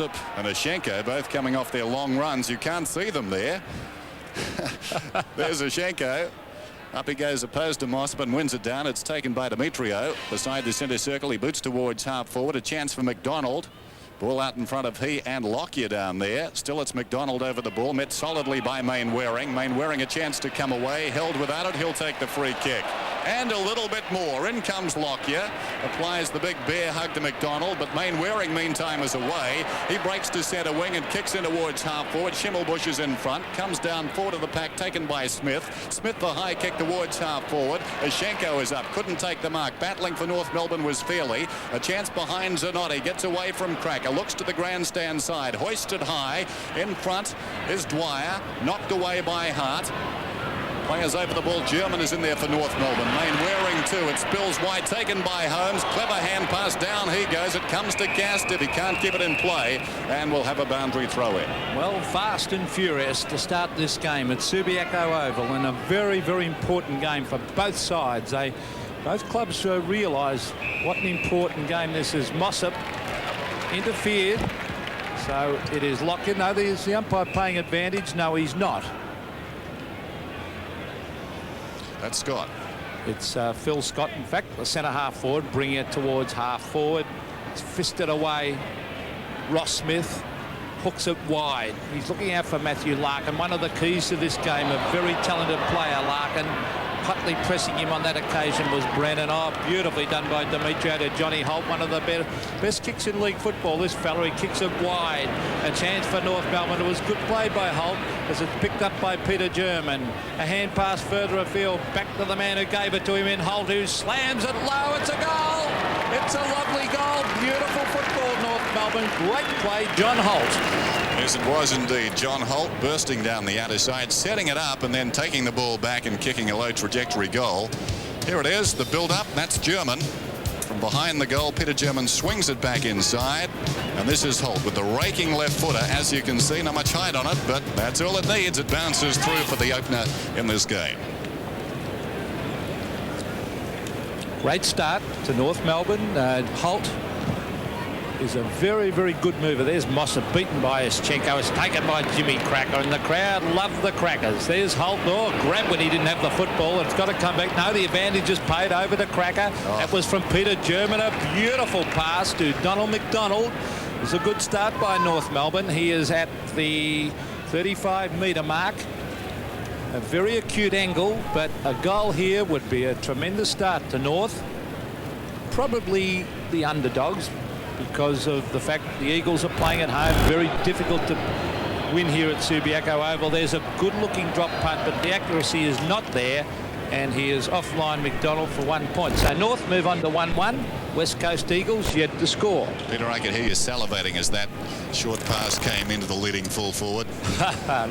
And Ashenko both coming off their long runs. You can't see them there. There's Ashenko. Up he goes opposed to Mossop and wins it down. It's taken by Demetrio. Beside the centre circle, he boots towards half forward. A chance for McDonald. Ball out in front of he and Lockyer down there. Still it's McDonald over the ball. Met solidly by Mainwaring. Mainwaring a chance to come away. Held without it. He'll take the free kick. And a little bit more. In comes Lockyer. Applies the big bear hug to McDonald. But Mainwaring meantime is away. He breaks to centre wing and kicks in towards half forward. Schimmelbusch is in front. Comes down forward of the pack. Taken by Smith. Smith the high kick towards half forward. Ashenko is up. Couldn't take the mark. Battling for North Melbourne was Fairley. A chance behind Zanotti. Gets away from Cracker. Looks to the grandstand side. Hoisted high. In front is Dwyer. Knocked away by Hart. Players over the ball. German is in there for North Melbourne. Mainwaring too. It spills wide. Taken by Holmes. Clever hand pass. Down he goes. It comes to Gaston. He can't keep it in play. And we'll have a boundary throw in. Well, fast and furious to start this game at Subiaco Oval. And a very, very important game for both sides. Both clubs realise what an important game this is. Mossop interfered. So it is Lockyer. No, there's the umpire paying advantage. No, he's not. That's Scott. It's Phil Scott, in fact, the centre half forward, bringing it towards half forward. It's fisted away. Ross Smith hooks it wide. He's looking out for Matthew Larkin. One of the keys to this game, a very talented player, Larkin. Hotly pressing him on that occasion was Brennan. Oh, beautifully done by Demetrio to Johnny Holt. One of the best kicks in league football. This fella, he kicks it wide. A chance for North Melbourne. It was good play by Holt as it's picked up by Peter German. A hand pass further afield. Back to the man who gave it to him in Holt, who slams it low. It's a goal. It's a lovely goal. Beautiful football, North Melbourne. Great play, John Holt. Yes, it was indeed. John Holt bursting down the outer side, setting it up and then taking the ball back and kicking a low trajectory goal. Here it is, the build-up. That's German. From behind the goal, Peter German swings it back inside. And this is Holt with the raking left footer. As you can see, not much height on it, but that's all it needs. It bounces through for the opener in this game. Great start to North Melbourne. Holt is a very, very good mover. There's Mossop beaten by Aschenko. It's taken by Jimmy Cracker, and the crowd love the Crackers. There's Holt. Oh, grab when he didn't have the football. It's got to come back. No, the advantage is paid over to Cracker. Oh. That was from Peter German. A beautiful pass to Donald McDonald. It was a good start by North Melbourne. He is at the 35-metre mark. A very acute angle, but a goal here would be a tremendous start to North. Probably the underdogs, because of the fact the Eagles are playing at home. Very difficult to win here at Subiaco Oval. There's a good-looking drop punt, but the accuracy is not there, and he is offline McDonald for 1 point. So North move on to 1-1. West Coast Eagles yet to score. Peter, I could hear you salivating as that short pass came into the leading full forward.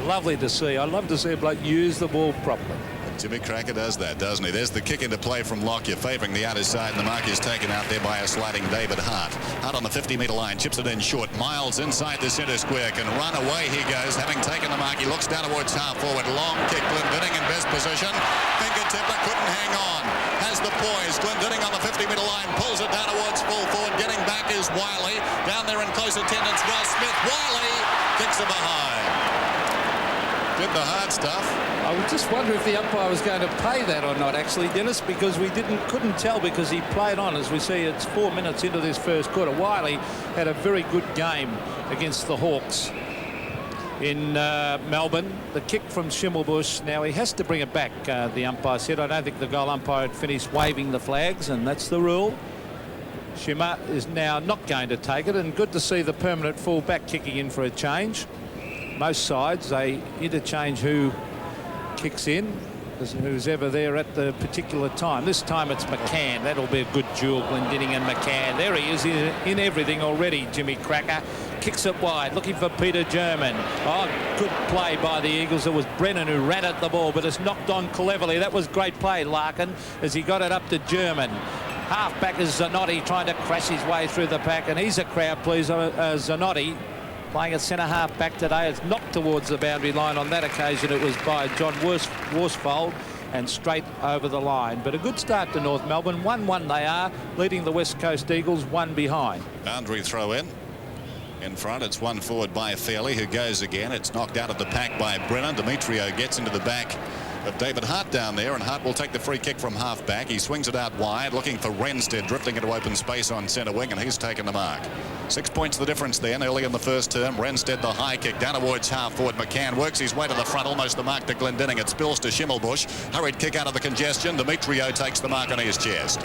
Lovely to see. I love to see a bloke use the ball properly. Jimmy Cracker does that, doesn't he? There's the kick into play from Lockyer, favouring the outer side, and the mark is taken out there by a sliding David Hart. Hart on the 50-metre line, chips it in short. Miles inside the centre square, can run away he goes, having taken the mark. He looks down towards half forward. Long kick, Glendinning in best position. Fingertipper couldn't hang on. Has the poise. Glendinning on the 50-metre line, pulls it down towards full forward. Getting back is Wiley. Down there in close attendance, Ross Smith. Wiley kicks it behind. Did the hard stuff. I would just wonder if the umpire was going to pay that or not, actually, Dennis, because we couldn't tell, because he played on. As we see, it's 4 minutes into this first quarter. Wiley had a very good game against the Hawks in Melbourne. The kick from Schimmelbusch. Now he has to bring it back, the umpire said. I don't think the goal umpire had finished waving the flags, and that's the rule. Schimmer is now not going to take it, and good to see the permanent full-back kicking in for a change. Most sides, they interchange who kicks in, who's ever there at the particular time. This time it's McCann. That'll be a good duel, Glendinning and McCann. There he is in everything already, Jimmy Cracker. Kicks it wide, looking for Peter German. Oh, good play by the Eagles. It was Brennan who ran at the ball, but it's knocked on cleverly. That was great play, Larkin, as he got it up to German. Half-back is Zanotti trying to crash his way through the pack, and he's a crowd pleaser, Zanotti. Playing at centre-half back today. It's knocked towards the boundary line. On that occasion, it was by John Worsfold and straight over the line. But a good start to North Melbourne. 1-1 they are, leading the West Coast Eagles, 1 behind. Boundary throw in. in front. It's one forward by Fairley, who goes again. It's knocked out of the pack by Brennan. Demetrio gets into the back of David Hart down there, and Hart will take the free kick from half back. He swings it out wide, looking for Renstead, drifting into open space on centre wing, and he's taken the mark. 6 points the difference then early in the first term. Renstead the high kick down towards half forward. McCann works his way to the front, almost the mark to Glendinning. It spills to Schimmelbusch. Hurried kick out of the congestion. Demetrio takes the mark on his chest.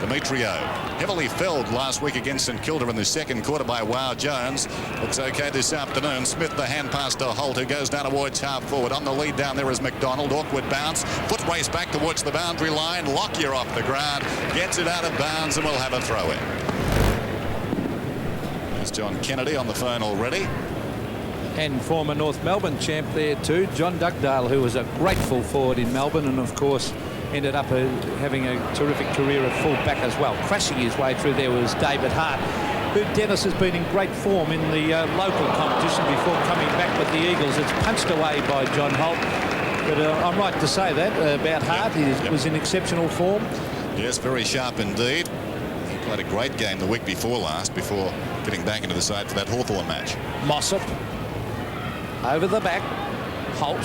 Demetrio heavily felled last week against St Kilda in the second quarter by Wow Jones. Looks okay this afternoon. Smith the hand pass to Holt, who goes down towards half forward. On the lead down there is McDonald. Awkward bounce. Foot race back towards the boundary line. Lockyer off the ground. Gets it out of bounds and will have a throw in. There's John Kennedy on the phone already. And former North Melbourne champ there too, John Dugdale, who was a great full forward in Melbourne and of course ended up having a terrific career at full back as well. Crashing his way through there was David Hart, who Dennis has been in great form in the local competition before coming back with the Eagles. It's punched away by John Holt. But I'm right to say that about Hart. He was in exceptional form. Yes, very sharp indeed. He played a great game the week before last, before getting back into the side for that Hawthorn match. Mossop over the back. Holt.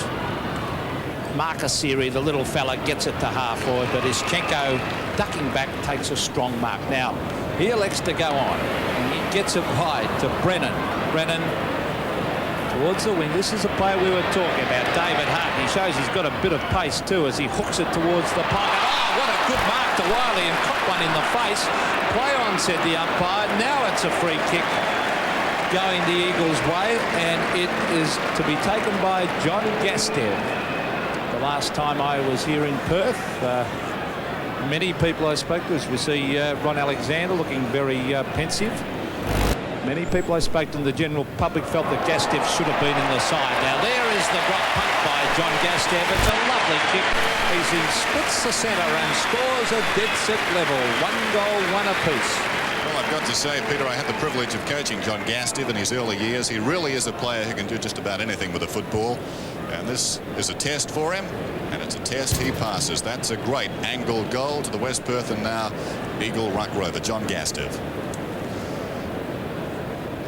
Marcus Siri, the little fella, gets it to half forward, but Ischenko ducking back takes a strong mark. Now, he elects to go on, and he gets it wide to Brennan. Brennan towards the wing. This is a player we were talking about, David Hart. He shows he's got a bit of pace too as he hooks it towards the pocket. Oh, what a good mark to Wiley, and caught one in the face. Play on, said the umpire. Now it's a free kick going the Eagles' way, and it is to be taken by John Gastev. The last time I was here in Perth, many people I spoke to, as we see Ron Alexander looking very pensive. Many people I spoke to in the general public felt that Gastev should have been in the side. Now there is the drop punt by John Gastev. It's a lovely kick. He splits the centre and scores a dead set level. 1 goal, 1 apiece. Well, I've got to say, Peter, I had the privilege of coaching John Gastev in his early years. He really is a player who can do just about anything with a football. And this is a test for him, and it's a test he passes. That's a great angle goal to the West Perth and now Eagle ruck rover, John Gastev.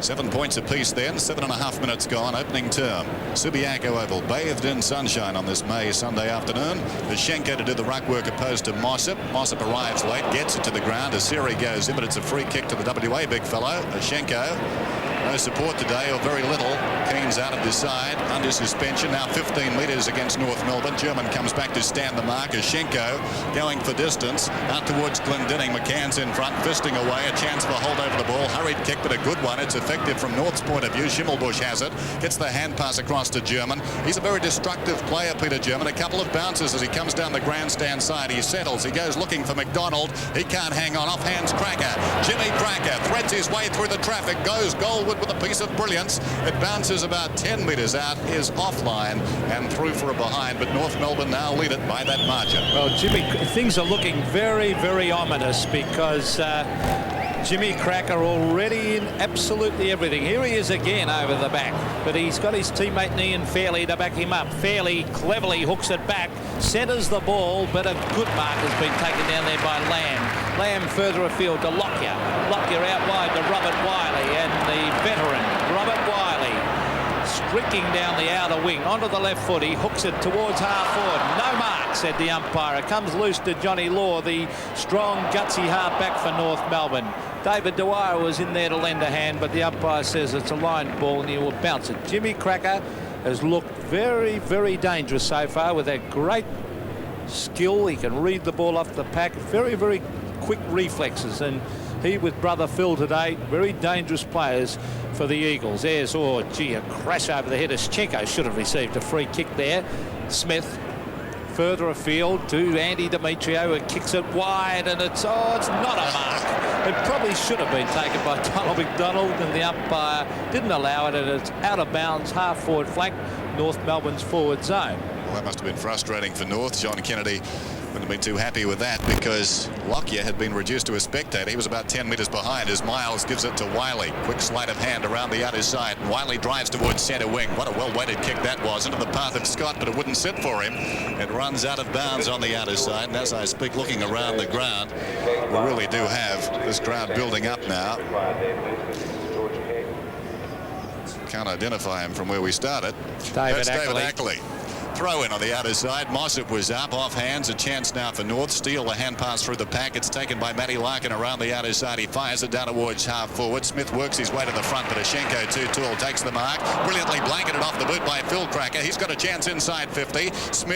7 points apiece then, 7.5 minutes gone, opening term. Subiaco Oval, bathed in sunshine on this May Sunday afternoon. Ischenko to do the ruck work opposed to Mossop. Mossop arrives late, gets it to the ground. Asiri goes in, but it's a free kick to the WA big fellow. Ischenko. No support today, or very little. Keen's out of the side, under suspension. Now 15 metres against North Melbourne. German comes back to stand the mark. Ischenko going for distance. Out towards Glendinning. McCann's in front, fisting away. A chance for a hold over the ball. Hurried kick, but a good one. It's effective from North's point of view. Schimmelbusch has it. Gets the hand pass across to German. He's a very destructive player, Peter German. A couple of bounces as he comes down the grandstand side. He settles. He goes looking for McDonald. He can't hang on. Off hands Cracker. Jimmy Cracker threads his way through the traffic. Goes goalward with a piece of brilliance. It bounces about 10 metres out, is offline and through for a behind, but North Melbourne now lead it by that margin. Well, Jimmy, things are looking very, very ominous because Jimmy Cracker already in absolutely everything. Here he is again over the back, but he's got his teammate Ian Fairley to back him up. Fairley cleverly hooks it back, centres the ball, but a good mark has been taken down there by Lamb. Lamb further afield to Lockyer. Lockyer out wide to Robert Wiley, and the veteran Robert Wiley streaking down the outer wing onto the left foot. He hooks it towards half forward. No mark, said the umpire. It comes loose to Johnny Law, the strong, gutsy half back for North Melbourne. David Dwyer was in there to lend a hand, but the umpire says it's a line ball and he will bounce it. Jimmy Cracker has looked very, very dangerous so far with that great skill. He can read the ball off the pack. Very, very quick reflexes, and he with brother Phil today, very dangerous players for the Eagles. There's, oh gee, a crash over the head. Ischenko should have received a free kick there. Smith further afield to Andy Demetrio, who kicks it wide, and it's not a mark. It probably should have been taken by Donald McDonald, and the umpire didn't allow it, and it's out of bounds, half forward flank, North Melbourne's forward zone. Well, that must have been frustrating for North. John Kennedy wouldn't have been too happy with that because Lockyer had been reduced to a spectator. He was about 10 metres behind as Miles gives it to Wiley. Quick sleight of hand around the outer side. Wiley drives towards centre wing. What a well-weighted kick that was into the path of Scott, but it wouldn't sit for him. It runs out of bounds on the outer side, and as I speak, looking around the ground, we really do have this crowd building up now. Can't identify him from where we started. David That's David Ackley. Ackley. Throw in on the outer side. Mossop was up, off hands. A chance now for North. Steele, the hand pass through the pack. It's taken by Matty Larkin around the outer side. He fires it down towards half forward. Smith works his way to the front, but Ashenko too tall takes the mark. Brilliantly blanketed off the boot by Phil Cracker. He's got a chance inside 50.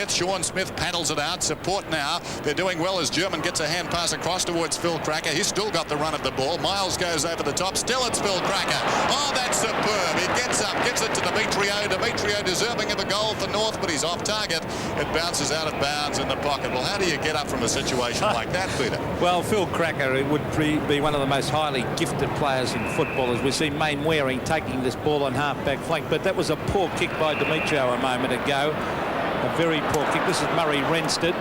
Sean Smith paddles it out. Support now. They're doing well as German gets a hand pass across towards Phil Cracker. He's still got the run of the ball. Miles goes over the top. Still it's Phil Cracker. Oh, that's superb. He gets up, gives it to Demetrio. Demetrio deserving of the goal for North, but he's off target. It bounces out of bounds in the pocket. Well, how do you get up from a situation like that, Peter? Well, Phil Cracker would be one of the most highly gifted players in football, as we see Main Waring taking this ball on half-back flank. But that was a poor kick by Demetrio a moment ago. A very poor kick. This is Murray Renstead.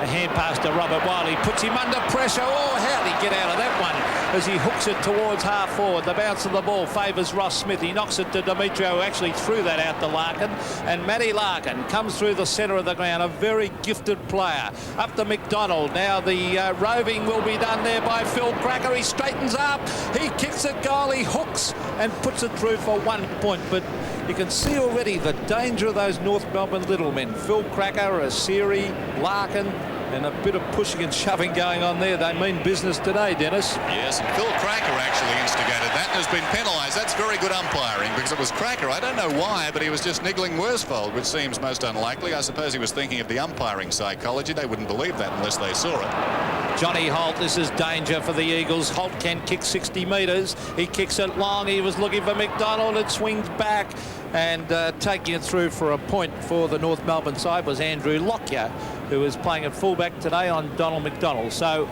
A hand pass to Robert Wiley. Puts him under pressure. Oh, how did he get out of that one? As he hooks it towards half forward. The bounce of the ball favours Ross Smith. He knocks it to Demetrio, who actually threw that out to Larkin. And Matty Larkin comes through the centre of the ground. A very gifted player. Up to McDonald. Now the roving will be done there by Phil Cracker. He straightens up. He kicks it goal. He hooks and puts it through for 1 point. But you can see already the danger of those North Melbourne little men. Phil Cracker, Asiri, Larkin, and a bit of pushing and shoving going on there. They mean business today, Dennis. Yes, and Phil Cracker actually instigated that and has been penalised. That's very good umpiring, because it was Cracker. I don't know why, but he was just niggling Worsfold, which seems most unlikely. I suppose he was thinking of the umpiring psychology. They wouldn't believe that unless they saw it. Johnny Holt, this is danger for the Eagles. Holt can kick 60 metres. He kicks it long. He was looking for McDonald. It swings back, and taking it through for a point for the North Melbourne side was Andrew Lockyer, who is playing at fullback today on Donald McDonald. So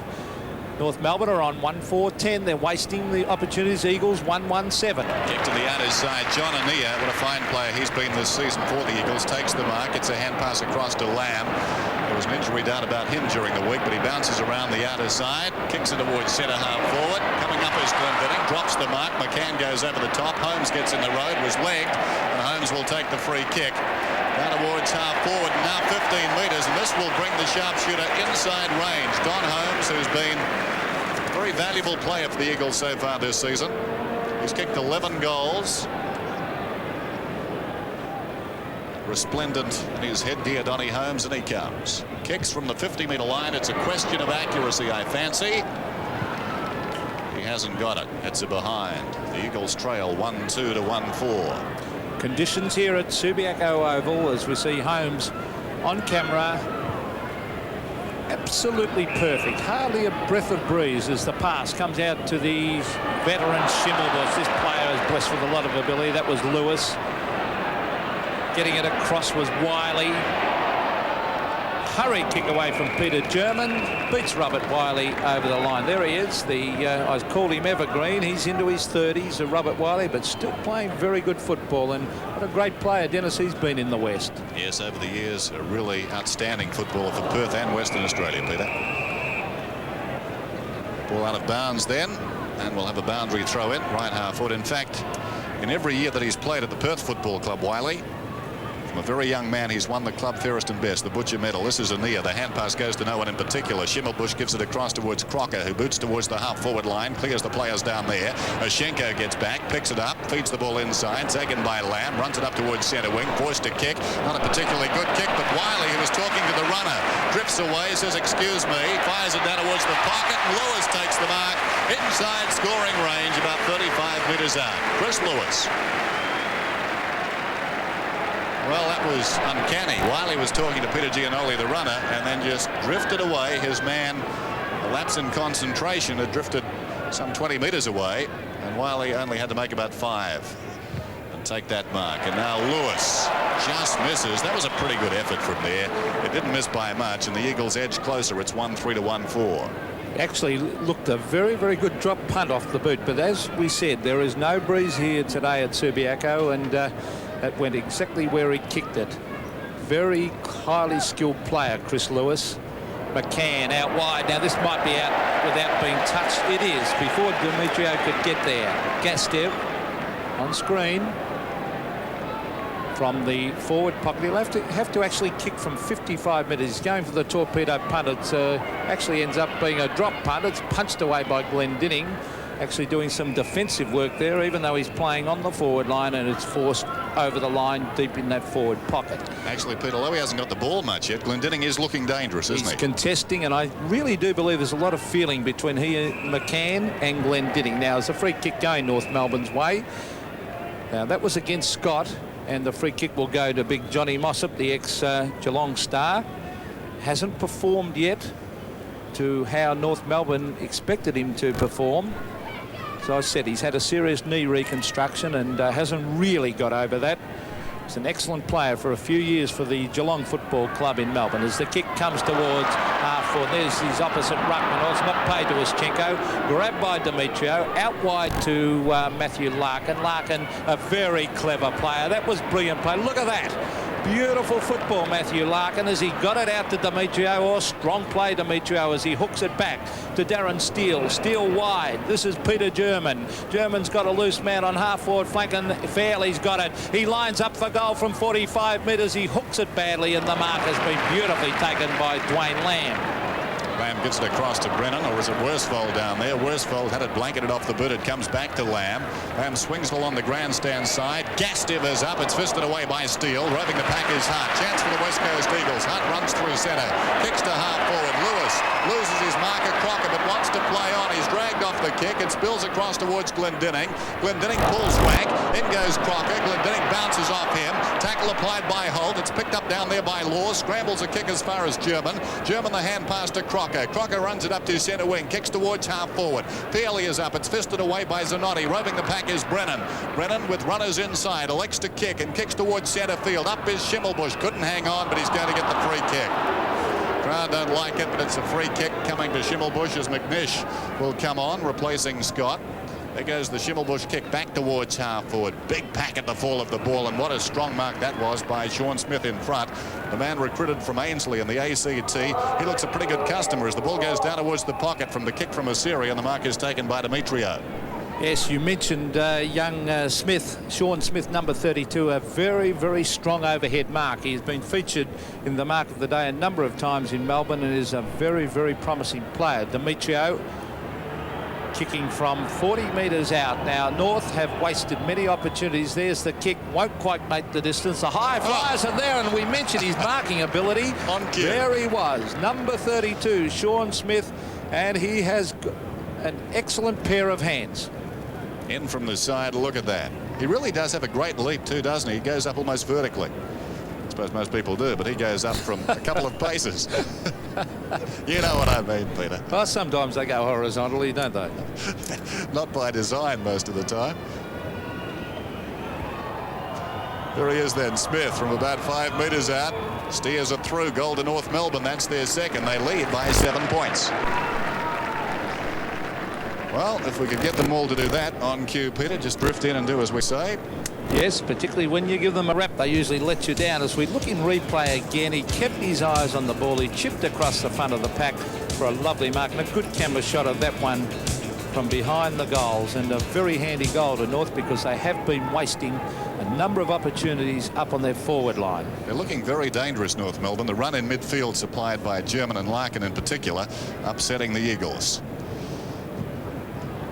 North Melbourne are on 1-4-10. They're wasting the opportunities. Eagles 1-1-7. Kick to the outer side. John Anea, what a fine player he's been this season for the Eagles, takes the mark. It's a hand pass across to Lamb. There was an injury doubt about him during the week, but he bounces around the outer side, kicks it towards centre half forward. Coming up is Glendenning, drops the mark. McCann goes over the top. Holmes gets in the road, was legged, and Holmes will take the free kick. Down towards half forward, now 15 metres, and this will bring the sharpshooter inside range. Don Holmes, who's been a very valuable player for the Eagles so far this season. He's kicked 11 goals. Resplendent in his headgear, Donny Holmes, and he comes. Kicks from the 50-metre line. It's a question of accuracy, I fancy. He hasn't got it. It's a behind. The Eagles trail 1-2 to 1-4. Conditions here at Subiaco Oval, as we see Holmes on camera. Absolutely perfect. Hardly a breath of breeze as the pass comes out to the veteran Schimmelbusch. This player is blessed with a lot of ability. That was Lewis. Getting it across was Wiley. Hurry kick away from Peter German. Beats Robert Wiley over the line. There he is. I called him evergreen. He's into his 30s, Robert Wiley, but still playing very good football. And what a great player, Dennis, he's been in the West. Yes, over the years, a really outstanding footballer for Perth and Western Australia, Peter. Ball out of bounds then, and we'll have a boundary throw in, right half foot. In fact, in every year that he's played at the Perth Football Club, Wiley, from a very young man, he's won the club fairest and best, the Butcher Medal. This is Anea. The hand pass goes to no one in particular. Schimmelbusch gives it across towards Crocker, who boots towards the half-forward line, clears the players down there. Ashenko gets back, picks it up, feeds the ball inside, taken by Lamb, runs it up towards centre wing, forced to kick. Not a particularly good kick, but Wiley, who was talking to the runner, drifts away, says, excuse me, fires it down towards the pocket, and Lewis takes the mark inside scoring range, about 35 metres out. Chris Lewis. Well, that was uncanny. Wiley was talking to Peter Giannoli, the runner, and then just drifted away. His man, a lapse in concentration, had drifted some 20 metres away, and Wiley only had to make about 5 and take that mark. And now Lewis just misses. That was a pretty good effort from there. It didn't miss by much, and the Eagles edge closer. It's 1-3 to 1-4. Actually looked a very, very good drop punt off the boot, but as we said, there is no breeze here today at Subiaco, and that went exactly where he kicked it. Very highly skilled player, Chris Lewis. McCann out wide. Now this might be out without being touched. It is, before Demetrio could get there. Gastev on screen from the forward pocket. He'll have to actually kick from 55 metres. He's going for the torpedo punt. It actually ends up being a drop punt. It's punched away by Glendenning. actually doing some defensive work there, even though he's playing on the forward line, and it's forced over the line deep in that forward pocket. Actually, Peter, although he hasn't got the ball much yet, Glendinning is looking dangerous, isn't he? He's contesting, and I really do believe there's a lot of feeling between McCann and Glendinning. Now, there's a free kick going North Melbourne's way. Now, that was against Scott, and the free kick will go to big Johnny Mossop, the ex-Geelong star. Hasn't performed yet to how North Melbourne expected him to perform. So I said he's had a serious knee reconstruction and hasn't really got over that. He's an excellent player for a few years for the Geelong Football Club in Melbourne. As the kick comes towards half-forward, there's his opposite ruckman. Oh, it's not paid to Uschenko. Grabbed by Demetrio. Out wide to Matthew Larkin. Larkin, a very clever player. That was brilliant play. Look at that. Beautiful football, Matthew Larkin, as he got it out to Demetrio. Oh, strong play, Demetrio, as he hooks it back to Darren Steele. Steele wide. This is Peter German. German's got a loose man on half-forward flank, and Fairley's got it. He lines up for goal from 45 metres. He hooks it badly, and the mark has been beautifully taken by Dwayne Lamb. Lamb gets it across to Brennan, or is it Worsfold down there? Worsfold had it blanketed off the boot. It comes back to Lamb. Lamb swings it along the grandstand side. Gastiff is up. It's fisted away by Steele. Roving the pack is Hart. Chance for the West Coast Eagles. Hart runs through centre. Kicks to half forward. Lewis loses his marker. Crocker, but wants to play on. He's dragged off the kick. It spills across towards Glendinning. Glendinning pulls whack. In goes Crocker. Glendinning bounces off him. Tackle applied by Holt. It's picked up down there by Law. Scrambles a kick as far as German. German the hand pass to Crocker. Crocker runs it up to centre wing. Kicks towards half forward. Fairley is up. It's fisted away by Zanotti. Roving the pack is Brennan. Brennan with runners inside. Elects to kick and kicks towards centre field. Up is Schimmelbusch. Couldn't hang on, but he's going to get the free kick. Crowd don't like it, but it's a free kick coming to Schimmelbusch as McNish will come on, replacing Scott. There goes the Schimmelbusch kick back towards half forward. Big pack at the fall of the ball, and what a strong mark that was by Sean Smith in front. The man recruited from Ainslie in the ACT. He looks a pretty good customer as the ball goes down towards the pocket from the kick from Asiri, and the mark is taken by Demetrio. Yes, you mentioned young Smith, Sean Smith, number 32, a very, very strong overhead mark. He's been featured in the mark of the day a number of times in Melbourne and is a very, very promising player. Demetrio kicking from 40 metres out. Now, North have wasted many opportunities. There's the kick, won't quite make the distance. The high flyers are there, and we mentioned his marking ability. On cue. There he was, number 32, Sean Smith, and he has an excellent pair of hands. In from the side, look at that. He really does have a great leap too, doesn't he? He goes up almost vertically. I suppose most people do, but he goes up from a couple of paces. You know what I mean, Peter. Well, sometimes they go horizontally, don't they? Not by design most of the time. There he is then, Smith from about 5 metres out. Steers it through, goal to North Melbourne. That's their second. They lead by 7 points. Well, if we could get them all to do that on cue, Peter, just drift in and do as we say. Yes, particularly when you give them a rap, they usually let you down. As we look in replay again, he kept his eyes on the ball. He chipped across the front of the pack for a lovely mark, and a good camera shot of that one from behind the goals, and a very handy goal to North because they have been wasting a number of opportunities up on their forward line. They're looking very dangerous, North Melbourne. The run in midfield supplied by German and Larkin in particular, upsetting the Eagles.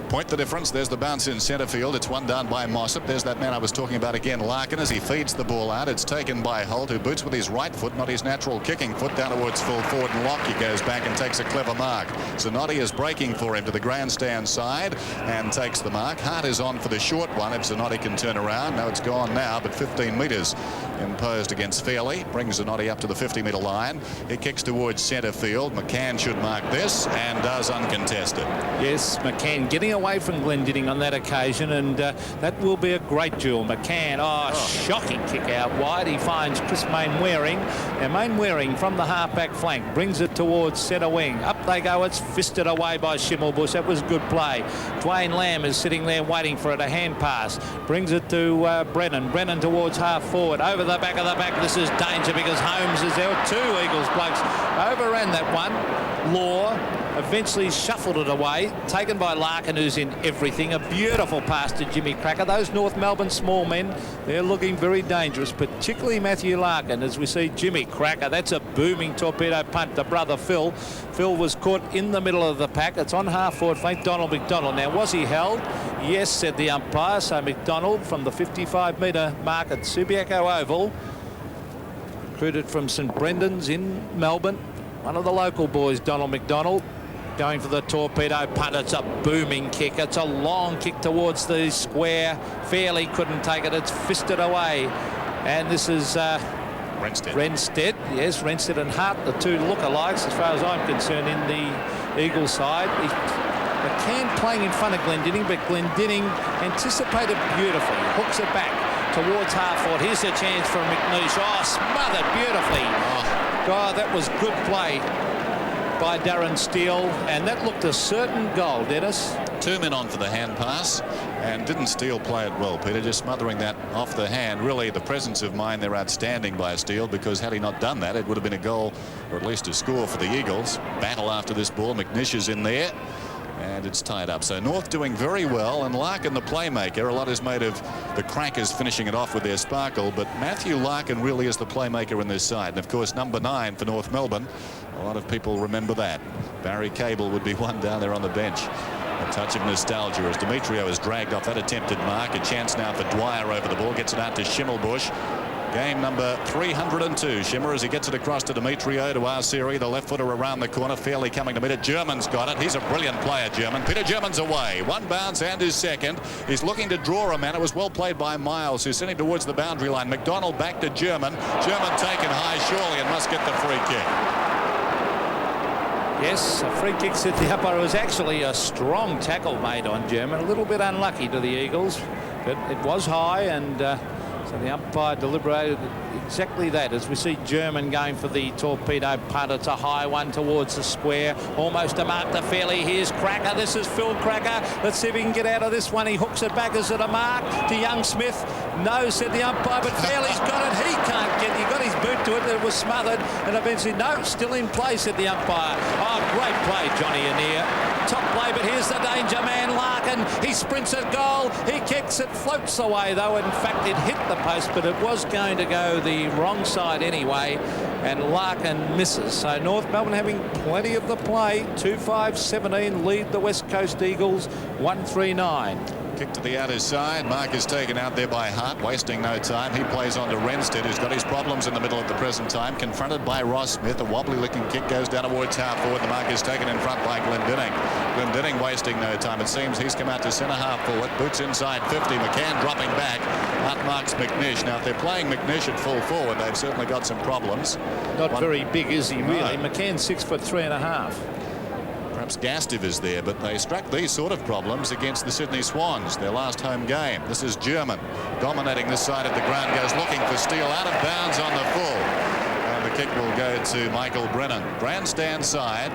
Point the difference. There's the bounce in centre field. It's one down by Mossop. There's that man I was talking about again, Larkin, as he feeds the ball out. It's taken by Holt, who boots with his right foot, not his natural kicking foot, down towards full forward, and Lockie goes back and takes a clever mark. Zanotti is breaking for him to the grandstand side and takes the mark. Hart is on for the short one if Zanotti can turn around. No, it's gone now, but 15 metres imposed against Fairley. Brings Zanotti up to the 50-metre line. He kicks towards centre field. McCann should mark this and does uncontested. Yes, McCann getting away from Glendinning on that occasion, and that will be a great duel. McCann, shocking kick out wide. He finds Chris Mainwaring, and Mainwaring from the half-back flank brings it towards centre wing. Up they go. It's fisted away by Schimmelbusch. That was good play. Dwayne Lamb is sitting there waiting for it. A hand pass. Brings it to Brennan. Brennan towards half forward. Over the back of the back. This is danger because Holmes is there. Two Eagles blokes overran that one. Law eventually shuffled it away, taken by Larkin, who's in everything. A beautiful pass to Jimmy Cracker. Those North Melbourne small men, they're looking very dangerous, particularly Matthew Larkin, as we see Jimmy Cracker. That's a booming torpedo punt to brother Phil. Phil was caught in the middle of the pack. It's on half-forward flank, Donald McDonald. Now, was he held? Yes, said the umpire. So McDonald from the 55-metre mark at Subiaco Oval, recruited from St Brendan's in Melbourne. One of the local boys, Donald McDonald, going for the torpedo punt. It's a booming kick. It's a long kick towards the square. Fairley couldn't take it. It's fisted away. And this is Renstead. Yes, Renstead and Hart, the two lookalikes as far as I'm concerned in the Eagle side. McCann playing in front of Glendinning, but Glendinning anticipated beautifully. Hooks it back towards half-forward. Here's a chance for McNeish. Oh, smothered beautifully. God, that was good play by Darren Steele, and that looked a certain goal, Dennis. 2 men on for the hand pass, and didn't Steele play it well, Peter, just smothering that off the hand. Really, the presence of mind there outstanding by Steele, because had he not done that, it would have been a goal, or at least a score for the Eagles. Battle after this ball. McNish is in there, and it's tied up. So North doing very well, and Larkin the playmaker. A lot is made of the Crackers finishing it off with their sparkle, but Matthew Larkin really is the playmaker in this side. And of course, number 9 for North Melbourne. A lot of people remember that. Barry Cable would be one down there on the bench. A touch of nostalgia as Demetrio is dragged off that attempted mark. A chance now for Dwyer over the ball. Gets it out to Schimmelbusch. Game number 302. Shimmer as he gets it across to Demetrio, to Arsiri, the left footer around the corner. Fairly coming to meet it. German's got it. He's a brilliant player, German. Peter German's away. One bounce and his second. He's looking to draw a man. It was well played by Miles, who's sending towards the boundary line. McDonald back to German. German taken high surely and must get the free kick. Yes, a free kick, said the umpire. It was actually a strong tackle made on German. A little bit unlucky to the Eagles, but it was high, and so the umpire deliberated exactly that. As we see German going for the torpedo punt. It's a high one towards the square. Almost a mark to Fairley. Here's Cracker. This is Phil Cracker. Let's see if he can get out of this one. He hooks it back. Is it a mark to Young Smith? No, said the umpire, but Fairley's got it. He can't get it. He got his boot to it. It was smothered, and eventually, no, still in play, said the umpire. Oh, great play, Johnny Annear. Top play, but here's the danger man, Larkin. He sprints at goal. He kicks it, floats away, though. In fact, it hit the post, but it was going to go the wrong side anyway, and Larkin misses. So North Melbourne having plenty of the play. 2-5-17 lead the West Coast Eagles 1-3-9. Kick to the outer side. Mark is taken out there by Hart, wasting no time. He plays on to Renstead, who's got his problems in the middle at the present time. Confronted by Ross Smith. A wobbly-looking kick goes down towards half-forward. The mark is taken in front by Glendinning. Glendinning wasting no time. It seems he's come out to centre half-forward. Boots inside 50. McCann dropping back. Hart marks McNish. Now, if they're playing McNish at full forward, they've certainly got some problems. Not very big, is he, really? No. McCann 6'3½". Perhaps Gastiv is there, but they struck these sort of problems against the Sydney Swans, their last home game. This is German dominating this side of the ground, goes looking for Steele, out of bounds on the full. And the kick will go to Michael Brennan. Grandstand side.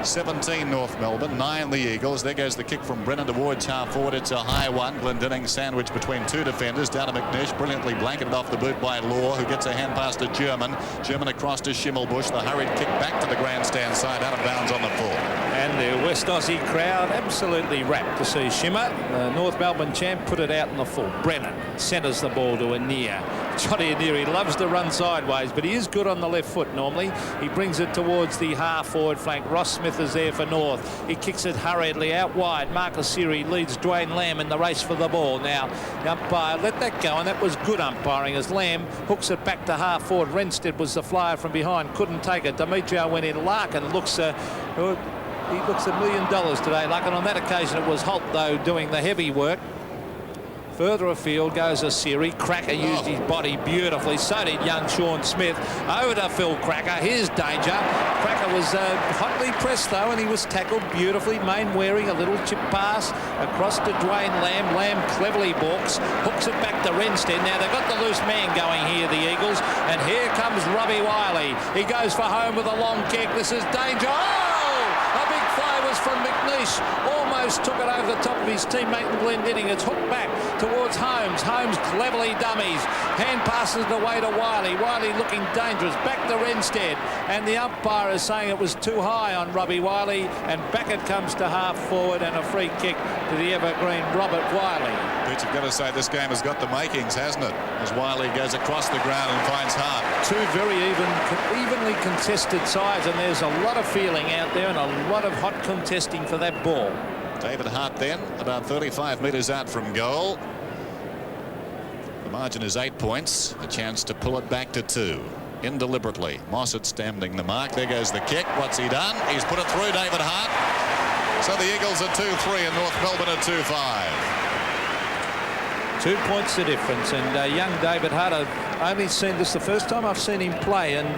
17 North Melbourne, 9 the Eagles. There goes the kick from Brennan towards half forward. It's a high one. Glendinning sandwiched between two defenders. Down to McNish, brilliantly blanketed off the boot by Law, who gets a hand pass to German. German across to Schimmelbusch. The hurried kick back to the grandstand side, out of bounds on the full. And the West Aussie crowd absolutely rapt to see Shimmer, the North Melbourne champ, put it out in the full. Brennan centres the ball to Annear. Johnny Annear, he loves to run sideways, but he is good on the left foot normally. He brings it towards the half-forward flank. Ross Smith is there for North. He kicks it hurriedly out wide. Marcus Siri leads Dwayne Lamb in the race for the ball. Now, the umpire let that go, and that was good umpiring as Lamb hooks it back to half-forward. Renstead was the flyer from behind, couldn't take it. Demetrio went in. Larkin looks... he looks $1 million today. Larkin, on that occasion, it was Holt, though, doing the heavy work. Further afield goes Asiri. Cracker used his body beautifully. So did young Sean Smith. Over to Phil Cracker. Here's danger. Cracker was hotly pressed, though, and he was tackled beautifully. Main wearing a little chip pass across to Dwayne Lamb. Lamb cleverly balks. Hooks it back to Renstead. Now, they've got the loose man going here, the Eagles. And here comes Robbie Wiley. He goes for home with a long kick. This is danger. Oh! A big fly was from McNeish. Almost took it over the top of his teammate in Glendinning. It's hooked back towards Holmes. Holmes cleverly dummies. Hand passes it away to Wiley. Wiley looking dangerous. Back to Renstead. And the umpire is saying it was too high on Robbie Wiley. And back it comes to half forward and a free kick to the evergreen Robert Wiley. But you've got to say this game has got the makings, hasn't it? As Wiley goes across the ground and finds Hart. Two very evenly contested sides, and there's a lot of feeling out there and a lot of hot contesting for that ball. David Hart then about 35 metres out from goal. The margin is 8 points. A chance to pull it back to 2. Indeliberately. Mossad standing the mark. There goes the kick. What's he done? He's put it through David Hart. So the Eagles are 2-3 and North Melbourne are 2-5. 2 points the difference, and young David Hart, I've only seen this the first time I've seen him play, and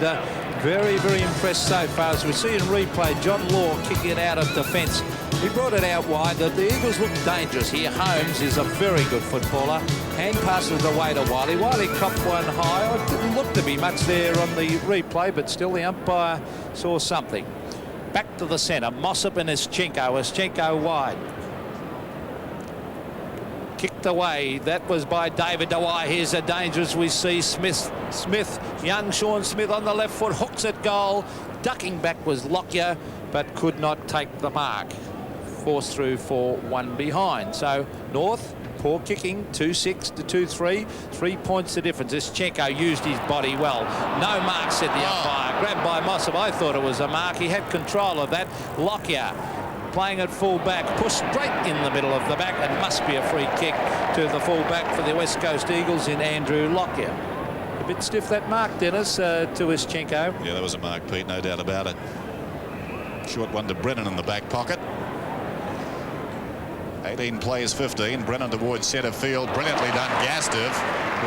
very, very impressed so far. As we see in replay, John Law kicking it out of defence. He brought it out wide. The Eagles look dangerous here. Holmes is a very good footballer. Hand passes away to Wiley. Wiley copped one high. It didn't look to be much there on the replay, but still the umpire saw something. Back to the centre. Mossop and Ischenko wide. Kicked away. That was by David Dewey. Here's a dangerous. We see Smith, young Sean Smith on the left foot, hooks at goal. Ducking back was Lockyer, but could not take the mark. Forced through for one behind. So North, poor kicking, 2-6 to 2-3. 3 points the difference. Ischenko used his body well. No mark, said the umpire. Grabbed by Mossop. I thought it was a mark. He had control of that. Lockyer playing at full back, pushed straight in the middle of the back, and must be a free kick to the full back for the West Coast Eagles in Andrew Lockyer. A bit stiff that mark, Dennis, to Ischenko. Yeah, that was a mark, Pete, no doubt about it. Short one to Brennan in the back pocket. 18 plays 15. Brennan towards centre field. Brilliantly done. Gastev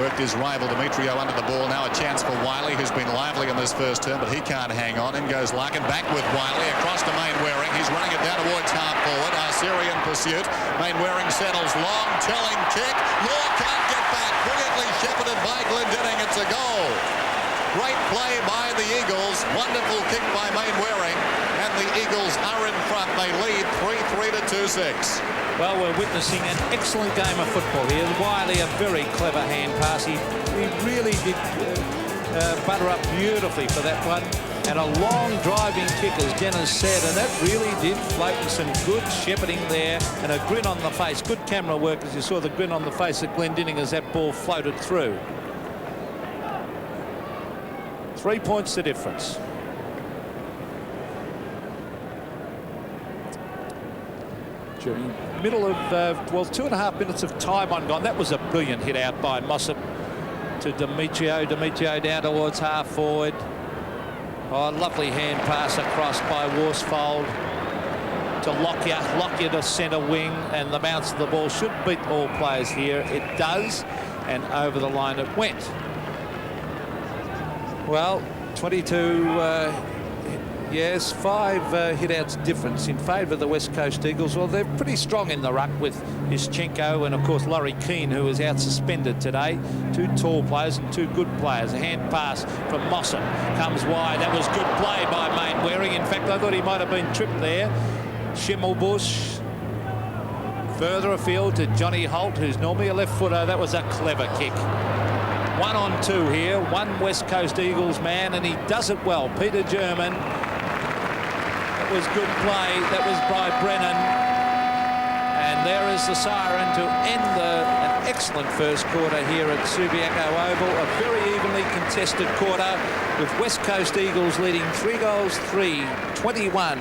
worked his rival Demetrio under the ball. Now a chance for Wiley, who's been lively in this first term, but he can't hang on. In goes Larkin, back with Wiley across to Mainwaring. He's running it down towards half forward. Arcerian pursuit. Mainwaring settles long, telling kick. Law can't get back. Brilliantly shepherded by Glendinning. It's a goal. Great play by the Eagles. Wonderful kick by Mainwaring. And the Eagles are in front. They lead 3-3 to 2-6. Well, we're witnessing an excellent game of football here. Wiley, a very clever hand pass. He really did butter up beautifully for that one. And a long driving kick, as Dennis said, and that really did float with some good shepherding there and a grin on the face. Good camera work, as you saw the grin on the face of Glendinning as that ball floated through. 3 points the difference. During the middle of, 2.5 minutes of time on gone. That was a brilliant hit out by Mossop to Demetrio. Demetrio down towards half forward. Oh, lovely hand pass across by Worsfold to Lockyer. Lockyer to centre wing, and the bounce of the ball should beat all players here. It does, and over the line it went. Well, 22... yes, 5 hit-outs difference in favour of the West Coast Eagles. Well, they're pretty strong in the ruck with Ischenko and, of course, Laurie Keane, who is out suspended today. 2 tall players and 2 good players. A hand pass from Mossop comes wide. That was good play by Mainwaring. In fact, I thought he might have been tripped there. Schimmelbusch further afield to Johnny Holt, who's normally a left footer. That was a clever kick. 1 on 2 here. 1 West Coast Eagles man, and he does it well. Peter German. That was good play. That was by Brennan. And there is the siren to end an excellent first quarter here at Subiaco Oval. A very evenly contested quarter with West Coast Eagles leading 3-3, 21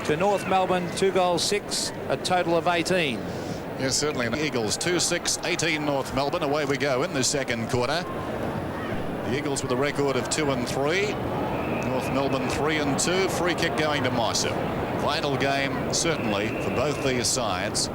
to North Melbourne, 2-6, a total of 18. Yes, certainly. The Eagles 2-6, 18 North Melbourne. Away we go in the second quarter. The Eagles with a record of 2-3. North Melbourne 3-2. Free kick going to Mossop. Vital game, certainly, for both these sides.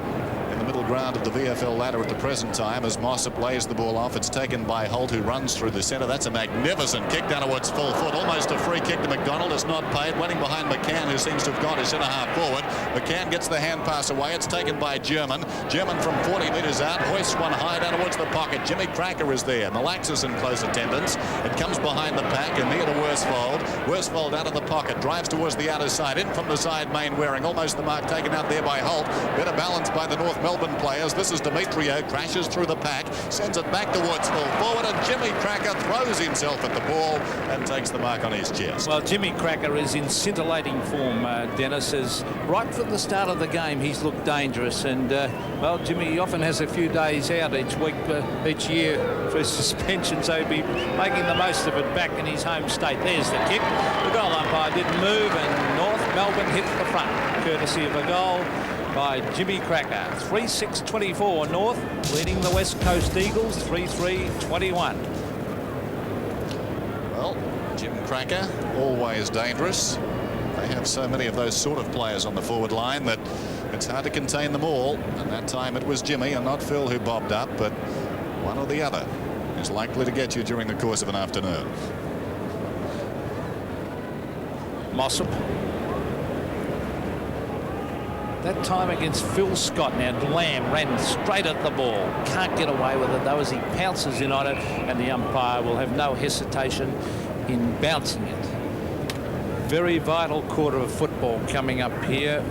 In the middle ground of the VFL ladder at the present time as Mossop lays the ball off. It's taken by Holt, who runs through the centre. That's a magnificent kick down towards full foot. Almost a free kick to McDonald. It's not paid. Running behind McCann, who seems to have got his centre half forward. McCann gets the hand pass away. It's taken by German. German from 40 metres out hoists one high down towards the pocket. Jimmy Cracker is there. Malaxis in close attendance. It comes behind the pack and near to Worsfold. Worsfold out of the pocket. Drives towards the outer side. In from the side, Mainwaring. Almost the mark taken out there by Holt. Better balance by the North Melbourne players. This is Demetrio. Crashes through the pack. Sends it back to Woodsville. Forward, and Jimmy Cracker throws himself at the ball and takes the mark on his chest. Well, Jimmy Cracker is in scintillating form, Dennis. As right from the start of the game, he's looked dangerous. And, well, Jimmy often has a few days out each week, each year for suspension, so he'll be making the most of it back in his home state. There's the kick. The goal umpire didn't move, and North Melbourne hit the front, courtesy of a goal by Jimmy Cracker. 3-6-24 North, leading the West Coast Eagles 3-3-21. Well, Jim Cracker, always dangerous. They have so many of those sort of players on the forward line that it's hard to contain them all. And that time it was Jimmy and not Phil who bobbed up, but one or the other is likely to get you during the course of an afternoon. Mossop. That time against Phil Scott. Now Lamb ran straight at the ball. Can't get away with it though as he pounces in on it, and the umpire will have no hesitation in bouncing it. Very vital quarter of football coming up here.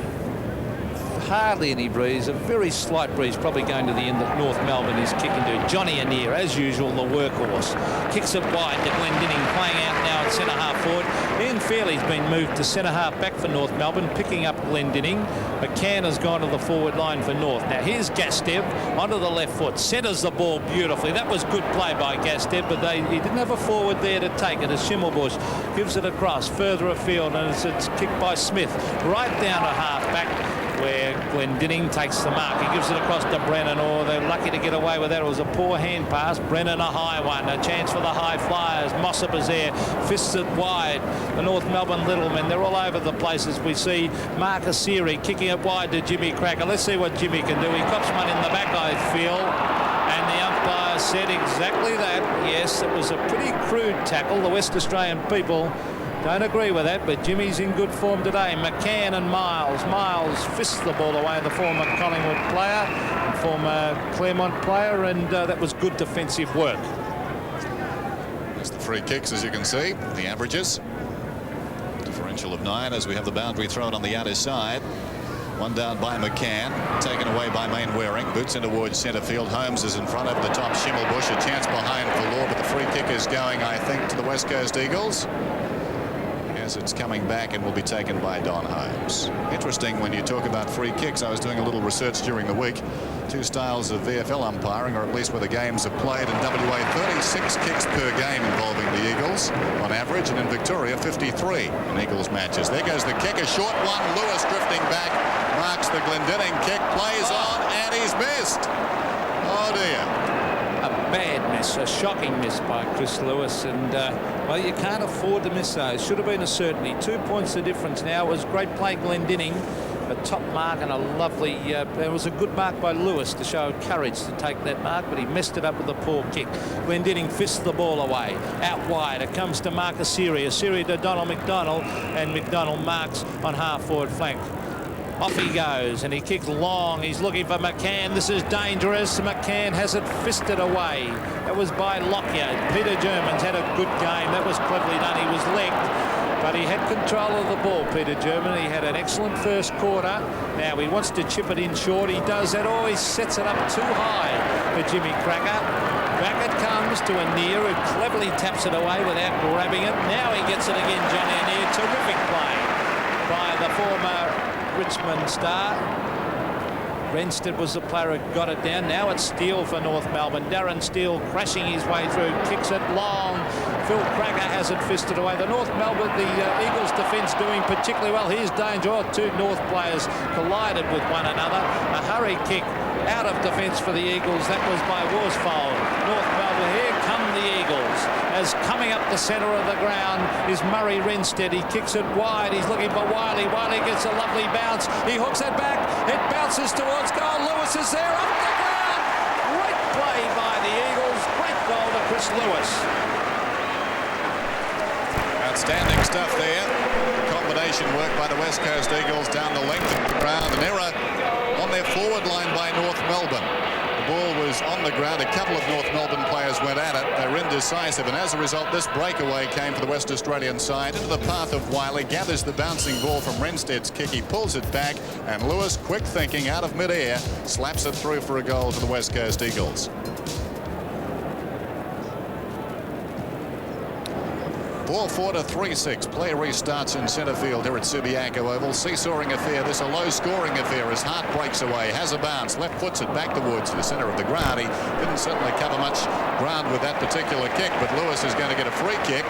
Hardly any breeze, a very slight breeze, probably going to the end that North Melbourne is kicking to. Johnny Annear, as usual, the workhorse. Kicks it wide to Glendinning, playing out now at centre half forward. Ian Fairley's been moved to centre half back for North Melbourne, picking up Glendinning. McCann has gone to the forward line for North. Now here's Gastev onto the left foot, centres the ball beautifully. That was good play by Gastev, but he didn't have a forward there to take it as Schimmelbusch gives it across further afield, and it's kicked by Smith right down to half back, where Glendinning takes the mark. He gives it across to Brennan. Oh, they're lucky to get away with that. It was a poor hand pass. Brennan a high one. A chance for the high flyers. Mossop is there. Fists it wide. The North Melbourne little men, they're all over the place as we see Marcus Seary kicking it wide to Jimmy Cracker. Let's see what Jimmy can do. He cops one in the back, I feel. And the umpire said exactly that. Yes, it was a pretty crude tackle. The West Australian people don't agree with that, but Jimmy's in good form today. McCann and Miles. Miles fists the ball away, the former Collingwood player, former Claremont player, and that was good defensive work. There's the free kicks, as you can see, the averages. Differential of 9 as we have the boundary thrown on the outer side. One down by McCann, taken away by Mainwaring. Boots in towards centre field. Holmes is in front over the top. Schimmelbusch, a chance behind for Law, but the free kick is going, I think, to the West Coast Eagles. As it's coming back and will be taken by Don Holmes. Interesting when you talk about free kicks. I was doing a little research during the week. Two styles of VFL umpiring, or at least where the games are played. In WA, 36 kicks per game involving the Eagles on average, and in Victoria, 53 in Eagles matches. There goes the kick, a short one. Lewis drifting back, marks the Glendinning kick, plays on, and he's missed. Oh dear. A bad miss, a shocking miss by Chris Lewis, and well, you can't afford to miss those. Should have been a certainty. 2 points the difference now. It was great play, Glendinning, a top mark and a lovely, it was a good mark by Lewis to show courage to take that mark, but he messed it up with a poor kick. Glendinning fists the ball away. Out wide, it comes to Marcus Seary. Seary to Donald McDonald, and McDonald marks on half forward flank. Off he goes, and he kicks long. He's looking for McCann. This is dangerous. McCann has it fisted away. That was by Lockyer. Peter German's had a good game. That was cleverly done. He was legged, but he had control of the ball, Peter German. He had an excellent first quarter. Now he wants to chip it in short. He does that. Oh, he sets it up too high for Jimmy Cracker. Back it comes to Annear, who cleverly taps it away without grabbing it. Now he gets it again, Johnny Annear. Terrific play by the former Richmond star. Renstead was the player who got it down. Now it's Steele for North Melbourne. Darren Steele crashing his way through, kicks it long. Phil Cracker has it fisted away. The North Melbourne, the Eagles defence doing particularly well. Here's danger. Oh, two North players collided with one another. A hurry kick out of defence for the Eagles. That was by Worsfold. North Melbourne, here come the Eagles. As coming up the centre of the ground is Murray Renstead. He kicks it wide. He's looking for Wiley. Wiley gets a lovely bounce. He hooks it back. It bounces towards goal. Lewis Lewis is there off the ground. Great play by the Eagles. Great goal to Chris Lewis. Outstanding stuff there. Combination work by the West Coast Eagles down the length of the ground. An error on their forward line by North Melbourne. The ball was on the ground. A couple of North Melbourne players went at it. They were indecisive, and as a result, this breakaway came for the West Australian side into the path of Wiley. Gathers the bouncing ball from Renstead's kick. He pulls it back, and Lewis, quick thinking, out of mid-air, slaps it through for a goal to the West Coast Eagles. 4-4 to 3-6. Play restarts in centre field here at Subiaco Oval. Seesawing affair. This a low-scoring affair as Hart breaks away. Has a bounce. Left foots it back towards the centre of the ground. He didn't certainly cover much ground with that particular kick, but Lewis is going to get a free kick.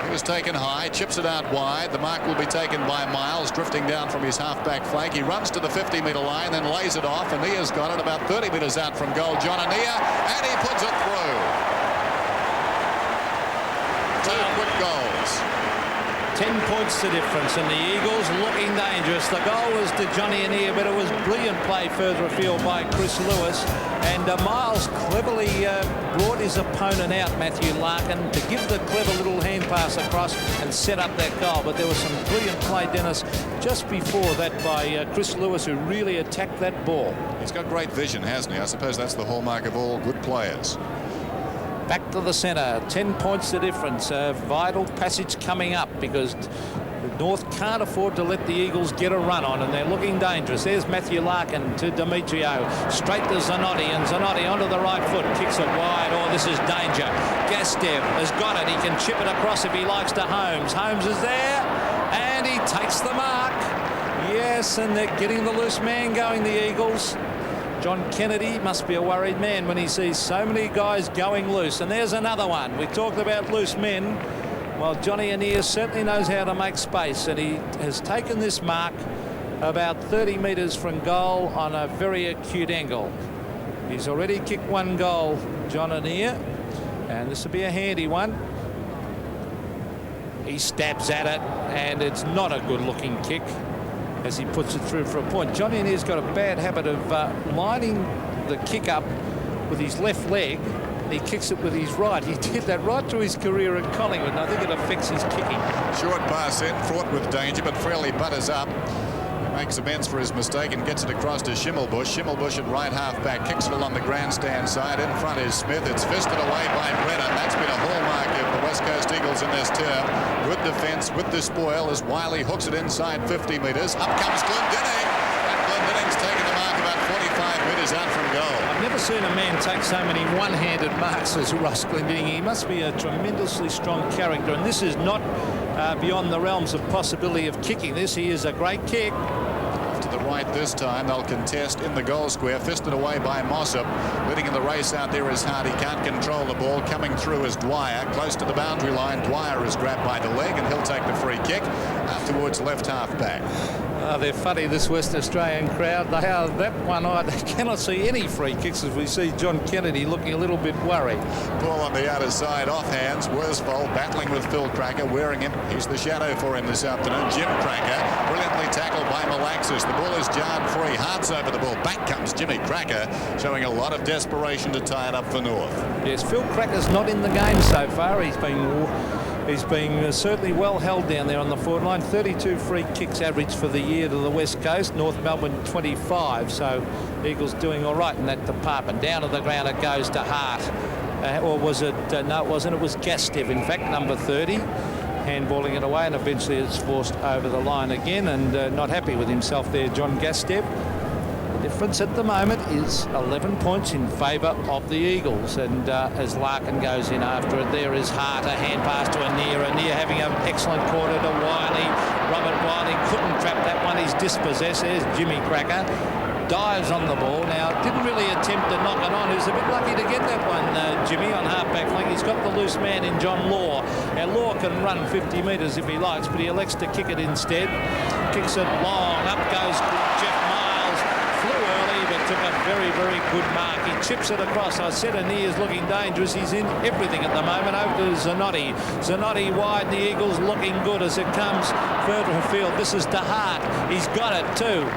He was taken high. Chips it out wide. The mark will be taken by Miles, drifting down from his half-back flank. He runs to the 50-metre line, then lays it off. Ania's got it about 30 metres out from goal. John Ania, and he puts it through. 2 quick goals. 10 points the difference, and the Eagles looking dangerous. The goal was to Johnny Ania, but it was brilliant play further afield by Chris Lewis. And Miles cleverly brought his opponent out, Matthew Larkin, to give the clever little hand pass across and set up that goal. But there was some brilliant play, Dennis, just before that by Chris Lewis, who really attacked that ball. He's got great vision, hasn't he? I suppose that's the hallmark of all good players. Back to the centre, 10 points the difference. A vital passage coming up because North can't afford to let the Eagles get a run on, and they're looking dangerous. There's Matthew Larkin to Demetrio, straight to Zanotti, and Zanotti onto the right foot, kicks it wide. Oh, this is danger. Gastev has got it. He can chip it across if he likes to Holmes. Holmes is there, and he takes the mark. Yes, and they're getting the loose man going, the Eagles. John Kennedy must be a worried man when he sees so many guys going loose. And there's another one. We talked about loose men. Well, Johnny Ania certainly knows how to make space, and he has taken this mark about 30 metres from goal on a very acute angle. He's already kicked 1 goal, John Ania, and this will be a handy one. He stabs at it, and it's not a good-looking kick as he puts it through for a point. Johnny Ania's got a bad habit of lining the kick up with his left leg, and he kicks it with his right. He did that right through his career at Collingwood, and I think it affects his kicking. Short pass in, fraught with danger, but Fraley butters up. Makes amends for his mistake and gets it across to Schimmelbusch. Schimmelbusch at right half-back, kicks it along the grandstand side. In front is Smith. It's fisted away by Brennan. That's been a hallmark of the West Coast Eagles in this term. Good defence with the spoil as Wiley hooks it inside 50 metres. Up comes Glendinning, and Glendinning's taken the mark about 45 metres out from goal. I've never seen a man take so many one-handed marks as Ross Glendinning. He must be a tremendously strong character, and this is not beyond the realms of possibility of kicking this. He is a great kick. To the right this time. They'll contest in the goal square. Fisted away by Mossop. Leading in the race out there is Hart. He can't control the ball. Coming through is Dwyer. Close to the boundary line. Dwyer is grabbed by the leg, and he'll take the free kick out towards left half back. They're funny, this West Australian crowd. They are that one-eyed. They cannot see any free kicks as we see John Kennedy looking a little bit worried. Ball on the outer side, off hands. Worsfold battling with Phil Cracker, wearing him. He's the shadow for him this afternoon. Jim Cracker, brilliantly tackled by Malaxis. The ball is jarred free. Hart's over the ball. Back comes Jimmy Cracker, showing a lot of desperation to tie it up for North. Yes, Phil Cracker's not in the game so far. He's been certainly well held down there on the forward line. 32 free kicks average for the year to the West Coast. North Melbourne 25. So Eagles doing all right in that department. Down to the ground it goes to Hart. Or was it? No, it wasn't. It was Gastev, in fact, number 30. Handballing it away, and eventually it's forced over the line again, and not happy with himself there, John Gastev. The difference at the moment is 11 points in favour of the Eagles, and as Larkin goes in after it, there is Hart, a hand pass to Ania. Ania having an excellent quarter to Wiley. Robert Wiley couldn't trap that one. He's dispossessed. There's Jimmy Cracker. Dives on the ball. Now, didn't really attempt to knock it on. He was a bit lucky to get that one, Jimmy, on half-back flank. He's got the loose man in John Law. Now, Law can run 50 metres if he likes, but he elects to kick it instead. Kicks it long. Up goes Jeff Miles. Flew early, but took a very, very good mark. He chips it across. I said Ania's looking dangerous. He's in everything at the moment. Over to Zanotti. Zanotti wide. The Eagles looking good as it comes further afield. This is to Hart. He's got it too.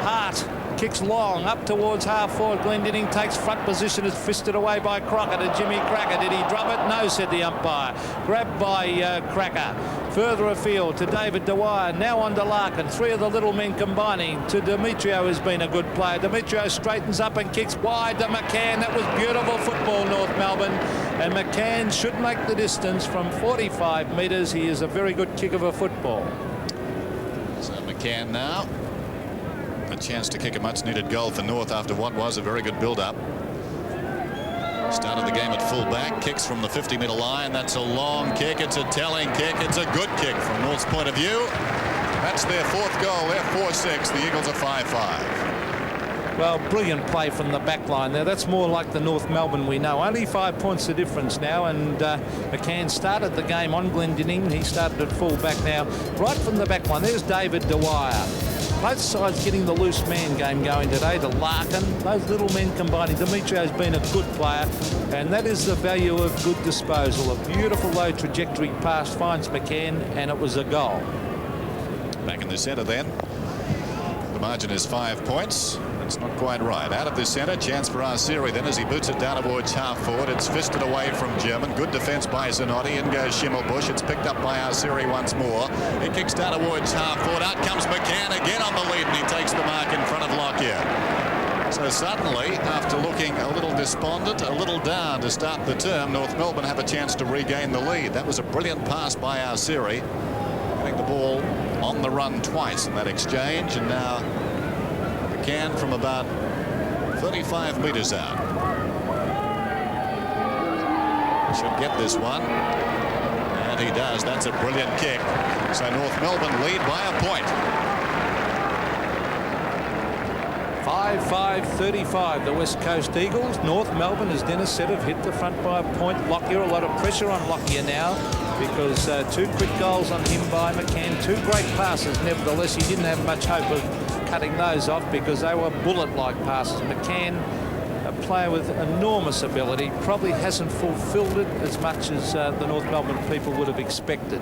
Hart kicks long up towards half forward. Glendinning takes front position. It's fisted away by Crocker to Jimmy Cracker. Did he drop it? No, said the umpire. Grabbed by Cracker. Further afield to David Dwyer. Now on to Larkin. Three of the little men combining to Demetrio, has been a good player. Demetrio straightens up and kicks wide to McCann. That was beautiful football, North Melbourne. And McCann should make the distance from 45 metres. He is a very good kick of a football. So McCann now. A chance to kick a much-needed goal for North after what was a very good build-up. Started the game at full-back. Kicks from the 50-metre line. That's a long kick. It's a telling kick. It's a good kick from North's point of view. That's their fourth goal. They're 4-6. The Eagles are 5-5. Well, brilliant play from the back line there. That's more like the North Melbourne we know. Only 5 points the difference now, and McCann started the game on Glendinning. He started at full-back now. Right from the back line, there's David Dwyer. Both sides getting the loose man game going today. To Larkin, those little men combining. Demetrio's been a good player, and that is the value of good disposal. A beautiful low trajectory pass finds McCann, and it was a goal. Back in the centre then. The margin is 5 points. It's not quite right. Out of the centre, chance for Arsiri then as he boots it down towards half forward. It's fisted away from German. Good defence by Zanotti. In goes Schimmelbusch. It's picked up by Arsiri once more. He kicks down towards half forward. Out comes McCann again on the lead, and he takes the mark in front of Lockyer. So suddenly, after looking a little despondent, a little down to start the term, North Melbourne have a chance to regain the lead. That was a brilliant pass by Arsiri, getting the ball on the run twice in that exchange, and now McCann from about 35 metres out. Should get this one, and he does. That's a brilliant kick. So North Melbourne lead by a point. 5-5-35, the West Coast Eagles. North Melbourne, as Dennis said, have hit the front by a point. Lockyer, a lot of pressure on Lockyer now because 2 quick goals on him by McCann. 2 great passes. Nevertheless, he didn't have much hope of cutting those off because they were bullet-like passes. McCann, a player with enormous ability, probably hasn't fulfilled it as much as the North Melbourne people would have expected.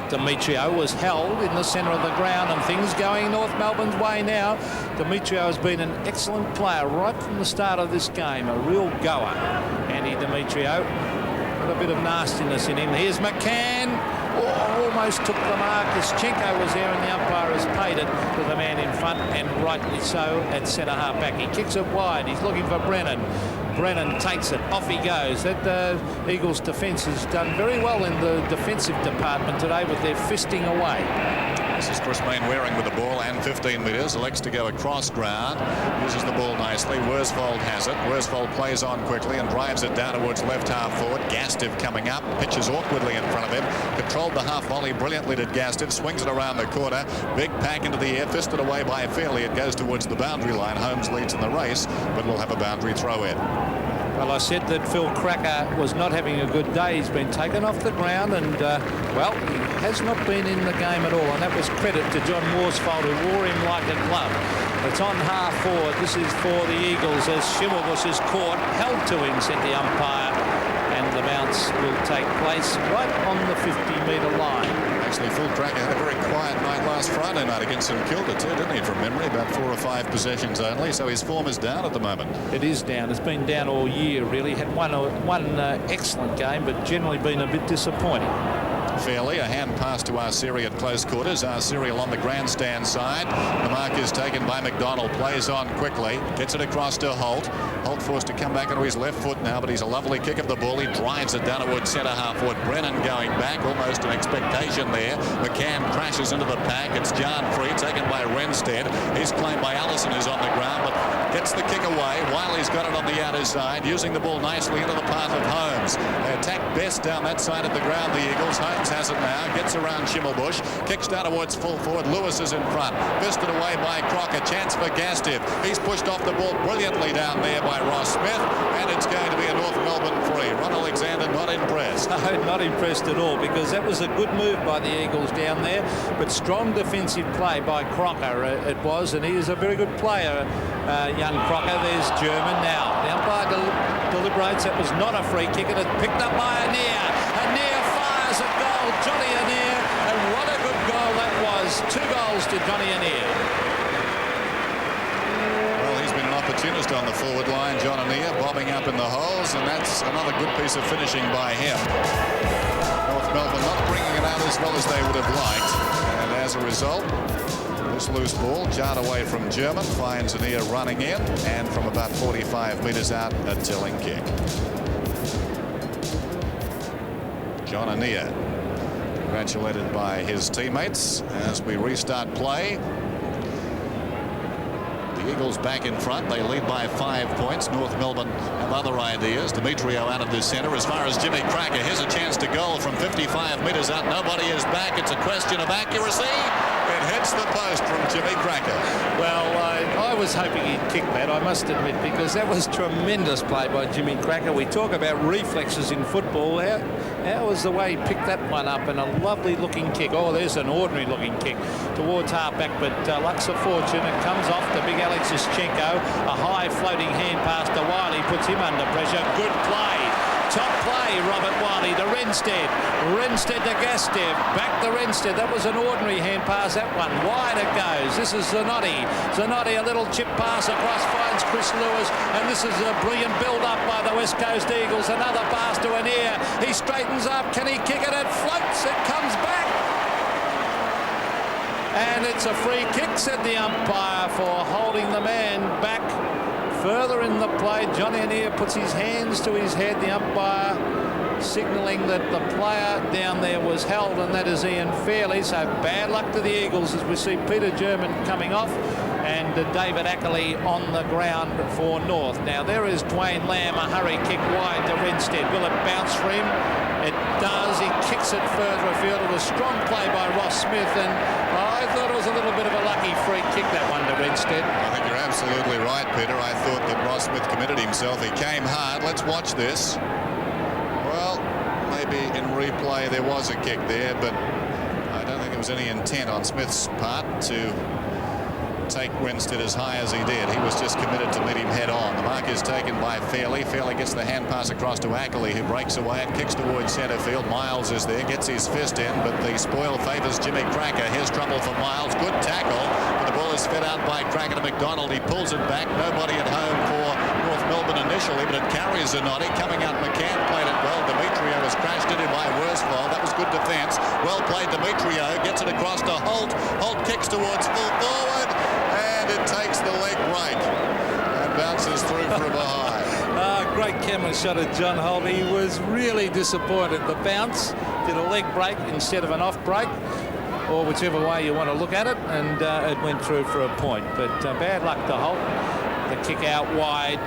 Demetrio was held in the centre of the ground, and things going North Melbourne's way now. Demetrio has been an excellent player right from the start of this game, a real goer. Andy Demetrio, got a bit of nastiness in him. Here's McCann. Oh, almost took the mark. Ischenko was there, and the umpire has paid it to the man in front, and rightly so, at centre half back. He kicks it wide. He's looking for Brennan. Brennan takes it. Off he goes. That Eagles defence has done very well in the defensive department today with their fisting away. This is Chris Mainwaring with the ball and 15 metres. Elects to go across ground. Uses the ball nicely. Worsfold has it. Worsfold plays on quickly and drives it down towards left half forward. Gastiff coming up. Pitches awkwardly in front of him. Controlled the half volley brilliantly, did Gastiff. Swings it around the corner. Big pack into the air. Fisted away by Fairley. It goes towards the boundary line. Holmes leads in the race, but will have a boundary throw in. Well, I said that Phil Cracker was not having a good day. He's been taken off the ground, and well, he has not been in the game at all, and that was credit to John Worsfold, who wore him like a glove. It's on half forward. This is for the Eagles as Schimmelbusch is caught, held to him, said the umpire, and the bounce will take place right on the 50-metre line. Actually, Phil Cracker had a very quiet night last Friday night against St Kilda too, didn't he, from memory? About 4 or 5 possessions only, so his form is down at the moment. It is down. It's been down all year, really. Had one excellent game, but generally been a bit disappointing. Fairley, a hand pass to Arsiri at close quarters. Arsiri along the grandstand side. The mark is taken by McDonald. Plays on quickly. Gets it across to Holt. Holt forced to come back onto his left foot now, but he's a lovely kick of the ball. He drives it down towards centre half forward. Brennan going back. Almost an expectation there. McCann crashes into the pack. It's John Free, taken by Renstead. He's claimed by Allison, who's on the ground, but gets the kick away. Wiley's got it on the outer side, using the ball nicely into the path of Holmes. They attack best down that side of the ground, the Eagles. Holmes has it now, gets around Schimmelbusch, kicks down towards full forward. Lewis is in front, fisted away by Crocker. Chance for Gastiff. He's pushed off the ball brilliantly down there by Ross Smith, and it's going to be a North Melbourne free. Ron Alexander not impressed. No, not impressed at all, because that was a good move by the Eagles down there, but strong defensive play by Crocker it was, and he is a very good player, young Crocker. There's German now. The umpire deliberates. That was not a free kick, and it's picked up by Anir. Anir fires a goal. Johnny Anir, And what a good goal that was. 2 goals to Johnny Anea. Well, he's been an opportunist on the forward line, John Anea, bobbing up in the holes, and that's another good piece of finishing by him. North Melbourne not bringing it out as well as they would have liked, and as a result, this loose ball jarred away from German, finds Anea running in, and from about 45 metres out, a tilling kick. John Anea congratulated by his teammates as we restart play. The Eagles back in front. They lead by 5 points. North Melbourne have other ideas. Demetrio out of the centre. As far as Jimmy Cracker, here's a chance to goal from 55 metres out. Nobody is back. It's a question of accuracy. It hits the post from Jimmy Cracker. Well, I was hoping he'd kick that, I must admit, because that was tremendous play by Jimmy Cracker. We talk about reflexes in football. How was the way he picked that one up, and a lovely looking kick. Oh, there's an ordinary looking kick towards halfback, but luck's a fortune. It comes off to big Alex Zischenko. A high floating hand pass to Wiley puts him under pressure. Good play. Top play, Robert Wiley to Renstead. Renstead to Gastev. Back to Renstead. That was an ordinary hand pass, that one. Wide it goes. This is Zanotti. Zanotti, a little chip pass across, finds Chris Lewis. And this is a brilliant build-up by the West Coast Eagles. Another pass to Anea. He straightens up. Can he kick it? It floats. It comes back. And it's a free kick, said the umpire, for holding the man back. Further in the play, Johnny Anea puts his hands to his head. The umpire signalling that the player down there was held, and that is Ian Fairley. So bad luck to the Eagles as we see Peter German coming off and David Ackley on the ground for North. Now there is Dwayne Lamb, a hurry kick wide to Renstead. Will it bounce for him? It does. He kicks it further afield. It was strong play by Ross Smith, and I thought it was a little bit of a lucky free kick, that one to Renstead. I think you're absolutely right, Peter. I thought that Ross Smith committed himself. He came hard. Let's watch this. Well, maybe in replay there was a kick there, but I don't think there was any intent on Smith's part to take Renstead as high as he did. He was just committed to meet him head on. The mark is taken by Fairley. Fairley gets the hand pass across to Ackley, who breaks away and kicks towards centre field. Miles is there, gets his fist in, but the spoil favours Jimmy Cracker. Here's trouble for Miles. Good tackle, but the ball is fed out by Cracker to McDonald. He pulls it back. Nobody at home for North Melbourne initially, but it carries Zanotti. Coming out, McCann played it well. Demetrio has crashed into by Worsfold. That was good defence. Well played, Demetrio. Gets it across to Holt. Holt kicks towards full forward. And it takes the leg break and bounces through from behind. Great camera shot of John Holt. He was really disappointed. The bounce did a leg break instead of an off break, or whichever way you want to look at it, and it went through for a point. But bad luck to Holt. The kick out wide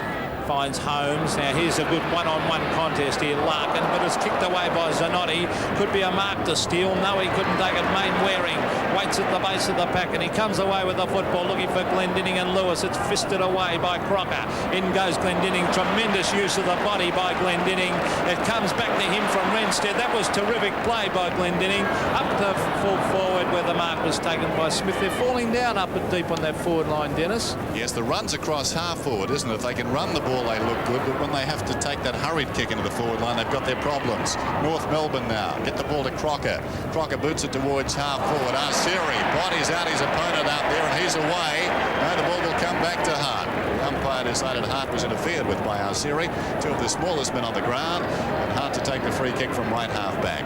finds Holmes. Now here's a good one-on-one contest here. Larkin, but it's kicked away by Zanotti. Could be a mark to steal. No, he couldn't take it. Main Waring waits at the base of the pack, and he comes away with the football looking for Glendinning and Lewis. It's fisted away by Crocker. In goes Glendinning. Tremendous use of the body by Glendinning. It comes back to him from Renstead. That was terrific play by Glendinning. Up to full forward where the mark was taken by Smith. They're falling down up and deep on that forward line, Dennis. Yes, the run's across half forward, isn't it? If they can run the ball, they look good, but when they have to take that hurried kick into the forward line, they've got their problems. North Melbourne now get the ball to Crocker. Crocker boots it towards half forward. Arsiri bodies out his opponent out there, and he's away. No, the ball will come back to Hart. The umpire decided Hart was interfered with by Arsiri. Two of the smallest men on the ground, and Hart to take the free kick from right half back.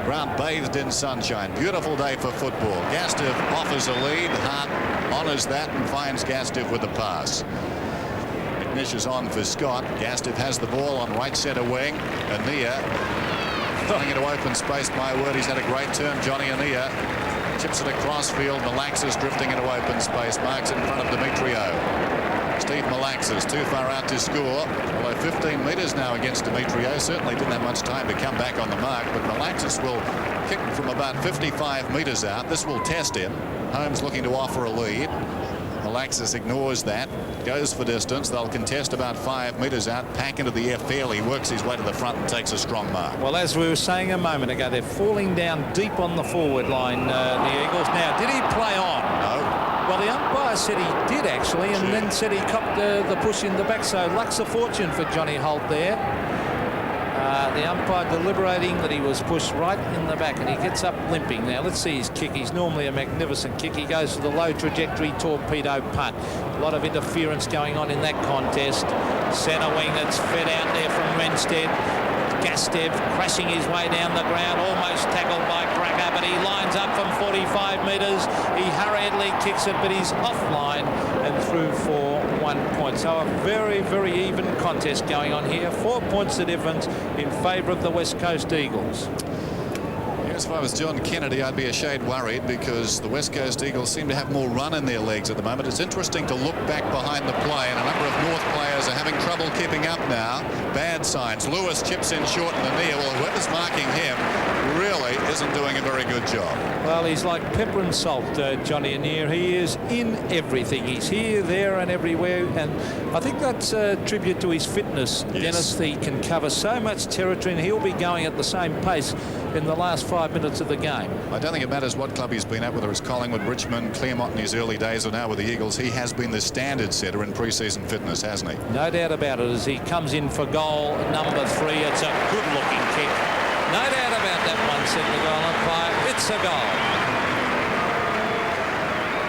Ground bathed in sunshine. Beautiful day for football. Gastev offers a lead. Hart honours that and finds Gastev with the pass. Finishes on for Scott. Gastev has the ball on right centre wing. Anea throwing into open space. My word, he's had a great turn. Johnny Anea chips it across field. Malaxis drifting into open space. Marks in front of Demetrio. Steve Malaxis too far out to score. Although 15 metres now against Demetrio. Certainly didn't have much time to come back on the mark. But Malaxis will kick from about 55 metres out. This will test him. Holmes looking to offer a lead. Malaxis ignores that, goes for distance. They'll contest about 5 metres out, pack into the air fairly, works his way to the front and takes a strong mark. Well, as we were saying a moment ago, they're falling down deep on the forward line, the Eagles. Now, did he play on? No. Well, the umpire said he did, actually, and then said he copped the push in the back. So luck's a fortune for Johnny Holt there. The umpire deliberating that he was pushed right in the back, and he gets up limping. Now let's see his kick. He's normally a magnificent kick. He goes for the low trajectory torpedo punt. A lot of interference going on in that contest. Centre wing that's fed out there from Renstead. Gastev crashing his way down the ground, almost tackled by Cracker, but he lines up from 45 metres. He hurriedly kicks it, but he's offline and through for 1 point. So a very, very even contest going on here. 4 points the difference in favour of the West Coast Eagles. Yes, if I was John Kennedy, I'd be a shade worried because the West Coast Eagles seem to have more run in their legs at the moment. It's interesting to look back behind the play, and a number of North players are having trouble keeping up now. Bad signs. Lewis chips in short in the near. Well, whoever's marking him really isn't doing a very good job. Well, he's like pepper and salt, Johnny Annear. He is in everything. He's here, there and everywhere, and I think that's a tribute to his fitness. Yes. Dennis, he can cover so much territory, and he'll be going at the same pace in the last 5 minutes of the game. I don't think it matters what club he's been at, whether it's Collingwood, Richmond, Claremont in his early days or now with the Eagles. He has been the standard setter in pre-season fitness, hasn't he? No doubt about it. As he comes in for goal number 3, it's a good-looking kick. No doubt about that one, said the goal umpire. It's a goal.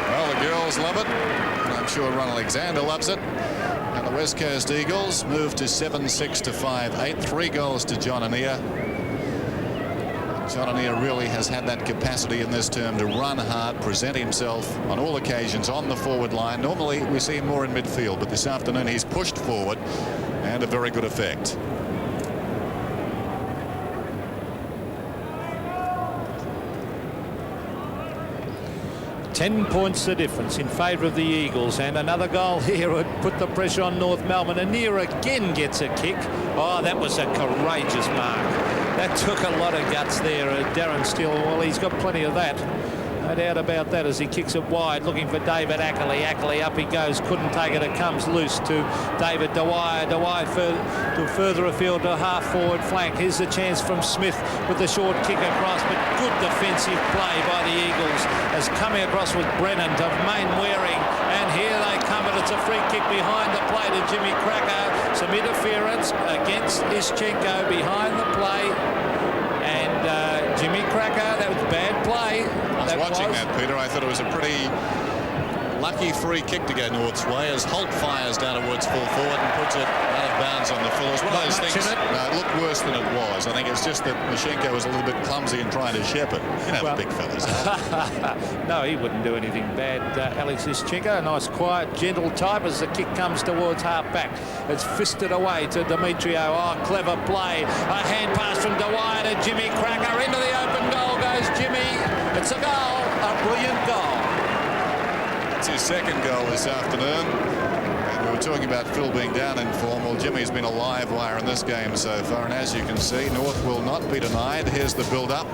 Well, the girls love it, and I'm sure Ron Alexander loves it. And the West Coast Eagles move to 7-6 to 5-8. 3 goals to John Annear. John Annear really has had that capacity in this term to run hard, present himself on all occasions on the forward line. Normally we see him more in midfield, but this afternoon he's pushed forward and a very good effect. Ten points the difference in favour of the Eagles, and another goal here would put the pressure on North Melbourne. Annear again gets a kick. Oh, that was a courageous mark. That took a lot of guts there. Darren Steele, well, he's got plenty of that. No doubt about that as he kicks it wide, looking for David Ackley. Ackley up he goes, couldn't take it. It comes loose to David Dwyer. Dwyer further afield to half-forward flank. Here's the chance from Smith with the short kick across, but good defensive play by the Eagles as coming across with Brennan to Main Waring. And here they come, and it's a free kick behind the play to Jimmy Cracker. Some interference against Ischenko behind the play. And Jimmy Cracker, that was bad play. I was watching that, Peter. I thought it was a pretty lucky free kick to go North's way as Holt fires down towards full forward and puts it out of bounds on the full. It was one of those things. No, it looked worse than it was. I think it's just that Ischenko was a little bit clumsy in trying to shepherd. You know, well, the big fellas. No, he wouldn't do anything bad. Alex Ischenko, a nice, quiet, gentle type as the kick comes towards half back. It's fisted away to Demetrio. Oh, clever play. A hand pass from Dwyer to Jimmy Cracker. Into the open goal goes Jimmy. It's a goal, a brilliant goal. It's his second goal this afternoon. And we were talking about Phil being down in form. Well, Jimmy's been a live wire in this game so far. And as you can see, North will not be denied. Here's the build-up.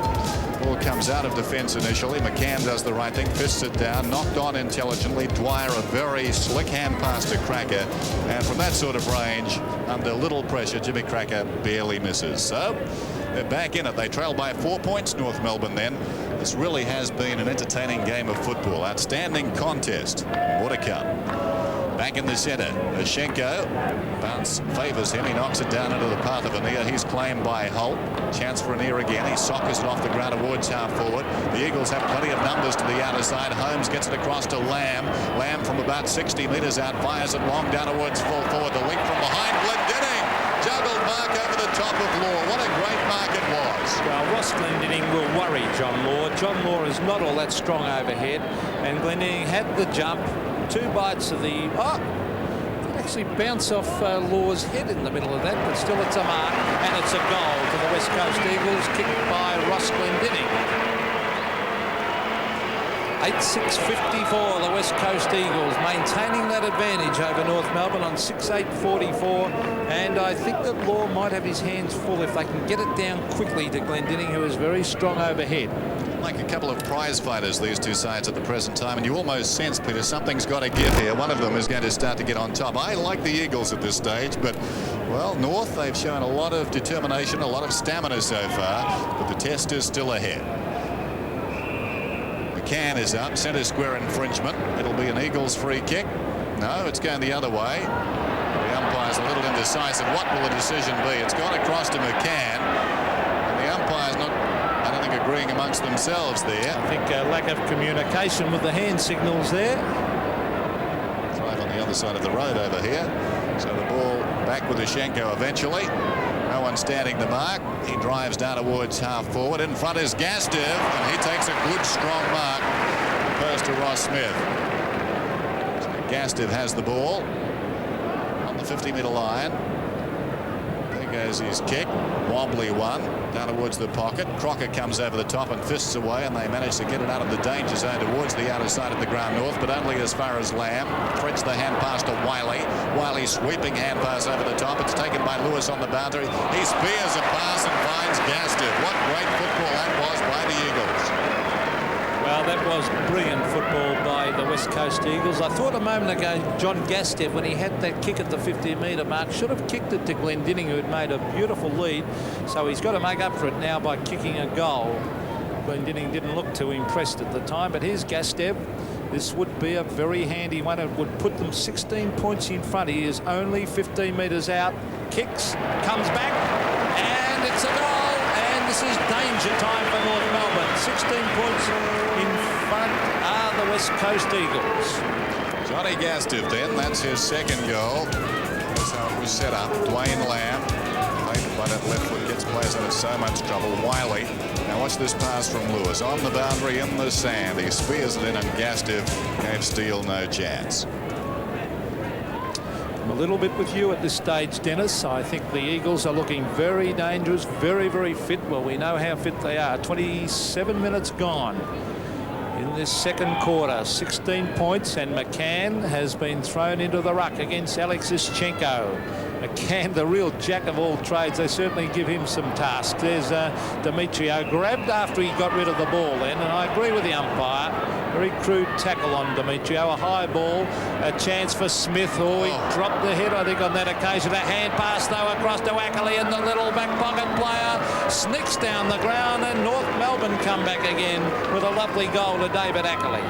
Ball comes out of defence initially. McCann does the right thing, fists it down, knocked on intelligently. Dwyer, a very slick hand pass to Cracker. And from that sort of range, under little pressure, Jimmy Cracker barely misses. So they're back in it. They trail by 4 points, North Melbourne then. This really has been an entertaining game of football. Outstanding contest. What a cup. Back in the centre, Ischenko. Bounce favours him. He knocks it down into the path of Annear. He's claimed by Holt. Chance for Annear again. He soccers it off the ground towards half forward. The Eagles have plenty of numbers to the outer side. Holmes gets it across to Lamb. Lamb from about 60 metres out fires it long down towards full forward. The link from behind. Glendinning. Juggled mark over the top of Law. What a great mark it was. Well, Ross Glendinning will worry John Law. John Law is not all that strong overhead, and Glendinning had the jump. 2 bites of the... Oh! It actually bounced off Law's head in the middle of that, but still it's a mark, and it's a goal to the West Coast Eagles, kicked by Ross Glendinning. 8-6-54, the West Coast Eagles maintaining that advantage over North Melbourne on 6-8-44, and I think that Law might have his hands full if they can get it down quickly to Glendinning, who is very strong overhead. Like a couple of prize fighters, these two sides at the present time, and you almost sense, Peter, something's got to give here. One of them is going to start to get on top. I like the Eagles at this stage, but, well, North, they've shown a lot of determination, a lot of stamina so far, but the test is still ahead. McCann is up, centre square infringement. It'll be an Eagles free kick. No, it's going the other way. The umpire umpire's a little indecisive. What will the decision be? It's gone across to McCann, and the umpire's not, I don't think, agreeing amongst themselves there. I think a lack of communication with the hand signals there. Drive on the other side of the road over here. So the ball back with Ushenko eventually. No one standing the mark. He drives down towards half forward. In front is Gastev, and he takes a good strong mark. Goes to Ross Smith. So Gastev has the ball on the 50-metre line. There goes his kick. Wobbly one down towards the pocket. Crocker comes over the top and fists away, and they manage to get it out of the danger zone towards the outer side of the ground north, but only as far as Lamb. Threads the hand pass to Wiley. Wiley sweeping hand pass over the top. It's taken by Lewis on the boundary. He spears a pass and finds Gastev. What great football that was by the Eagles. Well, that was brilliant football by the West Coast Eagles. I thought a moment ago John Gastev, when he had that kick at the 50-metre mark, should have kicked it to Glendinning, who had made a beautiful lead. So he's got to make up for it now by kicking a goal. Glendinning didn't look too impressed at the time, but here's Gastev. This would be a very handy one. It would put them 16 points in front. He is only 15 metres out. Kicks, comes back, and it's a goal. And this is danger time for North Melbourne. 16 points in front are the West Coast Eagles. Johnny Gastev then, that's his second goal. That's how it was set up. Dwayne Lamb, played by that left foot, gets players out of so much trouble. Wiley. Now watch this pass from Lewis. On the boundary in the sand. He spears it in, and Gastev gave Steele no chance. I'm a little bit with you at this stage, Dennis. I think the Eagles are looking very dangerous, very, very fit. Well, we know how fit they are. 27 minutes gone in this second quarter. 16 points, and McCann has been thrown into the ruck against Alex Uschenko. McCann, the real jack of all trades. They certainly give him some tasks. There's Demetrio grabbed after he got rid of the ball then, and I agree with the umpire. Very crude tackle on Demetrio. A high ball, a chance for Smith. Oh, he dropped the head, I think, on that occasion. A hand pass, though, across to Ackley, and the little back pocket player sneaks down the ground, and North Melbourne come back again with a lovely goal to David Ackley.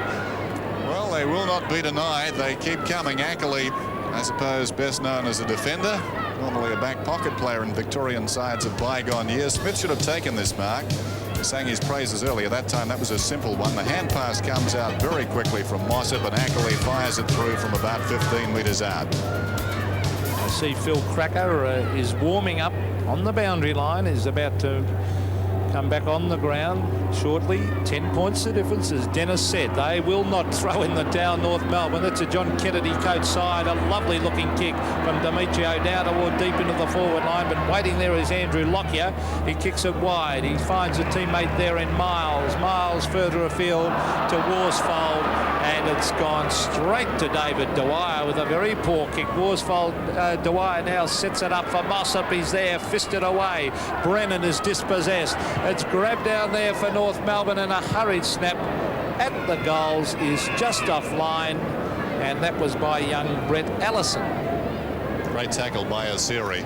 Well, they will not be denied. They keep coming. Ackley, I suppose, best known as a defender, normally a back pocket player in Victorian sides of bygone years. Smith should have taken this mark. He sang his praises earlier. That time that was a simple one. The hand pass comes out very quickly from Mossop, and Ackley fires it through from about 15 metres out. I see Phil Cracker is warming up on the boundary line, is about to come back on the ground shortly. 10 points the difference, as Dennis said. They will not throw in the towel, North Melbourne. That's a John Kennedy coach side. A lovely looking kick from Demetrio down toward deep into the forward line, but waiting there is Andrew Lockyer. He kicks it wide. He finds a teammate there in Miles. Miles further afield to Worsfold, and it's gone straight to David Dwyer with a very poor kick. Worsfold, Dwyer now sets it up for Mossop. He's there, fisted away. Brennan is dispossessed. It's grabbed down there for North Melbourne, and a hurried snap at the goals is just offline, and that was by young Brett Allison. Great tackle by Osiri.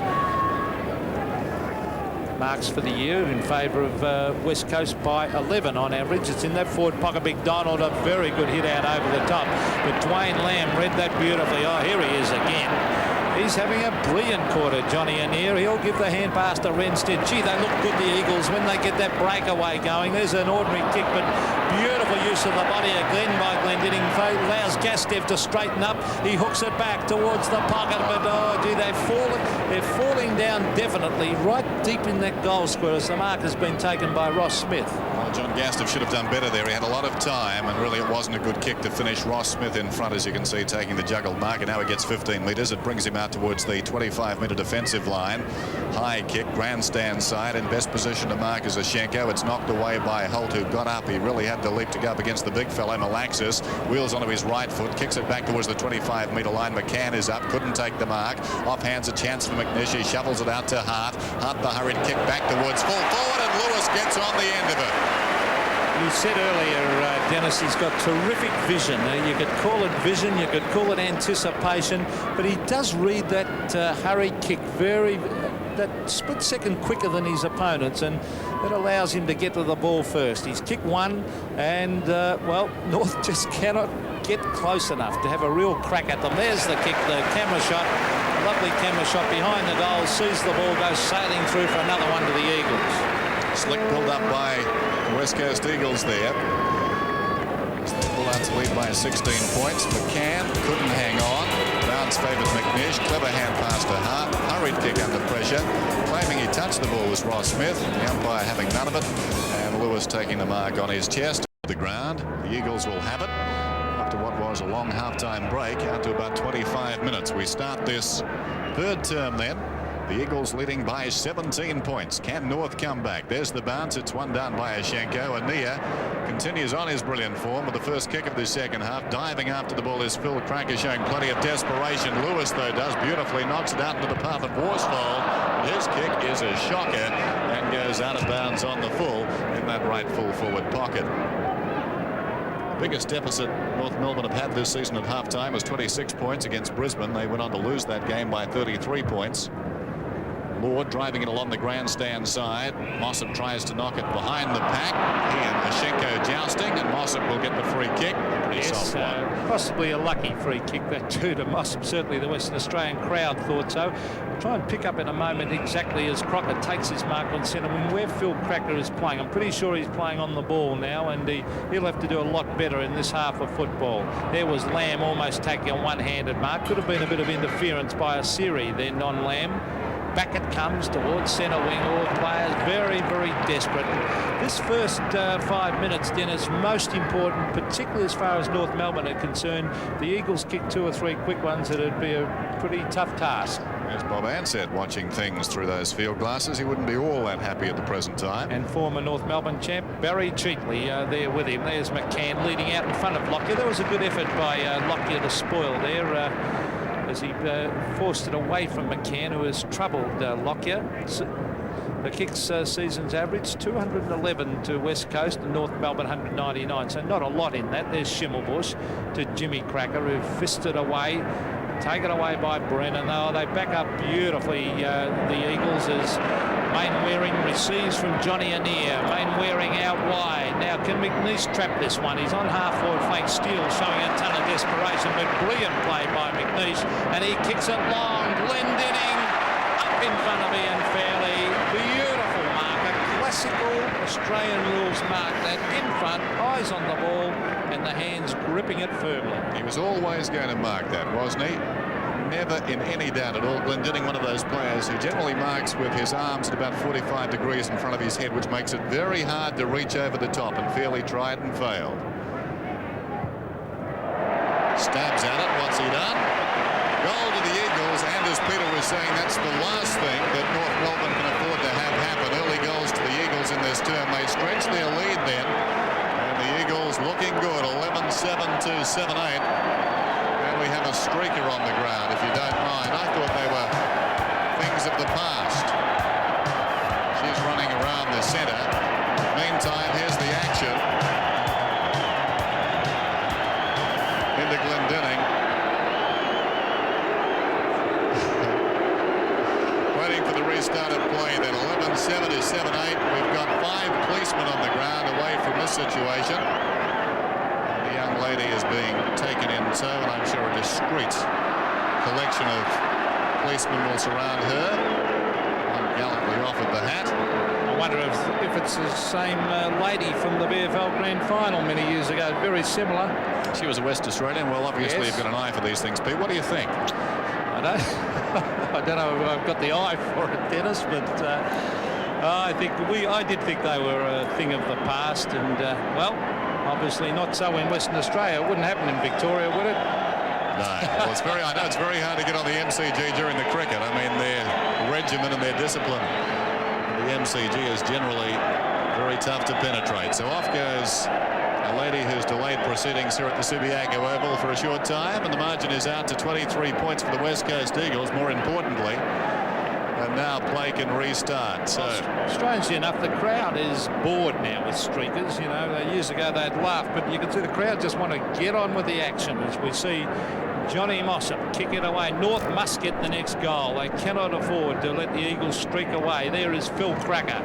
Marks for the year in favour of West Coast by 11 on average. It's in that forward pocket. McDonald, a very good hit out over the top, but Dwayne Lamb read that beautifully. Oh, here he is again. He's having a brilliant quarter, Johnny Annear. He'll give the hand pass to Renstead. Gee, they look good, the Eagles, when they get that breakaway going. There's an ordinary kick, but beautiful use of the body again by Glendinning. Allows Gastev to straighten up. He hooks it back towards the pocket, but oh, gee, they're falling down definitely right deep in that goal square, as the mark has been taken by Ross Smith. Well, John Gastev should have done better there. He had a lot of time, and really it wasn't a good kick to finish. Ross Smith in front, as you can see, taking the juggled mark, and now he gets 15 metres. It brings him out towards the 25-metre defensive line. High kick, grandstand side, in best position to mark is Ushenko. It's knocked away by Holt, who got up. He really had to leap to go up against the big fellow, Malaxis. Wheels onto his right foot, kicks it back towards the 25-metre line. McCann is up, couldn't take the mark. Offhands a chance for McNish. He shovels it out to Hart. Hart, the hurried kick back towards full forward, and Lewis gets on the end of it. You said earlier, Dennis, he's got terrific vision. You could call it vision, you could call it anticipation, but he does read that hurried kick that split second quicker than his opponents, and that allows him to get to the ball first. He's kicked one, and well, North just cannot get close enough to have a real crack at them. There's the kick, the camera shot, a lovely camera shot behind the goal, sees the ball, goes sailing through for another one to the Eagles. Slick pulled up by the West Coast Eagles there. Pull out to lead by 16 points. McCann couldn't hang on. Bounce favoured McNish. Clever hand pass to Hart. Hurried kick under pressure. Claiming he touched the ball was Ross Smith. The umpire having none of it. And Lewis taking the mark on his chest. The ground. The Eagles will have it after what was a long halftime break out to about 25 minutes. We start this third term then. The Eagles leading by 17 points. Can North come back? There's the bounce. It's one down by Ashenko. Ania continues on his brilliant form with the first kick of the second half. Diving after the ball is Phil Cracker, showing plenty of desperation. Lewis, though, does beautifully. Knocks it out into the path of Worsfold. His kick is a shocker and goes out of bounds on the full in that right full forward pocket. The biggest deficit North Melbourne have had this season at halftime was 26 points against Brisbane. They went on to lose that game by 33 points. Lord driving it along the grandstand side. Mossop tries to knock it behind the pack. He and Ashenko jousting, and Mossop will get the free kick. Pretty soft one. Possibly a lucky free kick that too to Mossop. Certainly the Western Australian crowd thought so. We'll try and pick up in a moment exactly as Crocker takes his mark on centre where Phil Cracker is playing. I'm pretty sure he's playing on the ball now, and he'll have to do a lot better in this half of football. There was Lamb almost taking a one-handed mark. Could have been a bit of interference by a Siri then on Lamb. Back it comes towards centre wing. All players very, very desperate. This first 5 minutes, Dennis, most important, particularly as far as North Melbourne are concerned. The Eagles kick 2 or 3 quick ones. It'd be a pretty tough task. As Bob Ansett watching things through those field glasses, he wouldn't be all that happy at the present time. And former North Melbourne champ Barry Cheatley there with him. There's McCann leading out in front of Lockyer. There was a good effort by Lockyer to spoil there. As he forced it away from McCann, who has troubled Lockyer. The kicks season's average 211 to West Coast and North Melbourne 199, so not a lot in that. There's Schimmelbusch to Jimmy Cracker, who fisted away, taken away by Brennan. Oh, they back up beautifully, the Eagles, as Mainwaring receives from Johnny Annear. Mainwaring out wide. Now can McNeice trap this one? He's on half-forward flank. Steele showing a ton of desperation, but brilliant play by McNeice, and he kicks it long. Glendinning up in front of Ian Fairley. Beautiful mark, a classical Australian rules mark, that in front, eyes on the ball, and the hands gripping it firmly. He was always going to mark that, wasn't he? Never in any doubt at all. Glendinning, one of those players who generally marks with his arms at about 45 degrees in front of his head, which makes it very hard to reach over the top, and Fairley tried and failed. Stabs at it. What's he done? Goal to the Eagles, and as Peter was saying, that's the last thing that North Melbourne can afford to have happen. Early goals to the Eagles in this term. They stretch their lead then, and the Eagles looking good. 11-7 to 7-8. We have a streaker on the ground, if you don't mind. I thought they were things of the past. She's running around the centre. Meantime, here's the action. Into Glendinning. Waiting for the restart of play then. 11-7 to 7-8. We've got 5 policemen on the ground away from this situation. Lady is being taken in tow, and I'm sure a discreet collection of policemen will surround her. One gallantly offered the hat. I wonder if it's the same lady from the VFL Grand Final many years ago. Very similar. She was a West Australian. Well, obviously, yes. You've got an eye for these things, Pete. What do you think? I don't know if I've got the eye for it, Dennis, but I did think they were a thing of the past, and well, obviously not so in Western Australia. It wouldn't happen in Victoria, would it? No. Well, I know it's very hard to get on the MCG during the cricket. I mean, their regimen and their discipline. The MCG is generally very tough to penetrate. So off goes a lady who's delayed proceedings here at the Subiaco Oval for a short time, and the margin is out to 23 points for the West Coast Eagles. More importantly, and now play can restart. So strangely enough, the crowd is bored now with streakers. You know, years ago they'd laugh, but you can see the crowd just want to get on with the action as we see Johnny Mossop kick it away. North must get the next goal. They cannot afford to let the Eagles streak away. There is Phil Cracker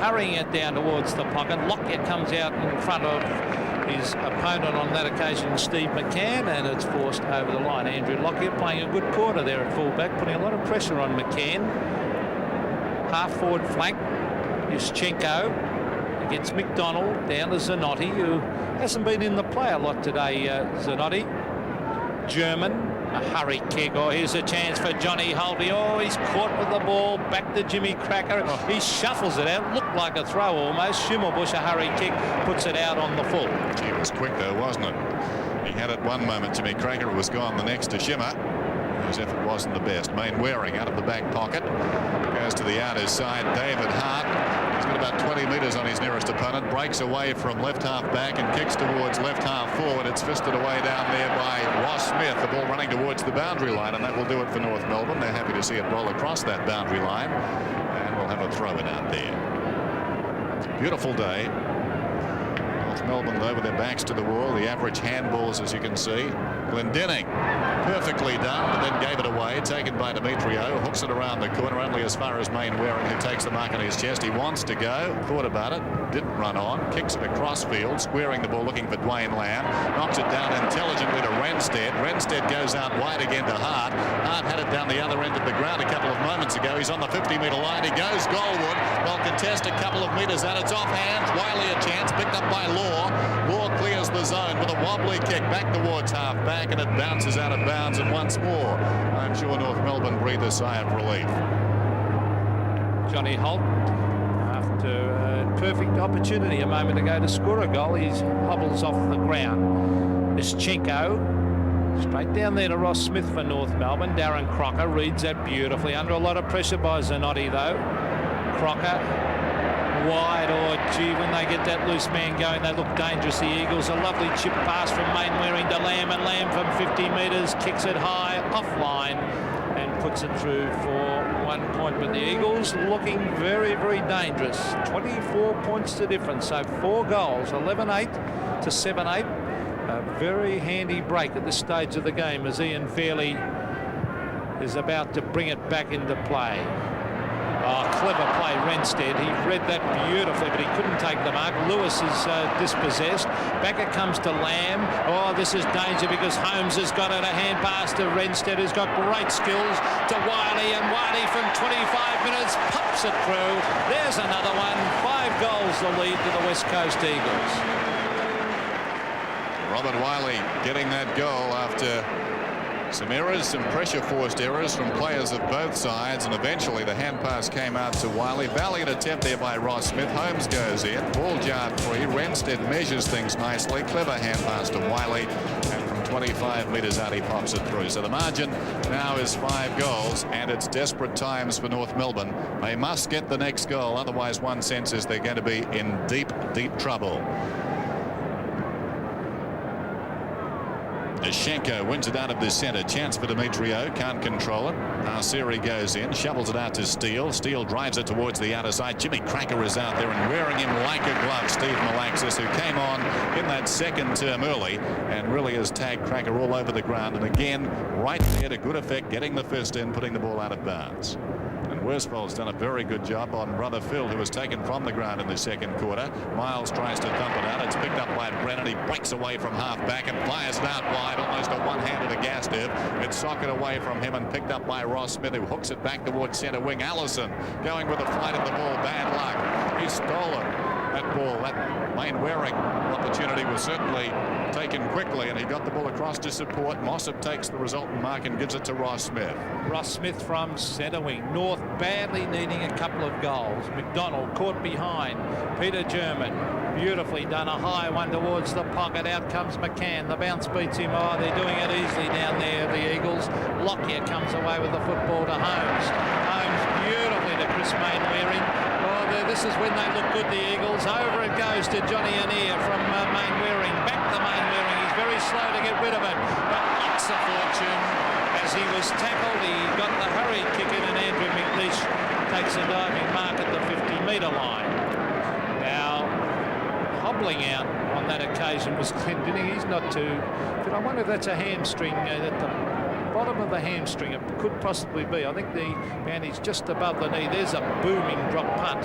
hurrying it down towards the pocket. Lockyer comes out in front of his opponent on that occasion, Steve McCann, and it's forced over the line. Andrew Lockyer playing a good quarter there at fullback, putting a lot of pressure on McCann. Half forward flank, Yushchenko against McDonald, down to Zanotti, who hasn't been in the play a lot today. Zanotti, German, a hurry kick. Oh, here's a chance for Johnny Holby. Oh, he's caught with the ball. Back to Jimmy Cracker. Oh. He shuffles it out. Looked like a throw almost. Schimmelbusch, a hurry kick, puts it out on the full. Gee, it was quick though, wasn't it? He had it one moment, Jimmy Cracker. It was gone the next to Schimmer. His effort wasn't the best. Waring out of the back pocket. Goes to the outer side. David Hart. He's got about 20 metres on his nearest opponent. Breaks away from left half back and kicks towards left half forward. It's fisted away down there by Ross Smith. The ball running towards the boundary line, and that will do it for North Melbourne. They're happy to see it roll across that boundary line, and we'll have a throw in out there. It's a beautiful day. North Melbourne, though, with their backs to the wall. The average handballs, as you can see. Glendinning, perfectly done, but then gave it away. Taken by Demetrio. Hooks it around the corner, only as far as Waring, who takes the mark on his chest. He wants to go. Thought about it. Didn't run on. Kicks it across field, squaring the ball, looking for Dwayne Lamb. Knocks it down intelligently to Renstead. Renstead goes out wide again to Hart. Hart had it down the other end of the ground a couple of moments ago. He's on the 50-metre line. He goes goalward. They'll contest a couple of metres out. It's off hands. Wiley a chance. Picked up by Law. Law clears the zone with a wobbly kick back towards half back, and it bounces out of bounds. And once more, I'm sure North Melbourne breathe a sigh of relief. Johnny Holt, after a perfect opportunity a moment ago to score a goal, he hobbles off the ground. Yushchenko, straight down there to Ross Smith for North Melbourne. Darren Crocker reads that beautifully, under a lot of pressure by Zanotti though. Crocker wide. Oh gee, when they get that loose man going, they look dangerous, the Eagles. A lovely chip pass from Waring to Lamb, and Lamb from 50 metres kicks it high offline and puts it through for 1 point. But the Eagles looking very, very dangerous. 24 points to difference, so 4 goals, 11-8 to 7-8. A very handy break at this stage of the game as Ian Fairley is about to bring it back into play. Oh, clever play, Renstead. He read that beautifully, but he couldn't take the mark. Lewis is dispossessed. Back it comes to Lamb. Oh, this is danger because Holmes has got it. A hand pass to Renstead, who's got great skills, to Wiley, and Wiley from 25 minutes pops it through. There's another one. 5 goals the lead to the West Coast Eagles. Robert Wiley getting that goal after some errors, some pressure-forced errors from players of both sides, and eventually the hand pass came out to Wiley. Valiant attempt there by Ross Smith. Holmes goes in, ball jarred free. Renstead measures things nicely. Clever hand pass to Wiley, and from 25 metres out he pops it through. So the margin now is 5 goals, and it's desperate times for North Melbourne. They must get the next goal, otherwise one senses they're going to be in deep, deep trouble. Yushchenko wins it out of the centre. Chance for Demetrio. Can't control it. Arsiri goes in. Shovels it out to Steele. Steele drives it towards the outer side. Jimmy Cracker is out there and wearing him like a glove. Steve Malaxis, who came on in that second term early and really has tagged Cracker all over the ground. And again, right there to good effect, getting the fist in, putting the ball out of bounds. And Worsfold's done a very good job on brother Phil, who was taken from the ground in the second quarter. Miles tries to thump it out. It's picked up by Brennan. He breaks away from half back and fires it out wide, almost a one-handed Agastev. It's socked away from him and picked up by Ross Smith, who hooks it back towards centre wing. Allison going with a flight of the ball. Bad luck. He's stolen that ball. That Waring opportunity was certainly taken quickly, and he got the ball across to support. Mossop takes the resultant mark and gives it to Ross Smith. Ross Smith from centre wing. North badly needing a couple of goals. McDonald caught behind. Peter German, beautifully done. A high one towards the pocket. Out comes McCann. The bounce beats him. Oh, they're doing it easily down there, the Eagles. Lockyer comes away with the football to Holmes. Holmes beautifully to Chris Waring. This is when they look good, the Eagles. Over it goes to Johnny Annear from Waring. Back to Waring. He's very slow to get rid of it, but looks a fortune. As he was tackled, he got the hurry kick in, and Andrew McLeish takes a diving mark at the 50-metre line. Now, hobbling out on that occasion was Glendinning. He's not too... But I wonder if that's a hamstring at the bottom of the hamstring. It could possibly be. I think the bandage just above the knee. There's a booming drop punt,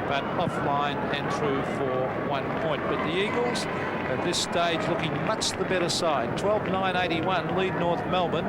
but offline and through for 1 point. But the Eagles at this stage looking much the better side. 12-9-81 lead North Melbourne.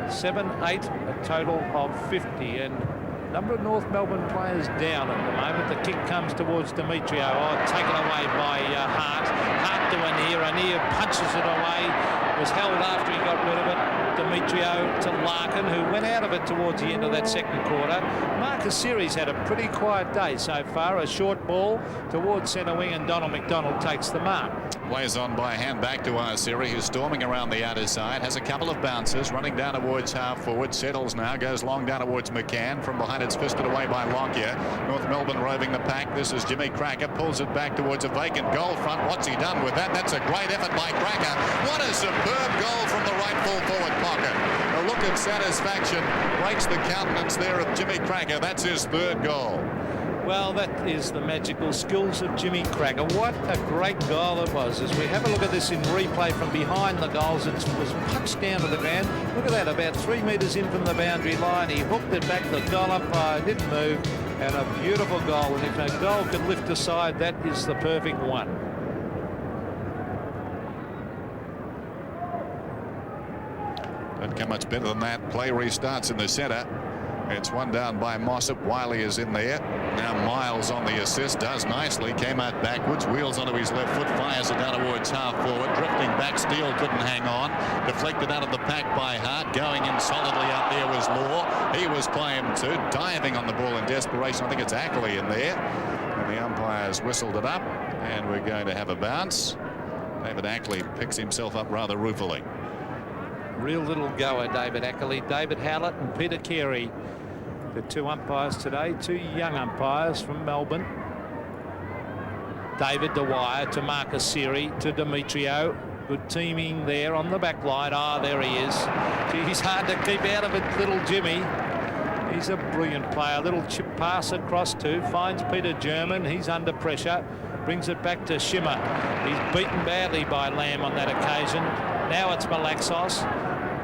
7-8, a total of 50. And a number of North Melbourne players down at the moment. The kick comes towards Demetrio. Oh, taken away by Hart. Hart to Anir. Anir punches it away. Was held after he got rid of it. Demetrio to Larkin, who went out of it towards the end of that second quarter. Marcus Series had a pretty quiet day so far. A short ball towards centre wing, and Donald McDonald takes the mark. Plays on by hand back to Siri, who's storming around the outer side. Has a couple of bounces, running down towards half forward. Settles now, goes long down towards McCann. From behind, it's fisted away by Lockyer. North Melbourne roving the pack. This is Jimmy Cracker. Pulls it back towards a vacant goal front. What's he done with that? That's a great effort by Cracker. What a superb goal from the right full forward pocket. A look of satisfaction breaks the countenance there of Jimmy Cracker. That's his third goal. Well, that is the magical skills of Jimmy Cracker. What a great goal it was. As we have a look at this in replay from behind the goals, it was punched down to the ground. Look at that, about 3 metres in from the boundary line. He hooked it back. The goal umpire didn't move, and a beautiful goal. And if a goal could lift a side, that is the perfect one. Doesn't come much better than that. Play restarts in the centre. It's one down by Mossop. Wiley is in there. Now Miles on the assist. Does nicely. Came out backwards. Wheels onto his left foot. Fires it down towards half forward. Drifting back. Steele couldn't hang on. Deflected out of the pack by Hart. Going in solidly out there was Law. He was claimed to. Diving on the ball in desperation. I think it's Ackley in there. And the umpires whistled it up. And we're going to have a bounce. David Ackley picks himself up rather ruefully. Real little goer, David Ackley. David Howlett and Peter Carey, the two umpires today, two young umpires from Melbourne. David Dwyer to Marcus Siri to Demetrio. Good teaming there on the back line. There he is. Gee, he's hard to keep out of it, little Jimmy. He's a brilliant player. Little chip pass across to, finds Peter German. He's under pressure. Brings it back to Shimmer. He's beaten badly by Lamb on that occasion. Now it's Malaxos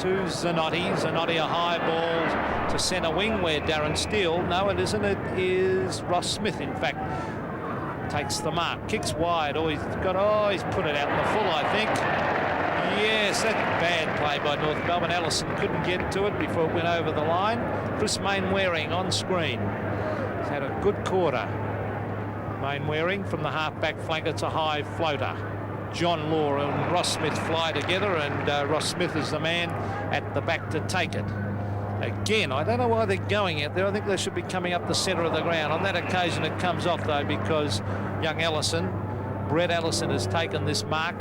to Zanotti. Zanotti, a high ball to centre wing where Darren Steele. No, it isn't. It is Ross Smith, in fact, takes the mark. Kicks wide. He's put it out in the full, I think. Yes, that's bad play by North Melbourne. Allison couldn't get to it before it went over the line. Chris Mainwaring on screen. He's had a good quarter. Mainwaring from the half-back flank. It's a high floater. John Law and Ross Smith fly together, and Ross Smith is the man at the back to take it. Again, I don't know why they're going out there. I think they should be coming up the centre of the ground. On that occasion, it comes off, though, because young Ellison, Brett Ellison, has taken this mark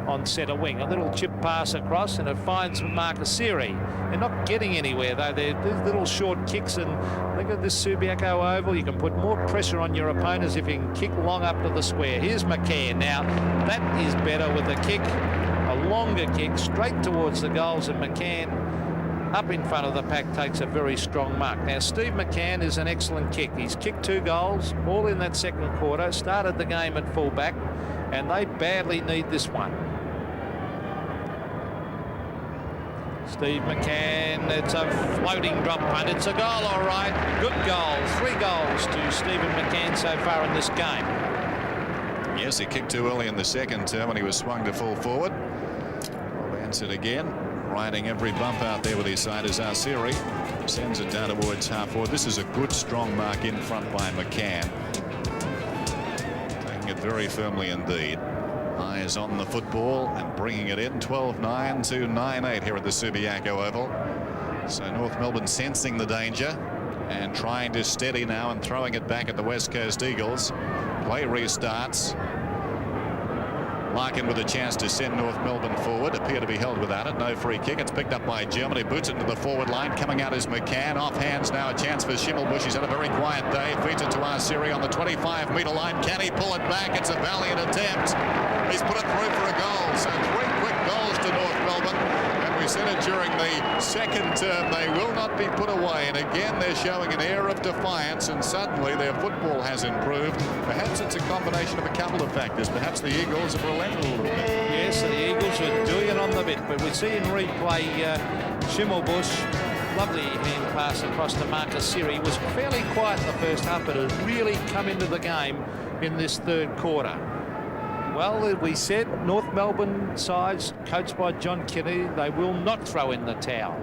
on centre wing. A little chip pass across, and it finds Marcus Siri. They're not getting anywhere, though. They're little short kicks, and look at this Subiaco Oval. You can put more pressure on your opponents if you can kick long up to the square. Here's McCann. Now, that is better with a kick, a longer kick, straight towards the goals, and McCann up in front of the pack takes a very strong mark. Now, Steve McCann is an excellent kick. He's kicked 2 goals, all in that second quarter, started the game at fullback, and they badly need this one. Steve McCann, it's a floating drop punt. It's a goal, all right. Good goal. 3 goals to Stephen McCann so far in this game. Yes, he kicked too early in the second term when he was swung to full forward. Well, answered again. Riding every bump out there with his side is Siri. Sends it down towards half forward. This is a good strong mark in front by McCann. Taking it very firmly indeed. Eyes on the football and bringing it in. 12-9 to 9-8 here at the Subiaco Oval. So North Melbourne sensing the danger and trying to steady now and throwing it back at the West Coast Eagles. Play restarts. Larkin with a chance to send North Melbourne forward. Appear to be held without it. No free kick. It's picked up by Germany. Boots it into the forward line. Coming out is McCann. Off hands now. A chance for Schimmelbusch. He's had a very quiet day. Feeds it to Siri on the 25-metre line. Can he pull it back? It's a valiant attempt. He's put it through for a goal. So 3 quick goals to North Melbourne. And we said it during the second term. They will not be put away. And again, they're showing an air of defiance. And suddenly their football has improved. Perhaps it's a combination of a couple of factors. Perhaps the Eagles have relented a little bit. Yes, the Eagles are doing it on the bit. But we see in replay Schimmelbusch. Lovely hand pass across to Marcus Siri. He was fairly quiet in the first half, but has really come into the game in this third quarter. Well, we said North Melbourne sides, coached by John Kennedy, they will not throw in the towel.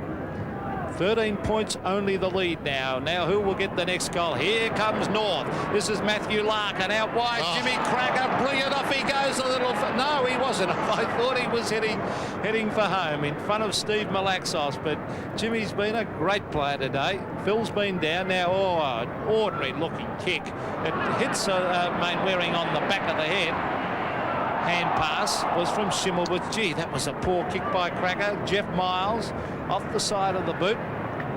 13 points, only the lead now. Now who will get the next goal? Here comes North. This is Matthew Larkin out wide. Jimmy Cracker, brilliant. Off he goes a little. No, he wasn't. I thought he was heading for home in front of Steve Malaxos. But Jimmy's been a great player today. Phil's been down now. Oh, an ordinary looking kick. It hits Mainwaring on the back of the head. Hand pass was from Schimmel, but gee, that was a poor kick by Cracker. Jeff Miles off the side of the boot,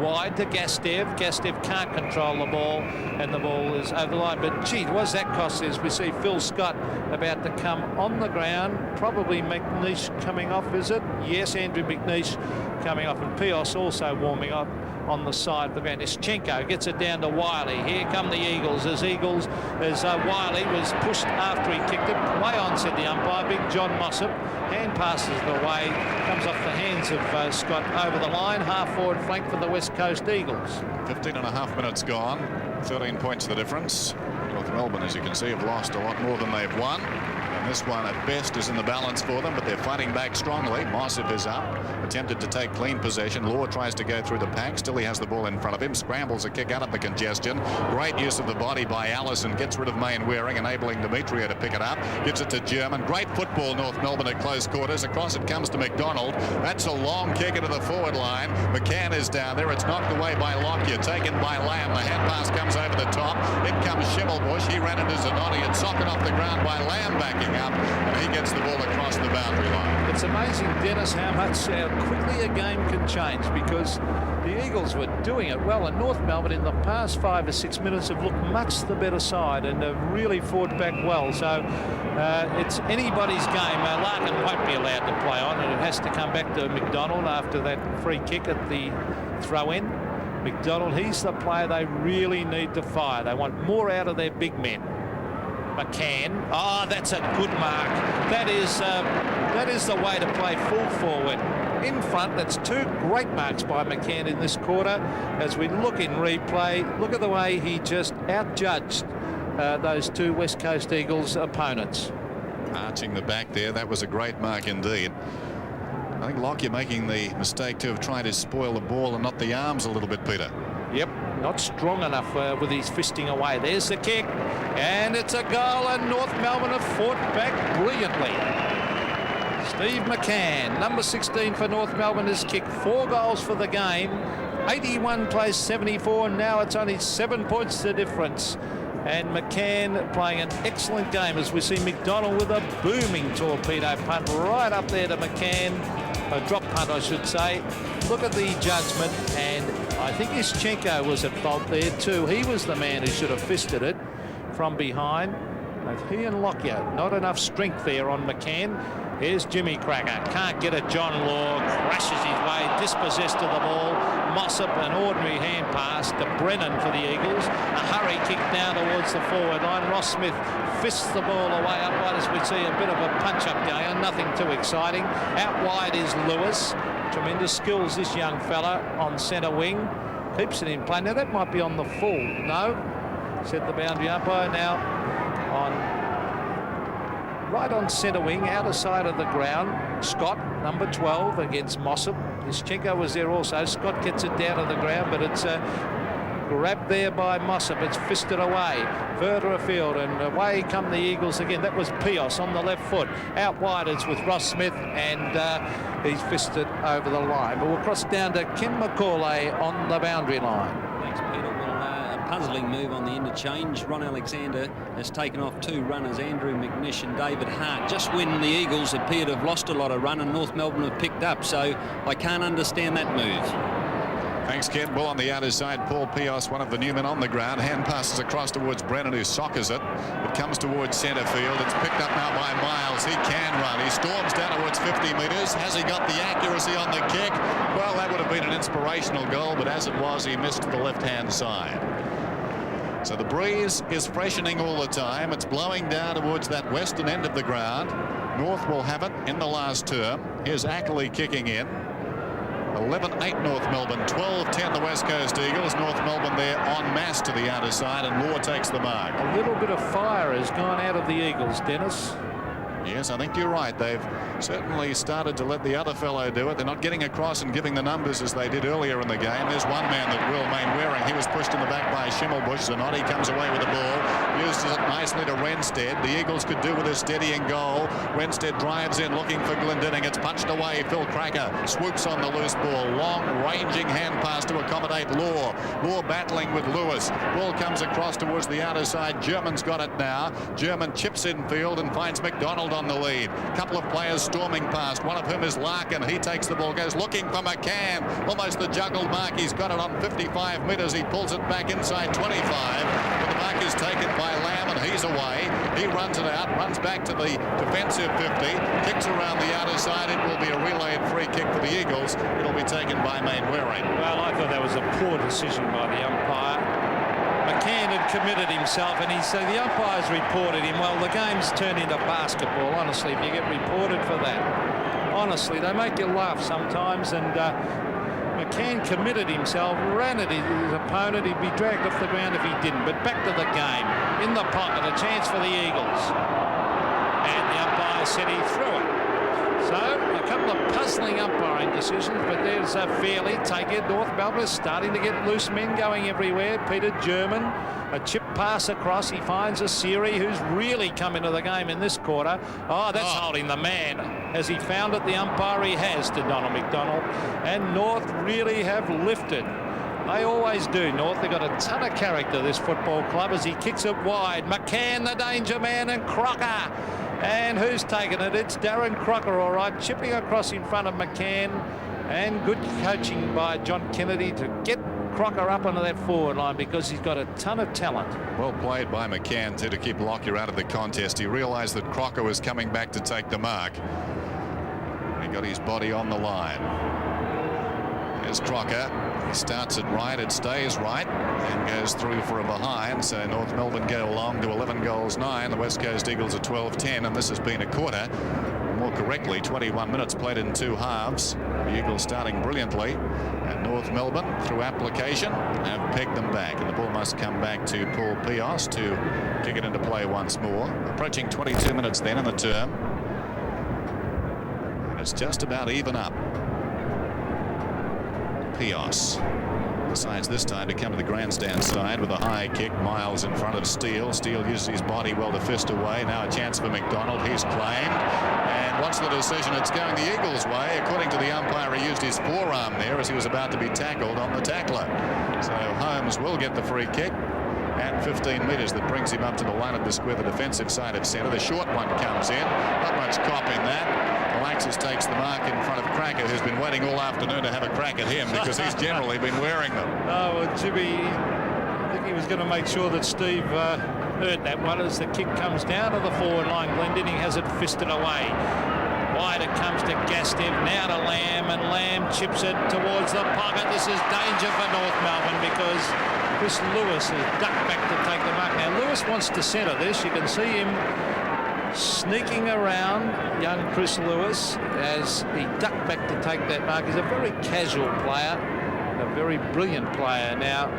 wide to Gastev. Gastev can't control the ball, and the ball is over the line. But gee, was that costly? As we see Phil Scott about to come on the ground. Probably McNeish coming off, is it? Yes, Andrew McNeish coming off, and Pios also warming up on the side of the ground. Ischenko gets it down to Wiley. Here come the Eagles as Wiley was pushed after he kicked it. Play on, said the umpire. Big John Mossop. Hand passes it away. Comes off the hands of Scott over the line. Half forward flank for the West Coast Eagles. 15.5 minutes gone. 13 points the difference. North Melbourne, as you can see, have lost a lot more than they've won. And this one at best is in the balance for them, but they're fighting back strongly. Mossop is up, attempted to take clean possession. Law tries to go through the pack. Still he has the ball in front of him. Scrambles a kick out of the congestion. Great use of the body by Allison. Gets rid of Mainwaring, enabling Demetrio to pick it up. Gives it to German. Great football, North Melbourne at close quarters. Across it comes to McDonald. That's a long kick into the forward line. McCann is down there. It's knocked away by Lockyer. Taken by Lamb. The hand pass comes over the top. In comes Schimmelbusch. He ran into Zanotti and socked off the ground by Lamb backing up. And he gets the ball across the boundary line. It's amazing, Dennis, how quickly a game can change, because the Eagles were doing it well, and North Melbourne in the past 5 or 6 minutes have looked much the better side and have really fought back well. So it's anybody's game. Larkin won't be allowed to play on, and it has to come back to McDonald after that free kick at the throw-in. McDonald, he's the player they really need to fire. They want more out of their big men. McCann. Oh, that's a good mark. That is the way to play full forward. In front, that's two great marks by McCann in this quarter. As we look in replay, look at the way he just outjudged those two West Coast Eagles opponents. Arching the back there, that was a great mark indeed. I think Lockyer making the mistake to have tried to spoil the ball and not the arms a little bit, Peter. Yep, not strong enough with his fisting away. There's the kick, and it's a goal, and North Melbourne have fought back brilliantly. Steve McCann, number 16 for North Melbourne, has kicked 4 goals for the game. 81 plays 74, and now it's only 7 points the difference. And McCann playing an excellent game, as we see McDonald with a booming torpedo punt right up there to McCann. A drop punt, I should say. Look at the judgment, and I think Ischenko was at fault there too. He was the man who should have fisted it from behind. Both he and Lockyer, not enough strength there on McCann. Here's Jimmy Cracker. Can't get it. John Law crashes his way, dispossessed of the ball. Mossop, an ordinary hand pass to Brennan for the Eagles. A hurry kick down towards the forward line. Ross Smith fists the ball away up wide, as we see a bit of a punch-up going on. Nothing too exciting. Out wide is Lewis. Tremendous skills, this young fella on centre wing. Keeps it in play. Now, that might be on the full. No, said the boundary umpire. Now on right on centre wing, outer side of the ground. Scott, number 12, against Mossop. Ischenko was there also. Scott gets it down to the ground, but it's grabbed there by Mossop. It's fisted away, further afield, and away come the Eagles again. That was Pios on the left foot. Out wide, it's with Ross Smith, and he's fisted over the line. But we'll cross down to Ken McCauley on the boundary line. Thanks, Peter. Well, a puzzling move on the interchange. Ron Alexander has taken off 2 runners, Andrew McNish and David Hart, just when the Eagles appear to have lost a lot of run and North Melbourne have picked up. So I can't understand that move. Thanks, Ken. Ball on the outer side. Paul Pios, one of the new men on the ground. Hand passes across towards Brennan, who soccers it. It comes towards centre field. It's picked up now by Miles. He can run. He storms down towards 50 metres. Has he got the accuracy on the kick? Well, that would have been an inspirational goal, but as it was, he missed the left-hand side. So the breeze is freshening all the time. It's blowing down towards that western end of the ground. North will have it in the last term. Here's Ackley kicking in. 11-8 North Melbourne, 12-10 the West Coast Eagles. North Melbourne there en masse to the outer side, and Law takes the mark. A little bit of fire has gone out of the Eagles, Dennis. Yes, I think you're right. They've certainly started to let the other fellow do it. They're not getting across and giving the numbers as they did earlier in the game. There's one man that will remain wearing. He was pushed in the back by Schimmelbusch. Zanotti comes away with the ball, uses it nicely to Renstead. The Eagles could do with a steadying goal. Renstead drives in looking for Glendinning. It's punched away. Phil Cracker swoops on the loose ball. Long ranging hand pass to accommodate Law. Law battling with Lewis. Ball comes across towards the outer side. German's got it now. German chips in field and finds McDonald on the lead. Couple of players storming past, one of whom is Larkin. He takes the ball, goes looking for McCann. Almost the juggled mark. He's got it on 55 metres. He pulls it back inside 25. But the mark is taken by Lamb and he's away. He runs it out, runs back to the defensive 50, kicks around the outer side. It will be a relayed free kick for the Eagles. It'll be taken by Mainwaring. Well, I thought that was a poor decision by the umpire. McCann had committed himself, and the umpires reported him. Well, the game's turned into basketball, honestly, if you get reported for that. Honestly, they make you laugh sometimes, and McCann committed himself, ran at his opponent. He'd be dragged off the ground if he didn't. But back to the game. In the pocket, a chance for the Eagles. And the umpire said he threw it. So, a couple of puzzling umpiring decisions, but there's a fairly take it. North Melbourne is starting to get loose men going everywhere. Peter German, a chip pass across. He finds a Siri who's really come into the game in this quarter. Oh, that's holding the man. Has he found it? The umpire he has to Donald McDonald. And North really have lifted. They always do, North. They've got a ton of character, this football club, as he kicks it wide. McCann, the danger man, and Crocker. And who's taken it? It's Darren Crocker, all right, chipping across in front of McCann. And good coaching by John Kennedy to get Crocker up onto that forward line, because he's got a ton of talent. Well played by McCann to keep Lockyer out of the contest. He realised that Crocker was coming back to take the mark. He got his body on the line. There's Crocker. He starts it right, it stays right, and goes through for a behind. So North Melbourne go along to 11 goals 9. The West Coast Eagles are 12-10, and this has been a quarter. More correctly, 21 minutes played in 2 halves. The Eagles starting brilliantly, and North Melbourne, through application, have pegged them back. And the ball must come back to Paul Pios to kick it into play once more. Approaching 22 minutes then in the term. And it's just about even up. Pios decides this time to come to the grandstand side with a high kick. Miles in front of Steele. Steele uses his body well to fist away. Now a chance for McDonald. He's claimed. And what's the decision? It's going the Eagles' way. According to the umpire, he used his forearm there as he was about to be tackled on the tackler. So Holmes will get the free kick at 15 metres. That brings him up to the line of the square, the defensive side of centre. The short one comes in. Not much cop in that. Alexis takes the mark in front of Cracker, who's been waiting all afternoon to have a crack at him, because he's generally been wearing them. Oh, well, Jimmy, I think he was going to make sure that Steve heard that one as the kick comes down to the forward line. Glendinning has it fisted away. Wide it comes to Gastev, now to Lamb, and Lamb chips it towards the pocket. This is danger for North Melbourne, because Chris Lewis has ducked back to take the mark. Now, Lewis wants to centre this. You can see him sneaking around, young Chris Lewis, as he ducked back to take that mark. He's a very casual player, a very brilliant player. Now,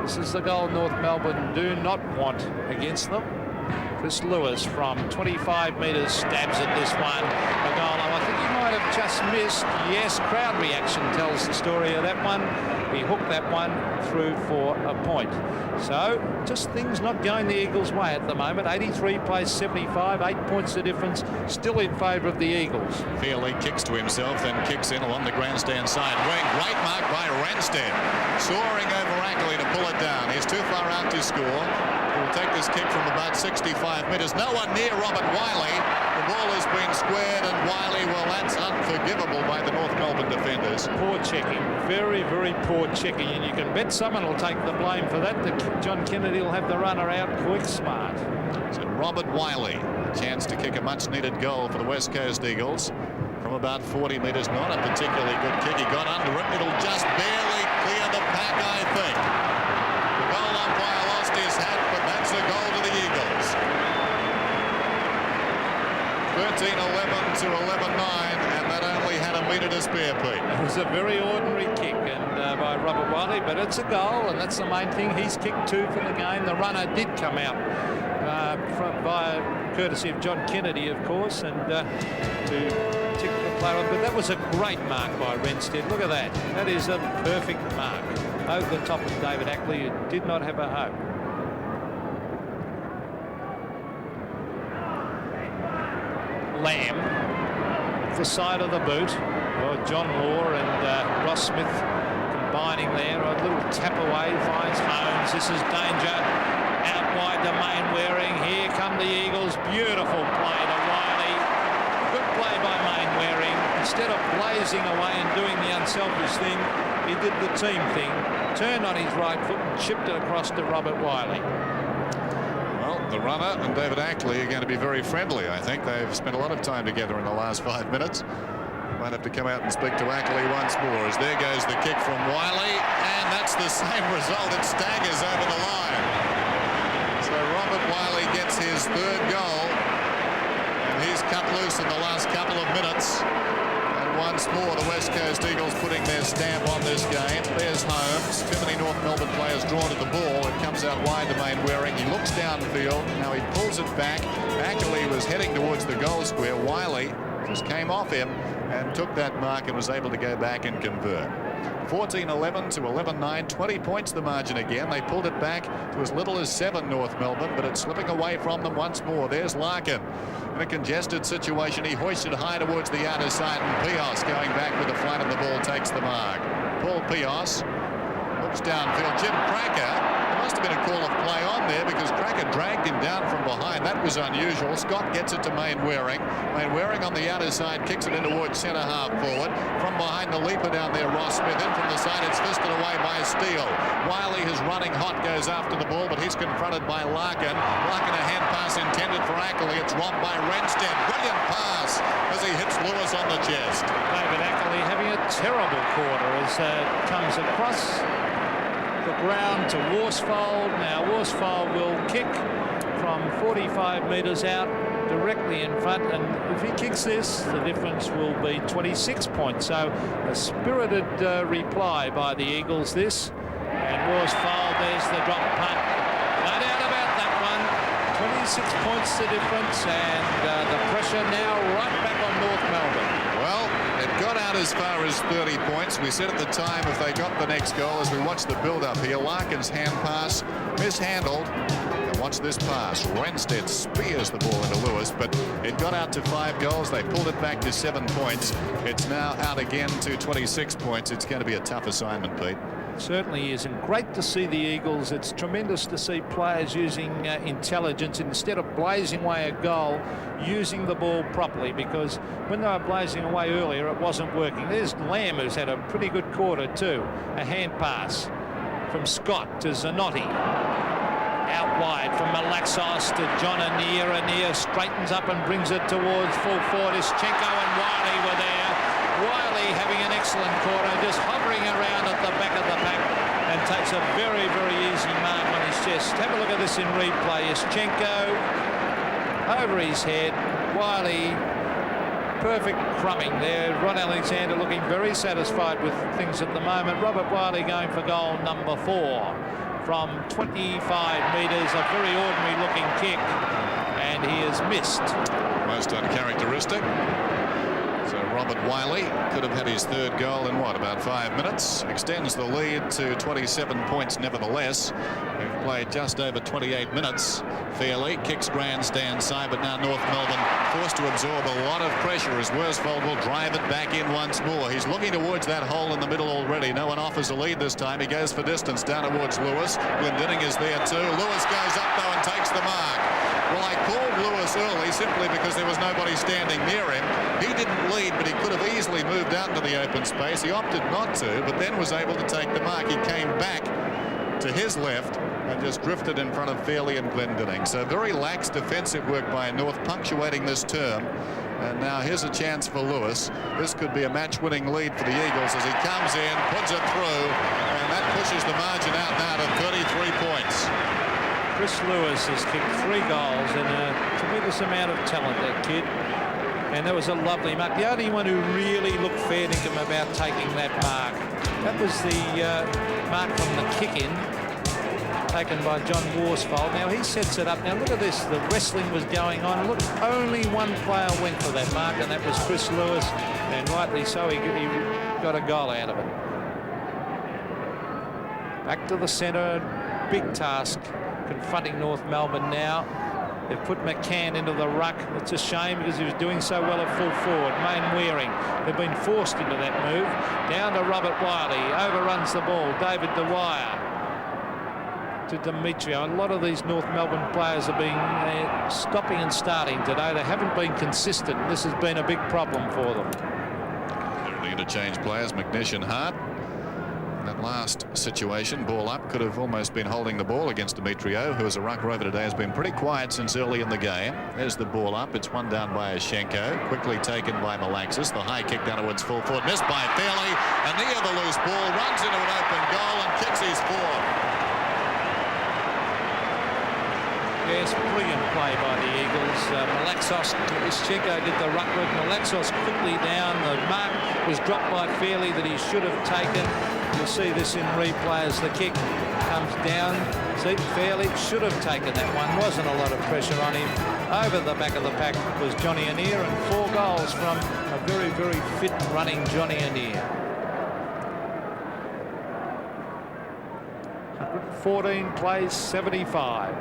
this is the goal North Melbourne do not want against them. Chris Lewis from 25 metres stabs at this one. A goal. I think he might have just missed. Yes, crowd reaction tells the story of that one. He hooked that one through for a point. So just things not going the Eagles' way at the moment. 83 plays 75, 8 points the difference, still in favour of the Eagles. Feely kicks to himself, then kicks in along the grandstand side wing. Great mark by Renstead. Soaring over Ackley to pull it down. He's too far out to score. He'll take this kick from about 65 metres. No one near Robert Wiley. The ball has been squared, and Wiley, well, that's unforgivable by the North Melbourne defenders. Poor checking. Very, very poor checking. And you can bet someone will take the blame for that. John Kennedy will have the runner out quick smart. So Robert Wiley, a chance to kick a much-needed goal for the West Coast Eagles. From about 40 metres, not a particularly good kick. He got under it. It'll just barely clear the pack, I think. The goal umpire lost his hat, but that's a goal to the Eagles. 13-11 to 11-9, and that only had a metre to spare, Pete. It was a very ordinary kick and by Robert Wiley, but it's a goal, and that's the main thing. He's kicked 2 for the game. The runner did come out via courtesy of John Kennedy, of course, and to tick the player on. But that was a great mark by Renstead. Look at that. That is a perfect mark over the top of David Ackley, who did not have a hope. Lamb, the side of the boot. Well, John Law and Ross Smith combining there. A little tap away, finds Holmes. This is danger. Out wide to Mainwaring. Here come the Eagles. Beautiful play to Wiley. Good play by Mainwaring. Instead of blazing away and doing the unselfish thing, he did the team thing. Turned on his right foot and chipped it across to Robert Wiley. Well, the runner and David Ackley are going to be very friendly, I think. They've spent a lot of time together in the last 5 minutes. Might have to come out and speak to Ackley once more, as there goes the kick from Wiley, and that's the same result. It staggers over the line. So Robert Wiley gets his third goal, and he's cut loose in the last couple of minutes. And once more, the West Coast Eagles putting their stamp on this game. There's Holmes. Too many North Melbourne players drawn to the ball. It comes out wide to Mainwaring. He looks downfield. Now he pulls it back. Ackley was heading towards the goal square. Wiley just came off him and took that mark and was able to go back and convert. 14-11 to 11-9, 20 points the margin again. They pulled it back to as little as 7, North Melbourne, but it's slipping away from them once more. There's Larkin. In a congested situation, he hoisted high towards the outer side, and Pios going back with the flat of the ball takes the mark. Paul Pios looks downfield. Jim Cracker. There must have been a call of play on there because Cracker dragged him down from behind. That was unusual. Scott gets it to Mainwaring. Mainwaring on the outer side kicks it in towards centre half forward. From behind the leaper down there, Ross Smith. In from the side, it's fisted away by Steele. Wiley, who's running hot, goes after the ball, but he's confronted by Larkin. Larkin, a hand pass intended for Ackley. It's robbed by Renstead. Brilliant pass as he hits Lewis on the chest. David Ackley having a terrible quarter as comes across the ground to Worsfold. Now Worsfold will kick from 45 metres out directly in front, and if he kicks this, the difference will be 26 points. So a spirited reply by the Eagles this, and Worsfold, there's the drop punt. No doubt about that one. 26 points the difference, and the pressure now right back on North Melbourne. Well, it got out as far as 30 points. We said at the time if they got the next goal, as we watched the build-up here, Larkin's hand pass mishandled. And watch this pass. Renstead spears the ball into Lewis, but it got out to 5 goals. They pulled it back to 7 points. It's now out again to 26 points. It's going to be a tough assignment, Pete. Certainly is, and great to see the Eagles. It's tremendous to see players using intelligence instead of blazing away a goal, using the ball properly, because when they were blazing away earlier it wasn't working. There's Lamb, who's had a pretty good quarter too. A hand pass from Scott to Zanotti. Out wide from Malaxos to John Anir. Anir straightens up and brings it towards full forward. Ischenko and Wiley were there. Wiley having an excellent quarter, just hovering around at the back of the pack, and takes a very, very easy mark on his chest. Have a look at this in replay. Ischenko over his head. Wiley, perfect crumbing there. Ron Alexander looking very satisfied with things at the moment. Robert Wiley going for goal number 4 from 25 metres. A very ordinary looking kick, and he has missed. Most uncharacteristic. So Robert Wiley could have had his third goal in what, about 5 minutes. Extends the lead to 27 points nevertheless. We've played just over 28 minutes fairly. Kicks grandstand side, but now North Melbourne forced to absorb a lot of pressure as Worsfold will drive it back in once more. He's looking towards that hole in the middle already. No one offers a lead this time. He goes for distance down towards Lewis. Glendinning is there too. Lewis goes up though and takes the mark. Well, I called Lewis early simply because there was nobody standing near him. He didn't lead, but he could have easily moved out into the open space. He opted not to, but then was able to take the mark. He came back to his left and just drifted in front of Fairley and Glendinning. So very lax defensive work by North, punctuating this term. And now here's a chance for Lewis. This could be a match-winning lead for the Eagles as he comes in, puts it through, and that pushes the margin out now to 33 points. Chris Lewis has kicked 3 goals and a tremendous amount of talent, that kid. And that was a lovely mark. The only one who really looked fair to him about taking that mark, that was the mark from the kick-in taken by John Worsfold. Now he sets it up. Now look at this. The wrestling was going on. Look, only one player went for that mark, and that was Chris Lewis. And rightly so, he got a goal out of it. Back to the centre. Big task confronting North Melbourne now. They've put McCann into the ruck. It's a shame because he was doing so well at full forward. Main Wearing. They've been forced into that move. Down to Robert Wiley. Overruns the ball. David Dwyer to Demetrio. A lot of these North Melbourne players have been stopping and starting today. They haven't been consistent. This has been a big problem for them. The interchange players, McNish and Hart. That last situation, ball up, could have almost been holding the ball against Demetrio, who as a ruck rover today has been pretty quiet since early in the game. There's the ball up. It's one down by Ashenko, quickly taken by Malaxis. The high kick down towards full forward, missed by Fairley, and near the loose ball, runs into an open goal and kicks his fourth. Yes, brilliant play by the Eagles. Malaxos, Ashenko did the ruck work. Malaxos quickly down. The mark was dropped by Fairley that he should have taken. You'll see this in replay as the kick comes down. See, Fairley should have taken that one. Wasn't a lot of pressure on him. Over the back of the pack was Johnny Annear, and 4 goals from a very, very fit running Johnny Annear. 114 plays 75.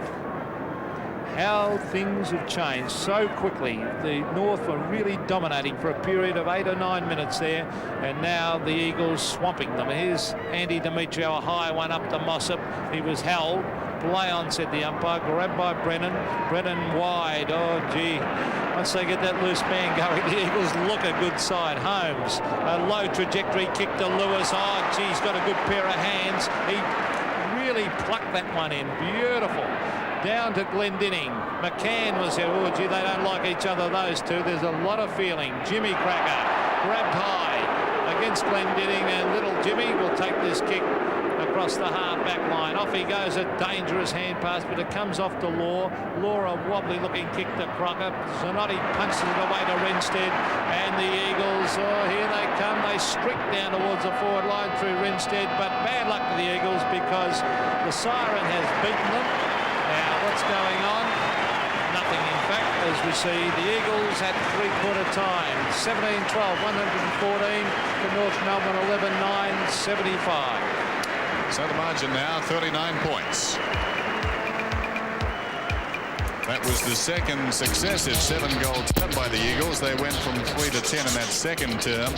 How things have changed so quickly. The North were really dominating for a period of 8 or 9 minutes there, and now the Eagles swamping them. Here's Andy Demetrio, a high one up to Mossop. He was held. Play on, said the umpire. Grabbed by Brennan. Brennan wide. Oh, gee. Once they get that loose man going, the Eagles look a good side. Holmes, a low trajectory kick to Lewis. Oh, gee, he's got a good pair of hands. He really plucked that one in. Beautiful. Down to Glendinning. McCann was there. Oh, gee, they don't like each other, those two. There's a lot of feeling. Jimmy Cracker grabbed high against Glendinning, and little Jimmy will take this kick across the half-back line. Off he goes, a dangerous hand pass, but it comes off to Law. Law, a wobbly-looking kick to Crocker. Zanotti punches it away to Renstead, and the Eagles, oh, here they come. They streak down towards the forward line through Renstead, but bad luck to the Eagles because the siren has beaten them. Now, what's going on? Nothing, in fact, as we see the Eagles at three-quarter time. 17-12, 114 to North Melbourne, 11-9, 75. So the margin now, 39 points. That was the second successive 7-goal term by the Eagles. They went from 3 to 10 in that second term,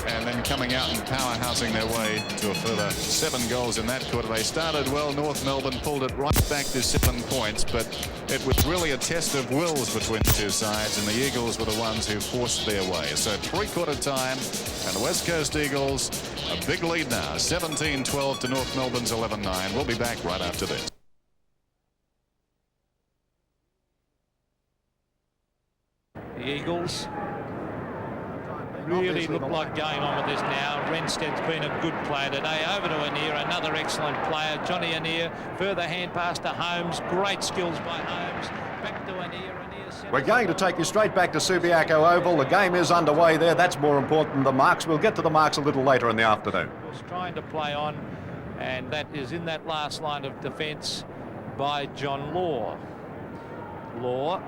and then coming out and powerhousing their way to a further 7 goals in that quarter. They started well. North Melbourne pulled it right back to 7 points, but it was really a test of wills between the two sides, and the Eagles were the ones who forced their way. So three-quarter time, and the West Coast Eagles a big lead now, 17-12 to North Melbourne's 11-9. We'll be back right after this. The Eagles really look like going on with this now. Renstead's been a good player today. Over to Annear, another excellent player. Johnny Annear, further hand pass to Holmes. Great skills by Holmes. Back to Annear. We're going to take you straight back to Subiaco Oval. The game is underway there. That's more important than the marks. We'll get to the marks a little later in the afternoon. Was trying to play on, and that is in that last line of defence by John Law. Law.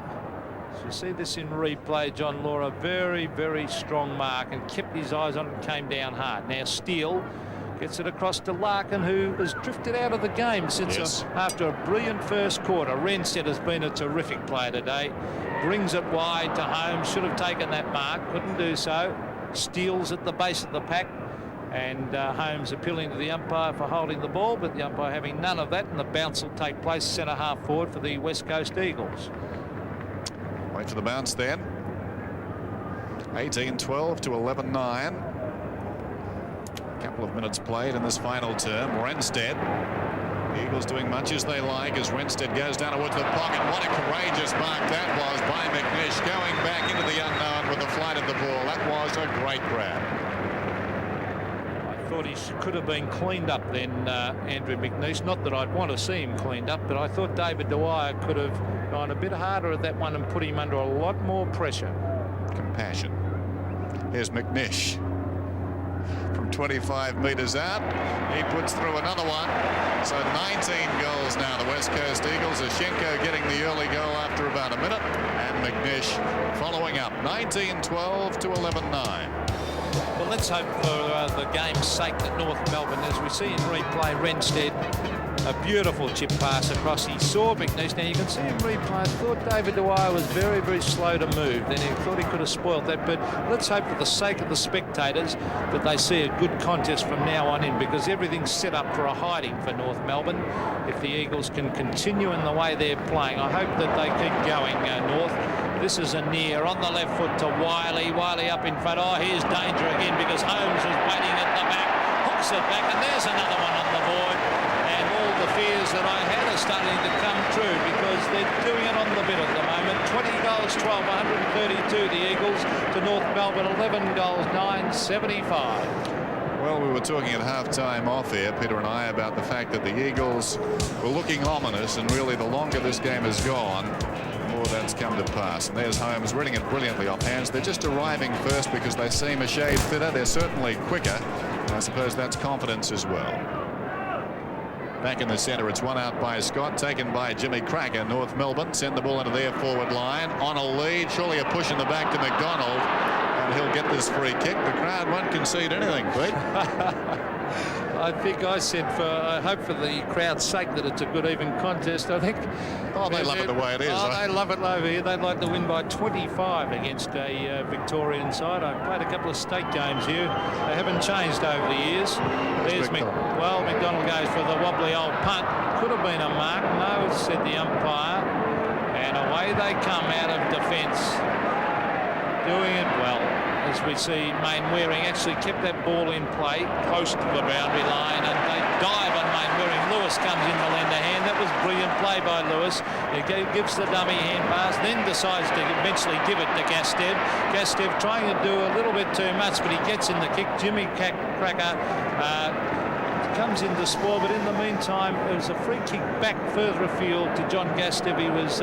So you see this in replay. John Law, a very, very strong mark, and kept his eyes on it and came down hard. Now Steele gets it across to Larkin, who has drifted out of the game since after a brilliant first quarter. Renstead has been a terrific player today. Brings it wide to Holmes. Should have taken that mark. Couldn't do so. Steele's at the base of the pack. And Holmes appealing to the umpire for holding the ball, but the umpire having none of that, and the bounce will take place centre half forward for the West Coast Eagles. Wait for the bounce then. 18-12 to 11-9. Couple of minutes played in this final term. Renstead. The Eagles doing much as they like as Renstead goes down towards the pocket. What a courageous mark that was by McNish, going back into the unknown with the flight of the ball. That was a great grab. I thought he could have been cleaned up then, Andrew McNish. Not that I'd want to see him cleaned up, but I thought David Dwyer could have gone a bit harder at that one and put him under a lot more pressure. Compassion. Here's McNish. from 25 metres out. He puts through another one. So 19 goals now, the West Coast Eagles. Ashenko getting the early goal after about a minute, and McNish following up. 19-12 to 11-9. Well, let's hope for the game's sake that North Melbourne, as we see in replay, Renstead, a beautiful chip pass across. He saw McNish. Now you can see in replay, I thought David Dwyer was very, very slow to move. Then he thought he could have spoilt that. But let's hope for the sake of the spectators that they see a good contest from now on in, because everything's set up for a hiding for North Melbourne. If the Eagles can continue in the way they're playing, I hope that they keep going, North. This is a near on the left foot to Wiley. Wiley up in front. Oh, here's danger again because Holmes was waiting at the back. Hooks it back, and there's another one on the board. And all the fears that I had are starting to come true, because they're doing it on the bit at the moment. 20 goals, 12, 132 the Eagles to North Melbourne. 11 goals, 975. Well, we were talking at half-time off air, Peter and I, about the fact that the Eagles were looking ominous, and really the longer this game has gone, the more that's come to pass. And there's Holmes reading it brilliantly off hands. They're just arriving first because they seem a shade fitter. They're certainly quicker. I suppose that's confidence as well. Back in the centre, it's one out by Scott, taken by Jimmy Cracker. North Melbourne send the ball into their forward line. On a lead, surely a push in the back to McDonald. And he'll get this free kick. The crowd won't concede anything, Pete. I think I said I hope for the crowd's sake that it's a good even contest. I think. Oh, they love it the way it is. Oh, they love it over here. They'd like to win by 25 against a Victorian side. I played a couple of state games here. They haven't changed over the years. There's McDonald goes for the wobbly old punt. Could have been a mark. No, said the umpire. And away they come out of defence. Doing it well. As we see, Mainwaring actually kept that ball in play close to the boundary line, and they dive on Mainwaring. Lewis comes in to lend a hand. That was brilliant play by Lewis. He gives the dummy hand pass, then decides to eventually give it to Gastev. Gastev trying to do a little bit too much, but he gets in the kick. Jimmy Cracker comes in to spoil, but in the meantime, it was a free kick back further afield to John Gastev. He was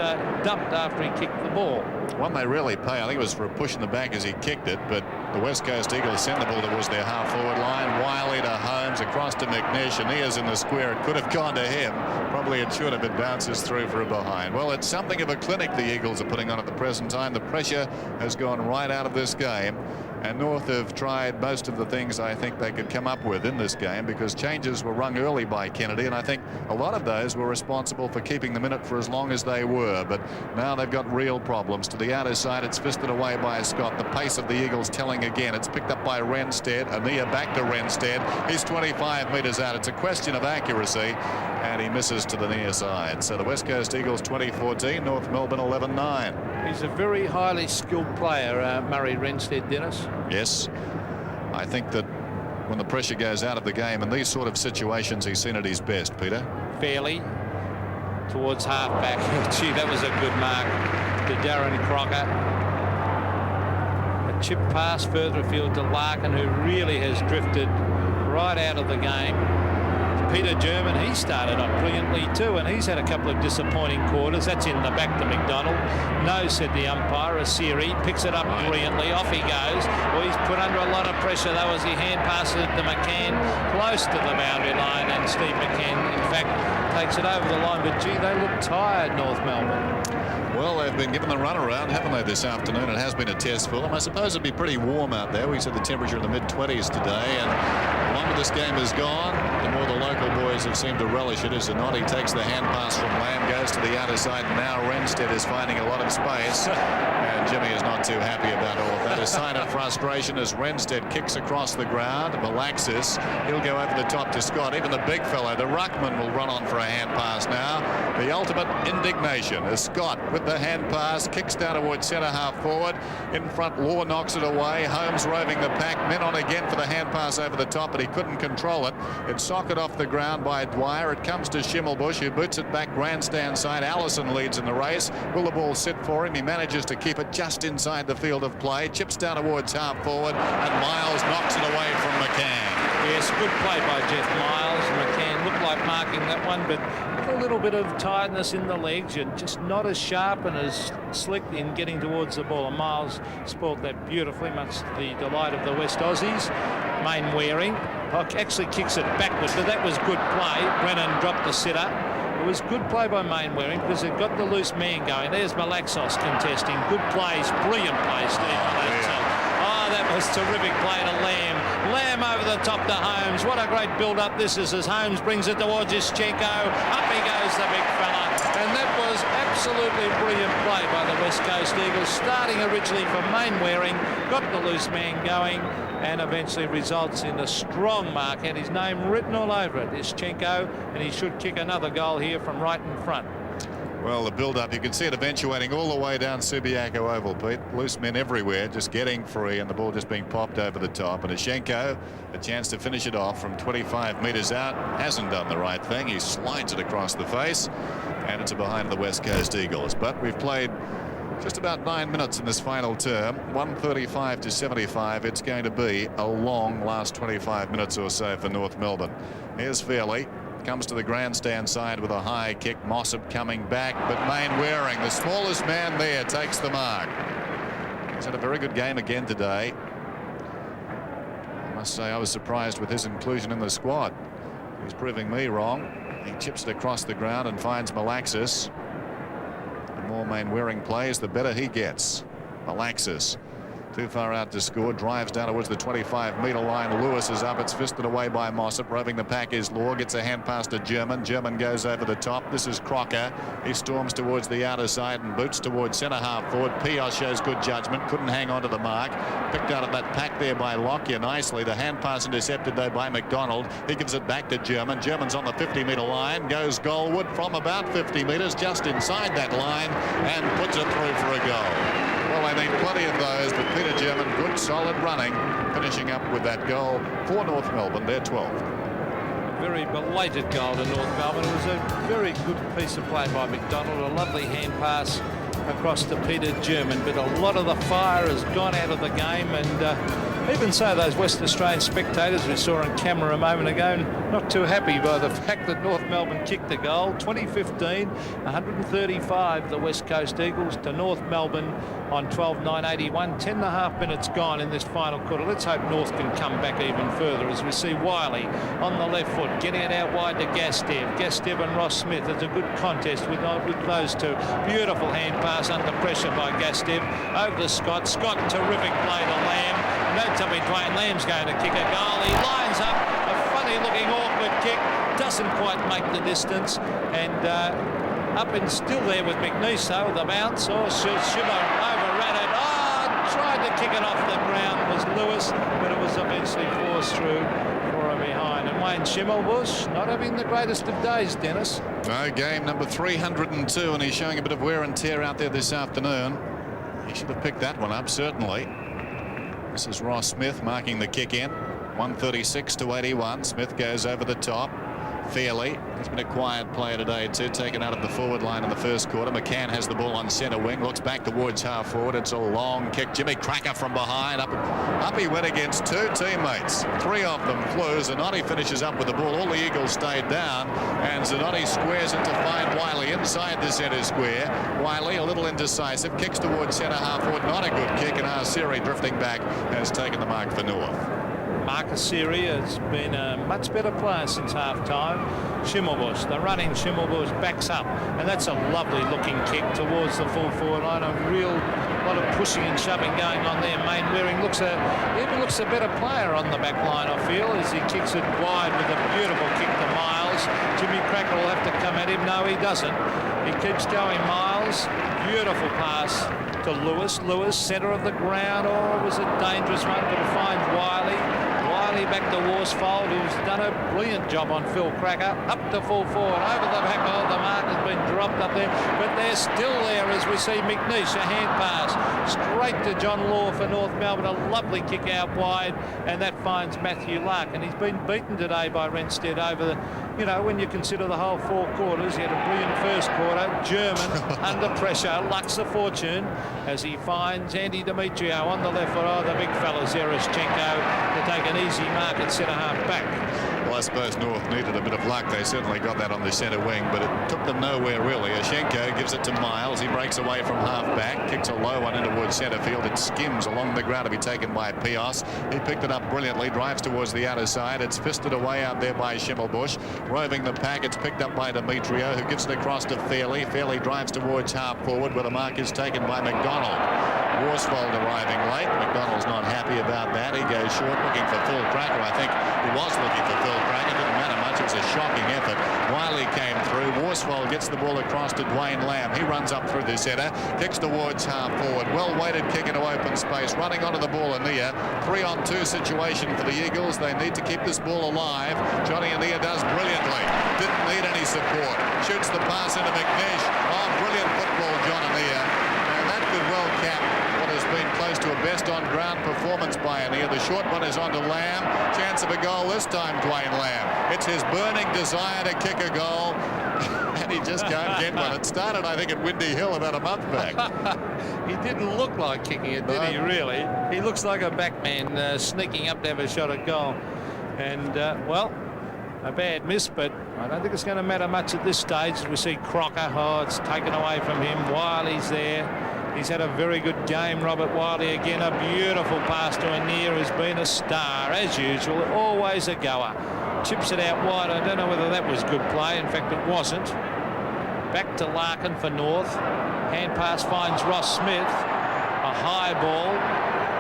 dumped after he kicked the ball. One they really pay, I think it was for a push in the back as he kicked it, but the West Coast Eagles sent the ball towards their half-forward line. Wiley to Holmes, across to McNish, and he is in the square. It could have gone to him. Probably it should have. It bounces through for a behind. Well, it's something of a clinic the Eagles are putting on at the present time. The pressure has gone right out of this game, and North have tried most of the things I think they could come up with in this game, because changes were rung early by Kennedy, and I think a lot of those were responsible for keeping them in it for as long as they were. But now they've got real problems. To the outer side, it's fisted away by Scott. The pace of the Eagles telling again. It's picked up by Renstead. Ania back to Renstead. He's 25 metres out. It's a question of accuracy, and he misses to the near side. So the West Coast Eagles 20-14, North Melbourne 11-9. He's a very highly skilled player, Murray Renstead, Dennis. Yes, I think that when the pressure goes out of the game in these sort of situations, he's seen at his best, Peter. Fairly towards half-back. Gee, that was a good mark to Darren Crocker. A chip pass further afield to Larkin, who really has drifted right out of the game. Peter German, he started off brilliantly too, and he's had a couple of disappointing quarters. That's in the back to McDonald. No, said the umpire. Asiri picks it up brilliantly. Off he goes. Well, he's put under a lot of pressure though as he hand passes it to McCann close to the boundary line, and Steve McCann in fact takes it over the line. But gee, they look tired, North Melbourne. Well, they've been given the runaround, haven't they, this afternoon? It has been a test for them. I suppose it'd be pretty warm out there. We said the temperature in the mid-20s today, and the longer this game has gone, the more the local boys have seemed to relish it. As Zanotti takes the hand pass from Lamb, goes to the outer side, and now Renstead is finding a lot of space, and Jimmy is not too happy about all of that. A sign of frustration as Renstead kicks across the ground. Malaxis, he'll go over the top to Scott. Even the big fellow, the ruckman, will run on for a hand pass now. The ultimate indignation as Scott, with the hand pass, kicks down towards centre half forward. In front, Law knocks it away. Holmes roving the pack. Men on again for the hand pass over the top, but he couldn't control it. It's socket off the ground by Dwyer. It comes to Schimmelbusch, who boots it back grandstand side. Allison leads in the race. Will the ball sit for him? He manages to keep it just inside the field of play. Chips down towards half forward, and Miles knocks it away from McCann. Yes, good play by Jeff Miles. McCann looked like Mark in that one, but with a little bit of tiredness in the legs. You're just not as sharp and as slick in getting towards the ball. And Miles spoiled that beautifully, much to the delight of the West Aussies. Mainwaring actually kicks it backwards, but that was good play. Brennan dropped the sitter. It was good play by Mainwaring because it got the loose man going. There's Malaxos contesting. Good plays, brilliant play, Steve Malaxos. Oh, that was terrific play to Lamb. Lamb over the top to Holmes. What a great build-up this is as Holmes brings it towards Ischenko. Up he goes, the big fella. And that was absolutely brilliant play by the West Coast Eagles, starting originally from Mainwaring, got the loose man going, and eventually results in a strong mark. Had his name written all over it, Ischenko, and he should kick another goal here from right in front. Well, the build-up, you can see it eventuating all the way down Subiaco Oval, Pete. Loose men everywhere, just getting free, and the ball just being popped over the top. And Ischenko, a chance to finish it off from 25 metres out, hasn't done the right thing. He slides it across the face, and it's a behind the West Coast Eagles. But we've played just about 9 minutes in this final term, 135 to 75. It's going to be a long last 25 minutes or so for North Melbourne. Here's Fairley. Comes to the grandstand side with a high kick. Mossop coming back, but Mainwaring, the smallest man there, takes the mark. He's had a very good game again today. I must say I was surprised with his inclusion in the squad. He's proving me wrong. He chips it across the ground and finds Malaxis. The more Mainwaring plays, the better he gets. Malaxis too far out to score, drives down towards the 25-metre line. Lewis is up, it's fisted away by Mossop. Roving the pack is Law, gets a hand pass to German. German goes over the top. This is Crocker. He storms towards the outer side and boots towards centre half forward. Pios shows good judgment, couldn't hang on to the mark. Picked out of that pack there by Lockyer nicely. The hand pass intercepted though by McDonald. He gives it back to German. German's on the 50-metre line, goes goalward from about 50 metres, just inside that line, and puts it through for a goal. Well, they need plenty of those, but Peter German, good solid running, finishing up with that goal for North Melbourne, their 12th. Very belated goal to North Melbourne. It was a very good piece of play by McDonald, a lovely hand pass across to Peter German, but a lot of the fire has gone out of the game, and even so, those Western Australian spectators we saw on camera a moment ago, not too happy by the fact that North Melbourne kicked the goal. 2015, 135, the West Coast Eagles to North Melbourne on 12/9/81. 10.5 minutes gone in this final quarter. Let's hope North can come back even further as we see Wiley on the left foot, getting it out wide to Gastev. Gastev and Ross Smith. It's a good contest with those two. Beautiful hand pass under pressure by Gastev. Over to Scott. Scott, terrific play to Lamb. No Tommy Dwayne Lamb's going to kick a goal. He lines up a funny-looking awkward kick. Doesn't quite make the distance. And up and still there with McNeice, though, the bounce. Oh, Shimmer overran it. Oh, tried to kick it off the ground was Lewis, but it was eventually forced through for a behind. And Wayne Schimmelbusch not having the greatest of days, Dennis. No, game number 302, and he's showing a bit of wear and tear out there this afternoon. He should have picked that one up, certainly. This is Ross Smith marking the kick in. 136 to 81. Smith goes over the top. Fairley. He's been a quiet player today too, taken out of the forward line in the first quarter. McCann has the ball on centre wing, looks back towards half forward. It's a long kick. Jimmy Cracker from behind. Up he went against two teammates. Three of them flew. Zanotti finishes up with the ball. All the Eagles stayed down, and Zanotti squares it to find Wiley inside the centre square. Wiley a little indecisive, kicks towards centre half forward. Not a good kick, and Arsiri drifting back has taken the mark for North. Marcus Siri has been a much better player since half-time. Schimmelbusch, the running Schimmelbusch backs up, and that's a lovely looking kick towards the full forward line. A real lot of pushing and shoving going on there. Mainwaring even looks a better player on the back line, I feel, as he kicks it wide with a beautiful kick to Miles. Jimmy Cracker will have to come at him. No, he doesn't. He keeps going, Miles. Beautiful pass to Lewis. Lewis, centre of the ground. Oh, it was a dangerous one, but it finds Wiley. Wiley back to Worsfold, who's done a brilliant job on Phil Cracker. Up to full forward, over the back. Oh, the mark has been dropped up there, but they're still there as we see McNeice, a hand pass straight to John Law for North Melbourne. A lovely kick out wide, and that finds Matthew Lark. And he's been beaten today by Renstead over the, you know, when you consider the whole four quarters. He had a brilliant first quarter. German under pressure, lucks a fortune as he finds Andy Demetrio on the left foot. Oh, the big fella's Ereschenko to take an easy mark at centre half back. Well, I suppose North needed a bit of luck. They certainly got that on the centre wing, but it took them nowhere really. Ashenko gives it to Miles. He breaks away from half-back, kicks a low one in towards centre field. It skims along the ground to be taken by Pios. He picked it up brilliantly, drives towards the outer side. It's fisted away out there by Schimmelbusch. Roving the pack, it's picked up by Demetrio, who gives it across to Fairley. Fairley drives towards half-forward, where the mark is taken by McDonald. Worsfold arriving late. McDonald's not happy about that. He goes short, looking for Phil Cracker. I think he was looking for Phil Cracker. Didn't matter much. It was a shocking effort. Wiley came through. Worsfold gets the ball across to Dwayne Lamb. He runs up through the centre, kicks towards half-forward. Well-weighted kick into open space. Running onto the ball, Ania. 3-on-2 situation for the Eagles. They need to keep this ball alive. Johnny Ania does brilliantly. Didn't need any support. Shoots the pass into McNish. Oh, brilliant football, John Ania. And that could well cap what has been close to a best on-ground performance by Ania. The short one is onto Lamb. Chance of a goal this time, Dwayne Lamb. It's his burning desire to kick a goal, and he just can't get one. It started, I think, at Windy Hill about a month back. He didn't look like kicking it, did he, really? He looks like a backman sneaking up to have a shot at goal. And, well, a bad miss, but I don't think it's going to matter much at this stage as we see Crocker. Oh, it's taken away from him. Wiley's there. He's had a very good game, Robert Wiley. Again, a beautiful pass to Ania, who's been a star, as usual. Always a goer. Chips it out wide. I don't know whether that was good play. In fact, it wasn't. Back to Larkin for North. Hand pass finds Ross Smith. A high ball.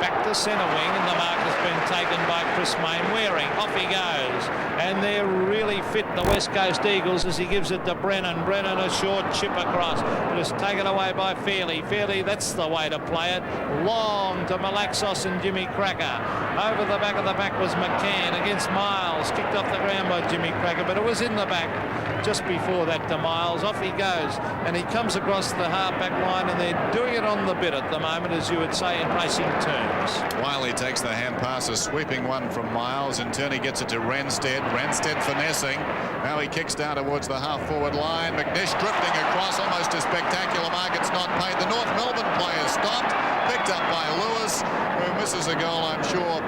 Back to centre wing, and the mark has been taken by Chris Mainwaring. Off he goes, and they're really fit, the West Coast Eagles, as he gives it to Brennan. Brennan, a short chip across, but it's taken away by Fairley. Fairley, that's the way to play it. Long to Malaxos and Jimmy Cracker. Over the back of the pack was McCann against Miles. Kicked off the ground by Jimmy Cracker, but it was in the back just before that to Miles. Off he goes, and he comes across the half-back line, and they're doing it on the bit at the moment, as you would say in racing terms. Wiley takes the hand pass, a sweeping one from Miles. In turn, he gets it to Renstead. Renstead finessing. Now he kicks down towards the half-forward line. McNish drifting across, almost a spectacular mark. It's not paid. The North Melbourne player stopped, picked up by Lewis, who misses a goal. I'm sure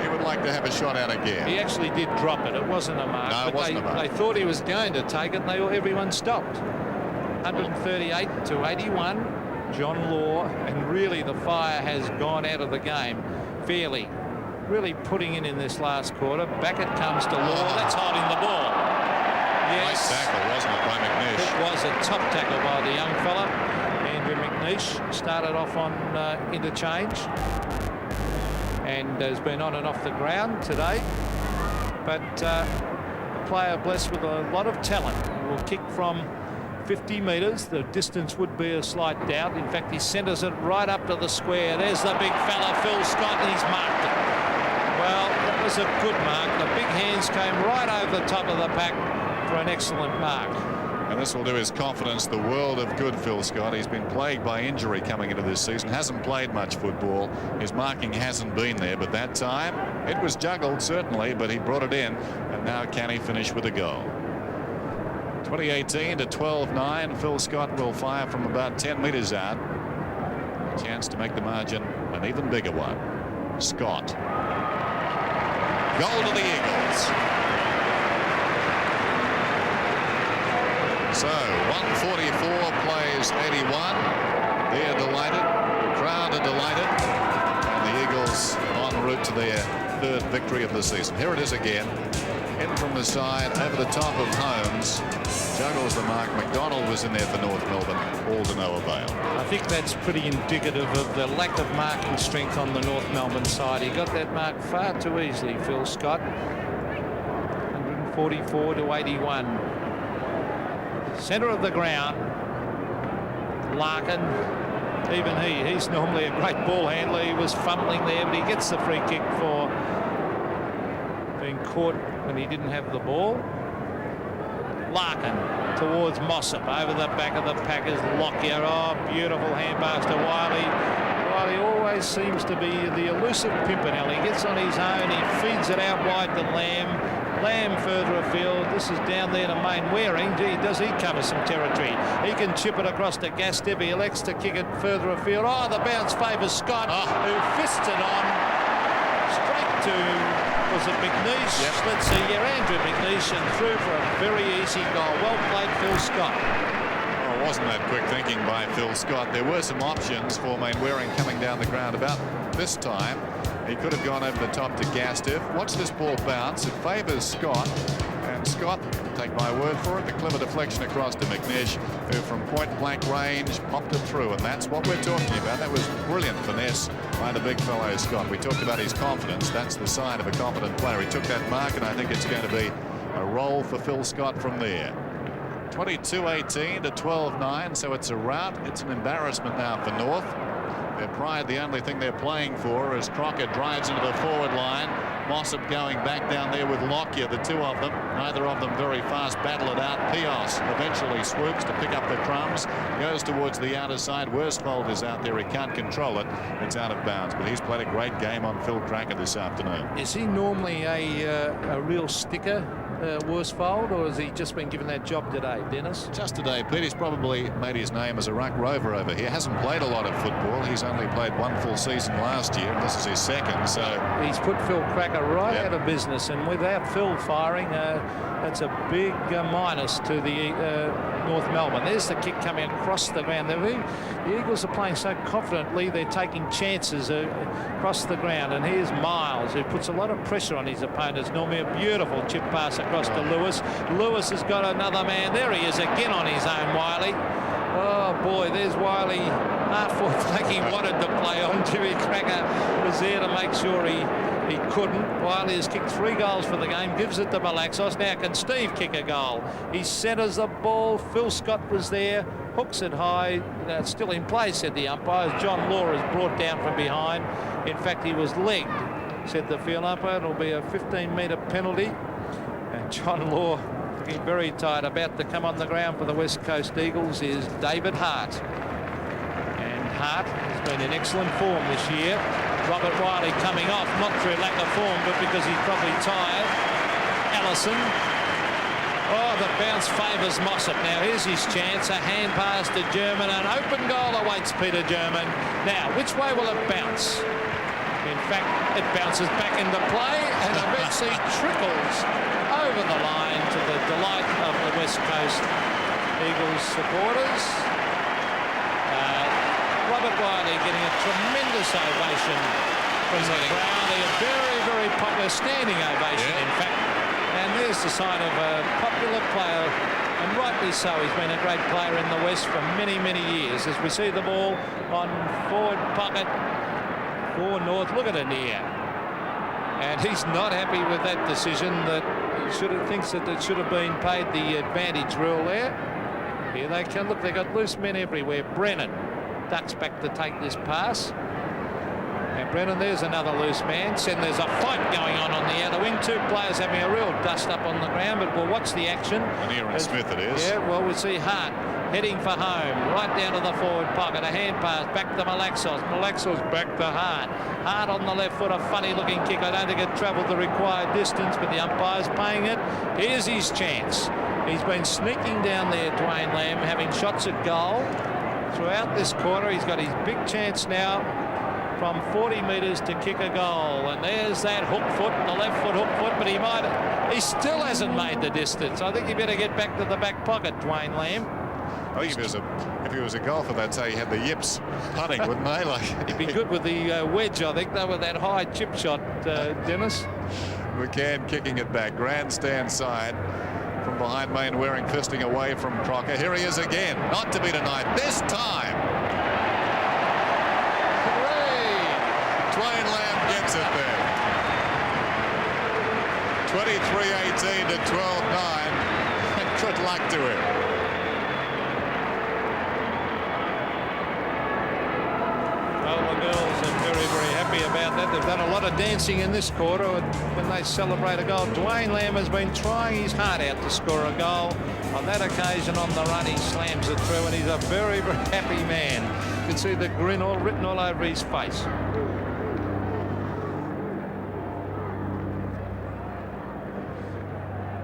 he would like to have a shot out again. He actually did drop it. It wasn't a mark. No, it wasn't a mark. They thought he was going to take it, and everyone stopped. 138 to 81. John Law, and really the fire has gone out of the game. Fairley really putting in this last quarter. Back it comes to Law. That's holding the ball. Yes. Nice tackle, wasn't it, by McNish? It was a top tackle by the young fella. Andrew McNish started off on interchange and has been on and off the ground today. But a player blessed with a lot of talent. He will kick from 50 metres. The distance would be a slight doubt. In fact, he centres it right up to the square. There's the big fella, Phil Scott, and he's marked it. Well, that was a good mark. The big hands came right over the top of the pack for an excellent mark. And this will do his confidence the world of good, Phil Scott. He's been plagued by injury coming into this season. Hasn't played much football. His marking hasn't been there, but that time it was juggled, certainly, but he brought it in. And now can he finish with a goal? 2018 to 12-9. Phil Scott will fire from about 10 metres out. A chance to make the margin an even bigger one. Scott. Goal to the Eagles. So 144 plays 81. They're delighted. The crowd are delighted. And the Eagles en route to their third victory of the season. Here it is again. In from the side, over the top of Holmes. Juggles the mark. McDonald was in there for North Melbourne. All to no avail. I think that's pretty indicative of the lack of marking strength on the North Melbourne side. He got that mark far too easily, Phil Scott. 144 to 81. Centre of the ground. Larkin. Even he's normally a great ball handler. He was fumbling there, but he gets the free kick for being caught when he didn't have the ball. Larkin towards Mossop over the back of the Packers. Lockyer. Oh, beautiful hand pass to Wiley. Wiley always seems to be the elusive Pimpernel. He gets on his own. He feeds it out wide to Lamb. Lamb further afield. This is down there to Mainwaring. Gee, does he cover some territory? He can chip it across to Gastev. He elects to kick it further afield. Oh, the bounce favours Scott, who fists it on straight to Was it McNeish? Yep. Let's see. Yeah, Andrew McNeish, and through for a very easy goal. Well played, Phil Scott. Oh, wasn't that quick thinking by Phil Scott? There were some options for Mainwaring coming down the ground about this time. He could have gone over the top to Gastiff. Watch this ball bounce. It favours Scott. And Scott, take my word for it, the clever deflection across to McNeish, who from point-blank range popped it through. And that's what we're talking about. That was brilliant finesse by the big fellow Scott. We talked about his confidence. That's the sign of a confident player. He took that mark, and I think it's going to be a roll for Phil Scott from there. 22-18 to 12-9, so it's a rout. It's an embarrassment now for North. Their pride, the only thing they're playing for, as Crocker drives into the forward line. Mossop going back down there with Lockyer, the two of them. Neither of them very fast, battle it out. Pios eventually swoops to pick up the crumbs, goes towards the outer side. Worsfold is out there. He can't control it. It's out of bounds, but he's played a great game on Phil Cracker this afternoon. Is he normally a real sticker, Worsfold, or has he just been given that job today, Dennis? Just today, Pete. He's probably made his name as a ruck rover over here. Hasn't played a lot of football. He's only played one full season last year, and this is his second, so... He's put Phil Cracker right out of business, and without Phil firing, that's a big minus to the North Melbourne. There's the kick coming across the ground. The Eagles are playing so confidently, they're taking chances across the ground, and here's Miles, who puts a lot of pressure on his opponents. Normally a beautiful chip pass across to Lewis. Lewis has got another man. There he is again on his own, Wiley. Oh boy, there's Wiley half-forward flank he wanted to play on. Jimmy Cracker was there to make sure he couldn't. Wiley has kicked 3 goals for the game, gives it to Malaxos. Now can Steve kick a goal? He centres the ball. Phil Scott was there, hooks it high. It's still in play, said the umpire. John Law is brought down from behind. In fact, he was legged, said the field umpire. It'll be a 15-metre penalty. And John Law, looking very tired, about to come on the ground for the West Coast Eagles, is David Hart. And Hart has been in excellent form this year. Robert Wiley coming off, not through lack of form, but because he's probably tired. Allison. Oh, the bounce favours Mossop. Now here's his chance. A hand pass to German. An open goal awaits Peter German. Now, which way will it bounce? In fact, it bounces back into play and eventually trickles over the line to the delight of the West Coast Eagles supporters. Robert Wiley getting a tremendous ovation from the crowd. A very, very popular standing ovation, in fact. And there's the sign of a popular player, and rightly so. He's been a great player in the West for many, many years. As we see the ball on forward pocket for North. Look at it here. And he's not happy with that decision. That he thinks that it should have been paid the advantage rule there. Here they come. Look, they've got loose men everywhere. Brennan ducks back to take this pass. And Brennan, there's another loose man. And there's a fight going on the outer wing. 2 players having a real dust up on the ground, but we'll watch the action. And here in Smith it is. Yeah, well, we see Hart heading for home, right down to the forward pocket. A hand pass back to Malaxos. Malaxos back to Hart. Hart on the left foot, a funny-looking kick. I don't think it travelled the required distance, but the umpire's paying it. Here's his chance. He's been sneaking down there, Dwayne Lamb, having shots at goal throughout this quarter. He's got his big chance now from 40 metres to kick a goal. And there's that hook foot, the left foot hook foot, but he still hasn't made the distance. I think he better get back to the back pocket, Dwayne Lamb. I think if he was a golfer, they'd say he had the yips putting, wouldn't they? Like he'd be good with the wedge, I think, though, with that high chip shot, Dennis. McCann kicking it back, grandstand side from behind Mainwaring, fisting away from Crocker. Here he is again, not to be denied this time. Hooray! Dwayne Lamb gets it there. 23-18 to 12-9, and good luck to him. Well, the girls are very, very happy about that. They've done a lot of dancing in this quarter when they celebrate a goal. Dwayne Lamb has been trying his heart out to score a goal. On that occasion, on the run, he slams it through, and he's a very, very happy man. You can see the grin written all over his face.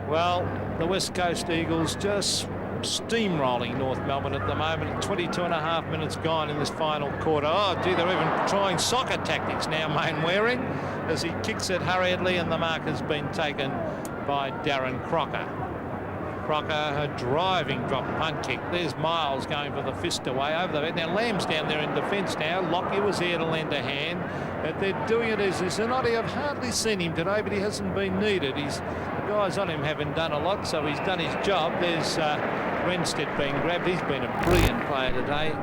Well, the West Coast Eagles just steamrolling North Melbourne at the moment. 22 and a half minutes gone in this final quarter. Oh, gee, they're even trying soccer tactics now, Mainwaring, as he kicks it hurriedly, and the mark has been taken by Darren Crocker. Crocker, a driving drop punt kick. There's Miles going for the fist away over the head. Now Lamb's down there in defence now. Lockie was here to lend a hand. But they're doing it as Zanotti. I've hardly seen him today, but he hasn't been needed. The guys on him haven't done a lot, so he's done his job. There's Renstead being grabbed. He's been a brilliant player today.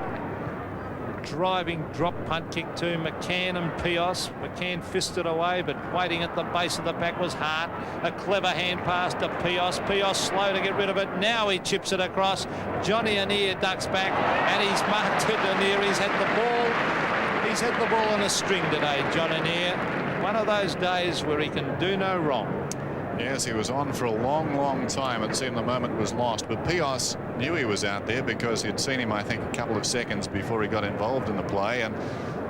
Driving drop punt kick to McCann and Pios. McCann fisted away, but waiting at the base of the pack was Hart. A clever hand pass to Pios. Pios slow to get rid of it. Now he chips it across. Johnny Annear ducks back, and he's marked it. Annear. He's had the ball. He's had the ball on a string today, John Annear. One of those days where he can do no wrong. Yes, he was on for a long time. It seemed the moment was lost, but Pios knew he was out there because he'd seen him, I think, a couple of seconds before he got involved in the play, and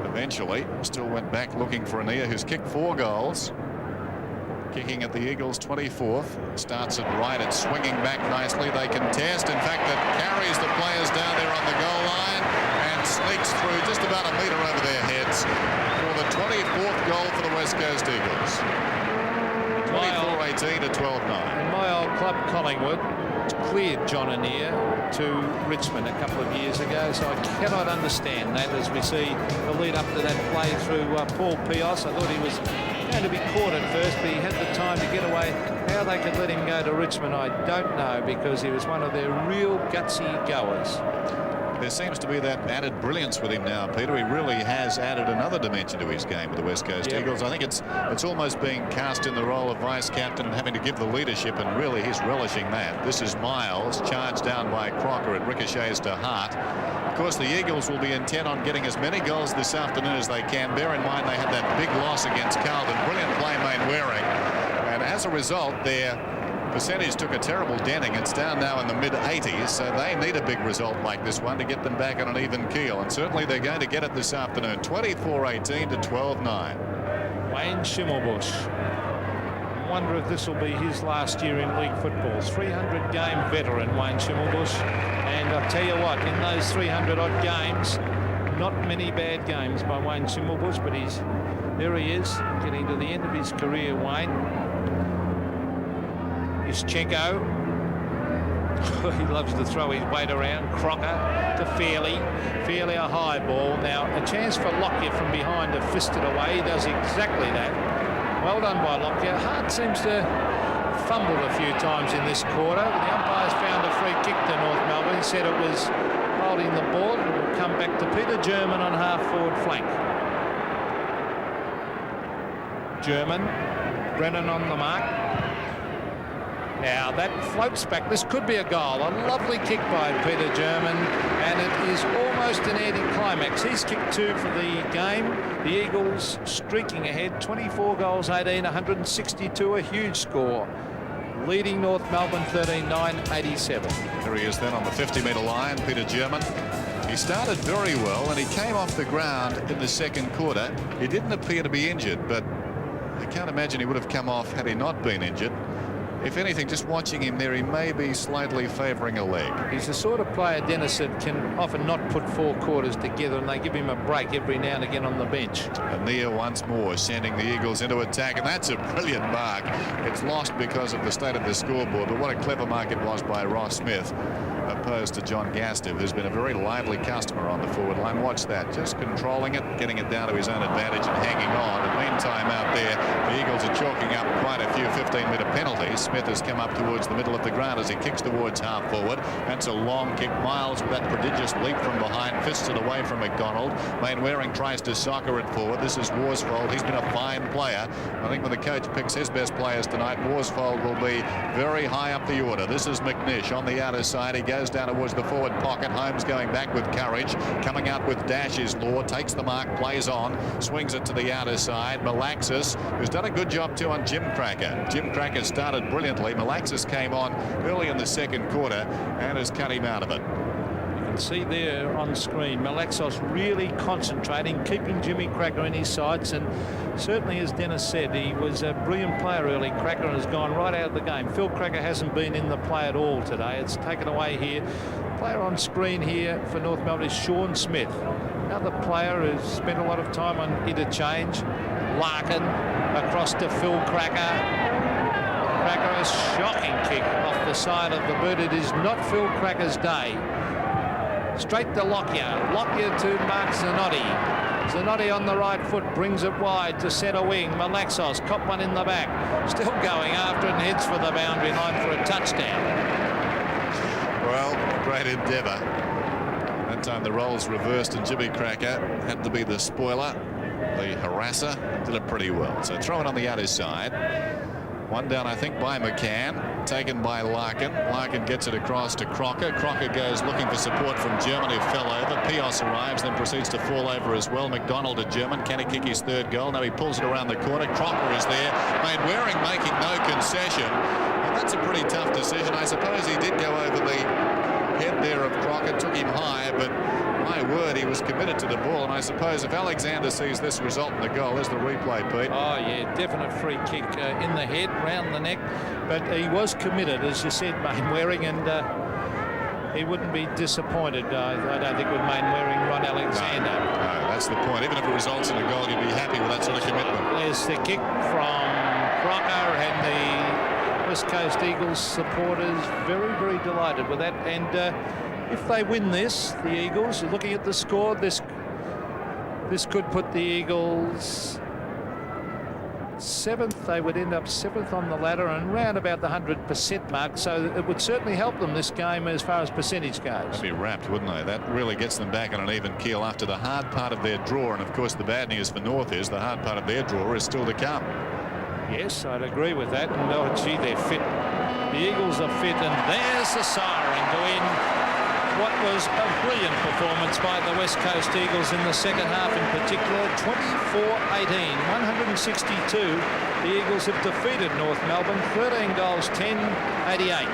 eventually still went back looking for Annear, who's kicked 4 goals. Kicking at the Eagles' 24th. Starts it right. It's swinging back nicely. They contest. In fact, it carries the players down there on the goal line and sneaks through just about a metre over their heads for the 24th goal for the West Coast Eagles. 24-18 to 12-9. In my old club, Collingwood, cleared John Annear to Richmond a couple of years ago, so I cannot understand that as we see the lead up to that play through Paul Pios. I thought he was going to be caught at first, but he had the time to get away. How they could let him go to Richmond, I don't know, because he was one of their real gutsy goers. There seems to be that added brilliance with him now, Peter. He really has added another dimension to his game with the West Coast Eagles. I think it's almost being cast in the role of vice captain, having to give the leadership, and really he's relishing that. This is Miles, charged down by Crocker. It ricochets to Hart. Of course, the Eagles will be intent on getting as many goals this afternoon as they can. Bear in mind they had that big loss against Carlton. Brilliant play, Mainwaring. And as a result, their percentage took a terrible denting. It's down now in the mid-80s, so they need a big result like this one to get them back on an even keel, and certainly they're going to get it this afternoon. 24-18 to 12-9. Wayne Schimmelbusch. I wonder if this will be his last year in league football. 300-game veteran, Wayne Schimmelbusch, and I'll tell you what, in those 300-odd games, not many bad games by Wayne Schimmelbusch, but there he is, getting to the end of his career, Wayne. Ischenko. He loves to throw his weight around. Crocker to Fairley. Fairley a high ball. Now a chance for Lockyer from behind to fist it away. He does exactly that. Well done by Lockyer. Hart seems to fumble a few times in this quarter. The umpires found a free kick to North Melbourne. He said it was holding the ball. It will come back to Peter German on half-forward flank. German. Brennan on the mark. Now that floats back. This could be a goal. A lovely kick by Peter German, and it is almost an anti-climax. He's kicked 2 for the game. The Eagles streaking ahead, 24 goals, 18, 162, a huge score. Leading North Melbourne 13-9, 87. There he is then on the 50-metre line, Peter German. He started very well, and he came off the ground in the second quarter. He didn't appear to be injured, but I can't imagine he would have come off had he not been injured. If anything, just watching him there, he may be slightly favouring a leg. He's the sort of player, Dennis, that can often not put 4 quarters together, and they give him a break every now and again on the bench. Annear once more sending the Eagles into attack, and that's a brilliant mark. It's lost because of the state of the scoreboard, but what a clever mark it was by Ross Smith, opposed to John Gastiw, who's been a very lively customer on the forward line. Watch that, just controlling it, getting it down to his own advantage and hanging on. And meantime out there, the Eagles are chalking up quite a few 15-metre penalties. Smith has come up towards the middle of the ground as he kicks towards half forward. That's a long kick. Miles with that prodigious leap from behind, fists it away from McDonald. Mainwaring tries to soccer it forward. This is Worsfold. He's been a fine player. I think when the coach picks his best players tonight, Worsfold will be very high up the order. This is McNish on the outer side. He goes down towards the forward pocket. Holmes going back with courage. Coming out with dash is Law. Takes the mark, plays on, swings it to the outer side. Malaxis, who's done a good job too on Jim Cracker. Jim Cracker started brilliantly. Malaxis came on early in the second quarter and has cut him out of it. You can can see there on screen Malexos really concentrating, keeping Jimmy Cracker in his sights, and certainly, as Dennis said, he was a brilliant player early. Cracker has gone right out of the game. Phil Cracker hasn't been in the play at all today. It's taken away here. Player on screen here for North Melbourne is Sean Smith, another player who's spent a lot of time on interchange. Larkin across to Phil Cracker. Cracker, a shocking kick off the side of the boot. It is not Phil Cracker's day. Straight to Lockyer. Lockyer to Mark Zanotti. Zanotti on the right foot brings it wide to centre wing. Malexos, cop one in the back. Still going after it and heads for the boundary line for a touchdown. Well, great endeavour. That time the roles reversed and Jimmy Cracker had to be the spoiler. The harasser did it pretty well. So throw it on the other side. One down, I think, by McCann, taken by Larkin. Larkin gets it across to Crocker. Crocker goes looking for support from German, who fell over. Pios arrives, then proceeds to fall over as well. McDonald to German. Can he kick his third goal? No, he pulls it around the corner. Crocker is there. Mainwaring making no concession. And that's a pretty tough decision. I suppose he did go over the head there of Crocker, took him high, but my word, he was committed to the ball. And I suppose if Alexander sees this result in the goal, there's the replay, Pete. Oh yeah, definite free kick in the head, round the neck, but he was committed, as you said, Mainwaring, and he wouldn't be disappointed, I don't think, with Mainwaring, Ron Alexander. No, that's the point. Even if it results in a goal, you'd be happy with that sort of commitment. There's the kick from Crocker, and the West Coast Eagles supporters very, very delighted with that. And if they win this, the Eagles, looking at the score, this could put the Eagles 7th. They would end up 7th on the ladder and round about the 100% mark. So it would certainly help them this game as far as percentage goes. They'd be wrapped, wouldn't they? That really gets them back on an even keel after the hard part of their draw. And of course, the bad news for North is the hard part of their draw is still to come. Yes, I'd agree with that. And oh, gee, they're fit. The Eagles are fit, and there's the siren to end what was a brilliant performance by the West Coast Eagles in the second half, in particular. 24-18, 162. The Eagles have defeated North Melbourne. 13 goals, 10-88.